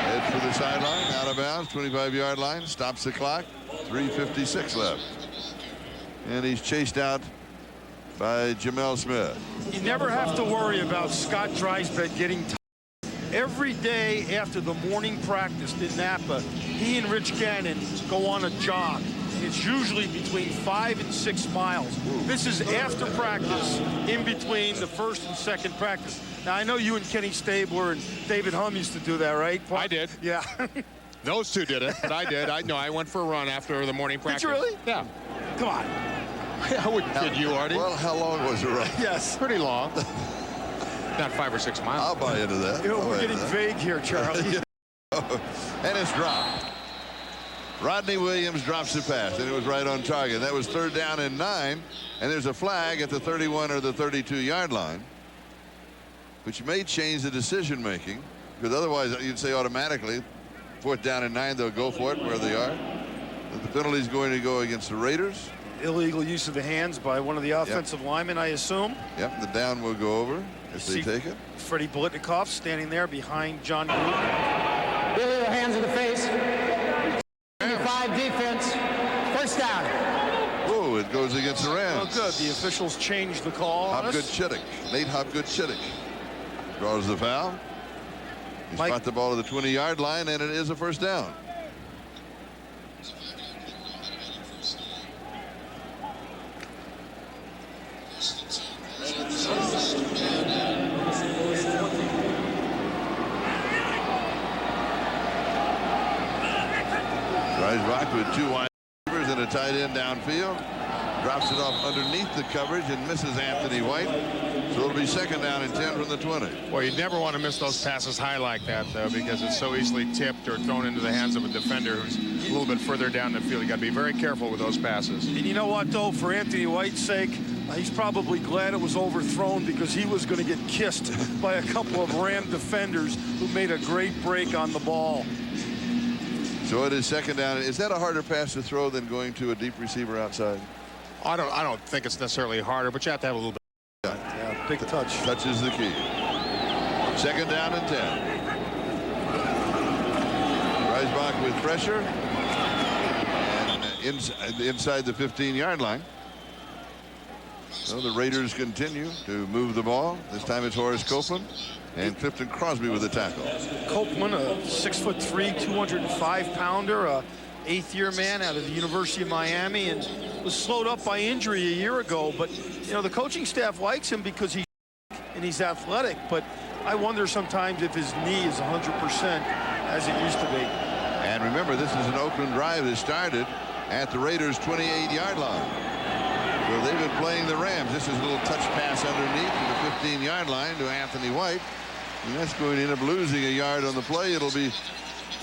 [SPEAKER 1] Heads for the sideline, out of bounds, 25-yard line, stops the clock. 3:56 left. And he's chased out by Jamel Smith.
[SPEAKER 2] You never have to worry about Scott Dreisbach getting tired. Every day after the morning practice in Napa, he and Rich Gannon go on a jog. It's usually between 5 and 6 miles. This is after practice, in between the first and second practice. Now, I know you and Kenny Stabler and David Hum used to do that, right?
[SPEAKER 3] I did.
[SPEAKER 2] Yeah.
[SPEAKER 3] Those two did it, but I did. I went for a run after the morning practice.
[SPEAKER 2] Did you really?
[SPEAKER 3] Yeah.
[SPEAKER 2] Come on.
[SPEAKER 3] I wouldn't kid you, Artie.
[SPEAKER 1] Well, how long was the run?
[SPEAKER 2] Yes.
[SPEAKER 3] Pretty long. Not 5 or 6 miles.
[SPEAKER 1] I'll buy into that.
[SPEAKER 2] You know, we're getting vague here, Charlie.
[SPEAKER 1] And it's dropped. Rodney Williams drops the pass, and it was right on target. That was 3rd down and 9, and there's a flag at the 31 or the 32-yard line, which may change the decision-making, because otherwise you'd say automatically 4th down and 9, they'll go for it where they are. But the penalty is going to go against the Raiders.
[SPEAKER 2] Illegal use of the hands by one of the offensive linemen, I assume.
[SPEAKER 1] Yep, the down will go over if they take it.
[SPEAKER 2] Freddie Blitnikoff standing there behind John Gruden.
[SPEAKER 4] Illegal hands in the face. 5 defense. First down.
[SPEAKER 1] Oh, it goes against the Rams.
[SPEAKER 2] Oh, good. The officials changed the call.
[SPEAKER 1] Hopgood-Chittick. Nate Hopgood-Chittick draws the foul. He spot the ball to the 20-yard line, and it is a 1st down. Reisbach with 2 wide receivers and a tight end downfield. Drops it off underneath the coverage and misses Anthony White. So it'll be 2nd down and 10 from the 20.
[SPEAKER 3] Well, you never want to miss those passes high like that, though, because it's so easily tipped or thrown into the hands of a defender who's a little bit further down the field. You got to be very careful with those passes.
[SPEAKER 2] And you know what, though, for Anthony White's sake, he's probably glad it was overthrown because he was going to get kissed by a couple of Ram defenders who made a great break on the ball.
[SPEAKER 1] So it is 2nd down. Is that a harder pass to throw than going to a deep receiver outside?
[SPEAKER 3] I don't think it's necessarily harder, but you have to have a little bit.
[SPEAKER 2] Yeah, big touch.
[SPEAKER 1] Touch is the key. 2nd down and 10. Reisbach with pressure. And inside the 15-yard line. So the Raiders continue to move the ball. This time it's Horace Copeland and Clifton Crosby with the tackle.
[SPEAKER 2] Copeland, a 6'3", 205-pounder. eighth-year man out of the University of Miami, and was slowed up by injury a year ago. But, you know, the coaching staff likes him because he's athletic, but I wonder sometimes if his knee is 100% as it used to be.
[SPEAKER 1] And remember, this is an Oakland drive that started at the Raiders' 28-yard line. So they've been playing the Rams. This is a little touch pass underneath to the 15-yard line to Anthony White. And that's going to end up losing a yard on the play. It'll be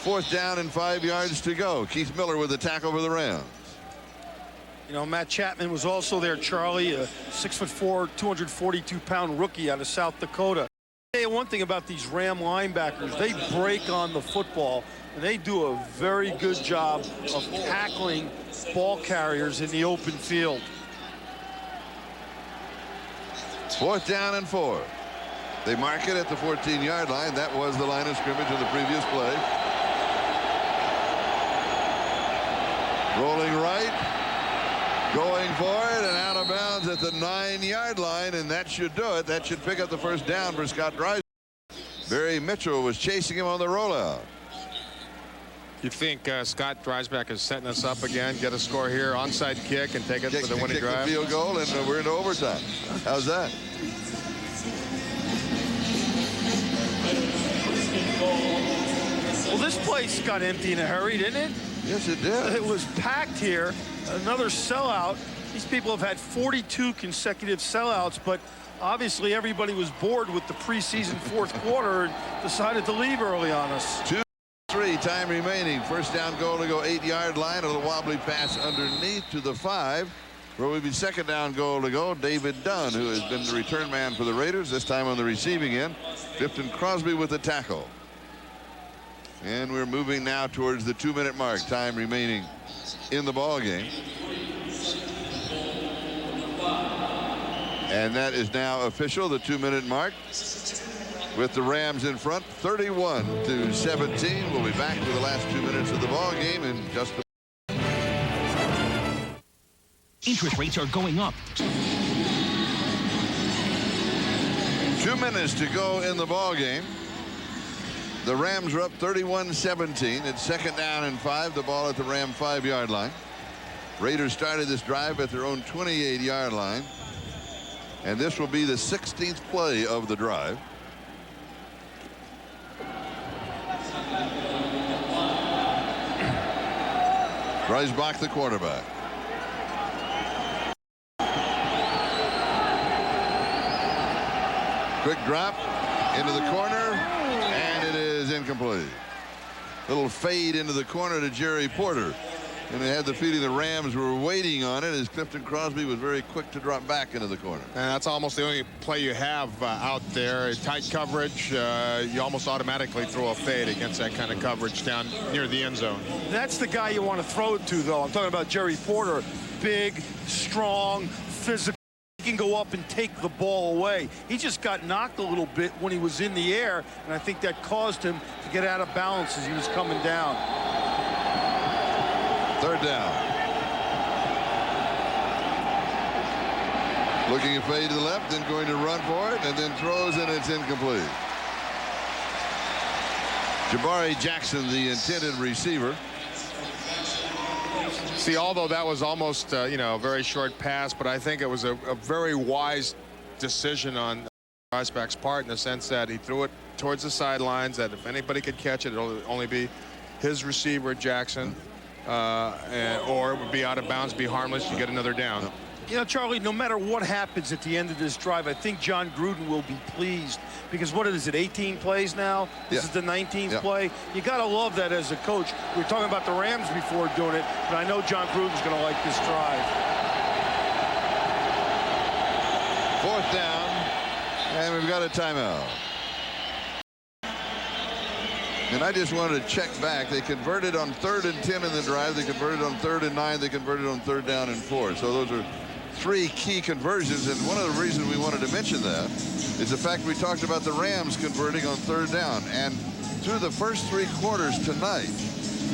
[SPEAKER 1] 4th down and 5 yards to go. Keith Miller with the tackle for the Rams.
[SPEAKER 2] You know, Matt Chapman was also there, Charlie, a 6'4", 242-pound rookie out of South Dakota. I'll tell you one thing about these Ram linebackers, they break on the football, and they do a very good job of tackling ball carriers in the open field.
[SPEAKER 1] 4th down and 4. They mark it at the 14-yard line. That was the line of scrimmage in the previous play. Rolling right. Going for it and out of bounds at the 9-yard line, and that should do it. That should pick up the first down for Scott Dreisbach. Barry Mitchell was chasing him on the rollout.
[SPEAKER 3] You think Scott Dreisbach is setting us up again, get a score here, onside kick, and take it for the winning drive?
[SPEAKER 1] The field goal, and we're into overtime. How's that?
[SPEAKER 2] Well, this place got empty in a hurry, didn't it?
[SPEAKER 1] Yes, it did.
[SPEAKER 2] It was packed here. Another sellout. These people have had 42 consecutive sellouts, but obviously everybody was bored with the preseason fourth quarter and decided to leave early on us.
[SPEAKER 1] 2-3, time remaining. First down goal to go 8-yard line. A little wobbly pass underneath to the 5. Where will be second down goal to go. David Dunn, who has been the return man for the Raiders, this time on the receiving end. Clifton Crosby with the tackle. And we're moving now towards the 2-minute mark. Time remaining in the ball game. And that is now official, the 2-minute mark, with the Rams in front, 31-17. We'll be back with the last 2 minutes of the ball game in just a...
[SPEAKER 10] Interest rates are going up.
[SPEAKER 1] 2 minutes to go in the ball game. The Rams are up 31-17. It's second down and 5. The ball at the Ram 5-yard line. Raiders started this drive at their own 28-yard line. And this will be the 16th play of the drive. Dreisbach, the quarterback. Quick drop into the corner, and it is incomplete. Little fade into the corner to Jerry Porter. And they had the feeling the Rams were waiting on it as Clifton Crosby was very quick to drop back into the corner.
[SPEAKER 3] And that's almost the only play you have out there. Tight coverage, you almost automatically throw a fade against that kind of coverage down near the end zone.
[SPEAKER 2] That's the guy you want to throw it to, though. I'm talking about Jerry Porter. Big, strong, physical. He can go up and take the ball away. He just got knocked a little bit when he was in the air, and I think that caused him to get out of balance as he was coming down.
[SPEAKER 1] Third down. Looking at fade to the left, then going to run for it, and then throws, and it's incomplete. Jabari Jackson, the intended receiver.
[SPEAKER 3] See, although that was almost, you know, a very short pass, but I think it was a very wise decision on Dreisbach's part in the sense that he threw it towards the sidelines, that if anybody could catch it, it'll only be his receiver, Jackson, or it would be out of bounds, be harmless, you get another down.
[SPEAKER 2] You know, Charlie, no matter what happens at the end of this drive, I think John Gruden will be pleased because what is it, 18 plays now? This is the 19th play. You got to love that as a coach. We were talking about the Rams before doing it, but I know John Gruden's going to like this drive.
[SPEAKER 1] Fourth down, and we've got a timeout. And I just wanted to check back. They converted on 3rd and 10 in the drive. They converted on 3rd and 9. They converted on 3rd down and 4. So those are 3 key conversions. And one of the reasons we wanted to mention that is the fact we talked about the Rams converting on 3rd down. And through the first 3 quarters tonight,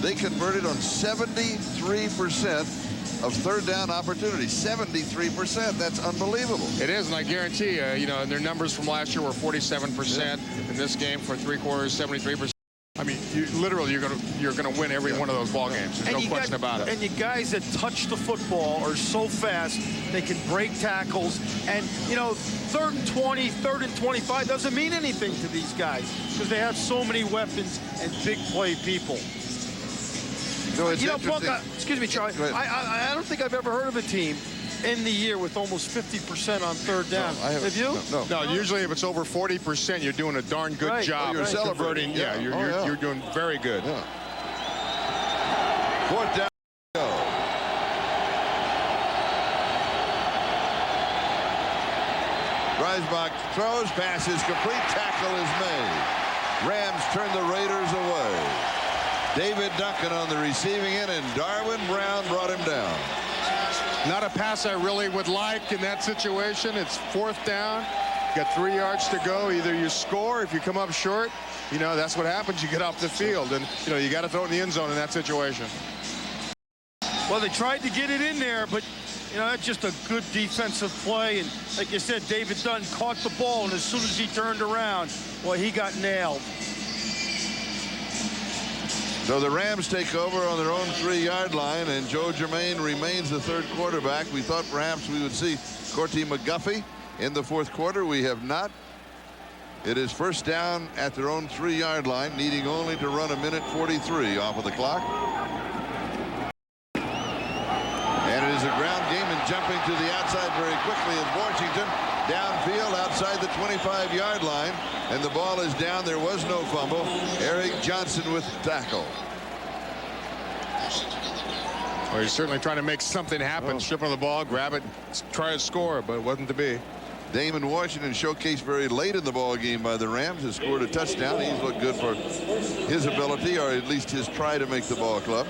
[SPEAKER 1] they converted on 73% of 3rd down opportunities. 73%. That's unbelievable.
[SPEAKER 3] It is, and I guarantee you, you know, their numbers from last year were 47%. In this game for 3 quarters, 73%. I mean, literally you're gonna win every one of those ball games. There's no question about it.
[SPEAKER 2] And you guys that touch the football are so fast, they can break tackles. And, you know, 3rd and 20, 3rd and 25 doesn't mean anything to these guys because they have so many weapons and big play people.
[SPEAKER 1] So it's
[SPEAKER 2] Buck, excuse me, Charlie. I don't think I've ever heard of a team in the year with almost 50% on 3rd down.
[SPEAKER 1] No,
[SPEAKER 2] have you?
[SPEAKER 3] No, usually if it's over 40%, you're doing a darn good job.
[SPEAKER 1] You're celebrating.
[SPEAKER 3] Yeah, you're doing very good.
[SPEAKER 1] Yeah. 4th down. Dreisbach throws, passes, complete tackle is made. Rams turn the Raiders away. David Duncan on the receiving end, and Darwin Brown brought him down.
[SPEAKER 3] Not a pass I really would like in that situation. It's 4th down. You got 3 yards to go. Either you score, if you come up short, you know, that's what happens. You get off the field, and, you know, you got to throw it in the end zone in that situation.
[SPEAKER 2] Well, they tried to get it in there, but, you know, that's just a good defensive play. And like you said, David Dunn caught the ball, and as soon as he turned around, well, he got nailed.
[SPEAKER 1] So the Rams take over on their own 3-yard line, and Joe Germain remains the 3rd quarterback. We thought perhaps we would see Corty McGuffey in the 4th quarter. We have not. It is 1st down at their own 3-yard line, needing only to run 1:43 off of the clock. And it is a ground game, and jumping to the outside very quickly is Washington. Downfield outside the 25-yard line, and the ball is down. There was no fumble. Eric Johnson with the tackle.
[SPEAKER 3] Well, he's certainly trying to make something happen. Strip on the ball, grab it, try to score, but it wasn't to be.
[SPEAKER 1] Damon Washington, showcased very late in the ball game by the Rams, has scored a touchdown. He's looked good for his ability, or at least his try to make the ball club.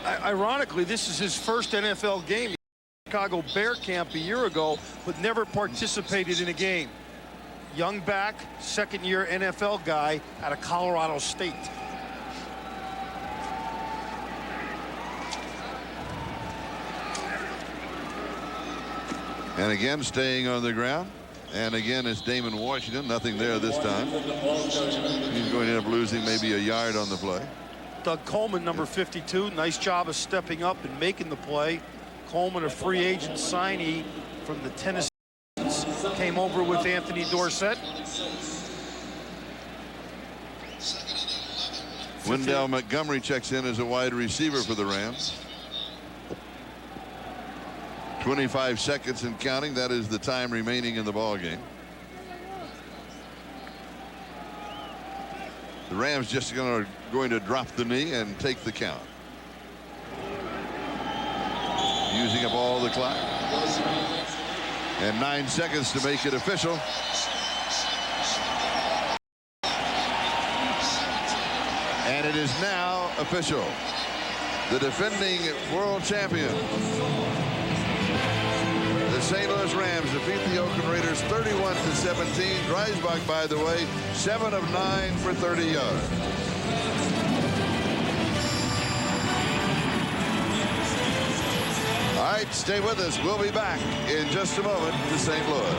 [SPEAKER 2] Ironically, this is his first NFL game. Chicago Bear camp a year ago, but never participated in a game. Young back, 2nd-year NFL guy out of Colorado State.
[SPEAKER 1] And again, staying on the ground. And again, it's Damon Washington. Nothing there this time. He's going to end up losing maybe a yard on the play.
[SPEAKER 2] Doug Coleman, number 52. Nice job of stepping up and making the play. Coleman, a free agent signee from the Tennessee, came over with Anthony Dorsett.
[SPEAKER 1] Wendell Montgomery checks in as a wide receiver for the Rams. 25 seconds and counting. That is the time remaining in the ball game. The Rams just going to drop the knee and take the count. Using up all the clock. And 9 seconds to make it official. And it is now official. The defending world champion, the St. Louis Rams, defeat the Oakland Raiders 31-17. Dreisbach, by the way, 7 of 9 for 30 yards. All right, stay with us. We'll be back in just a moment to St. Louis.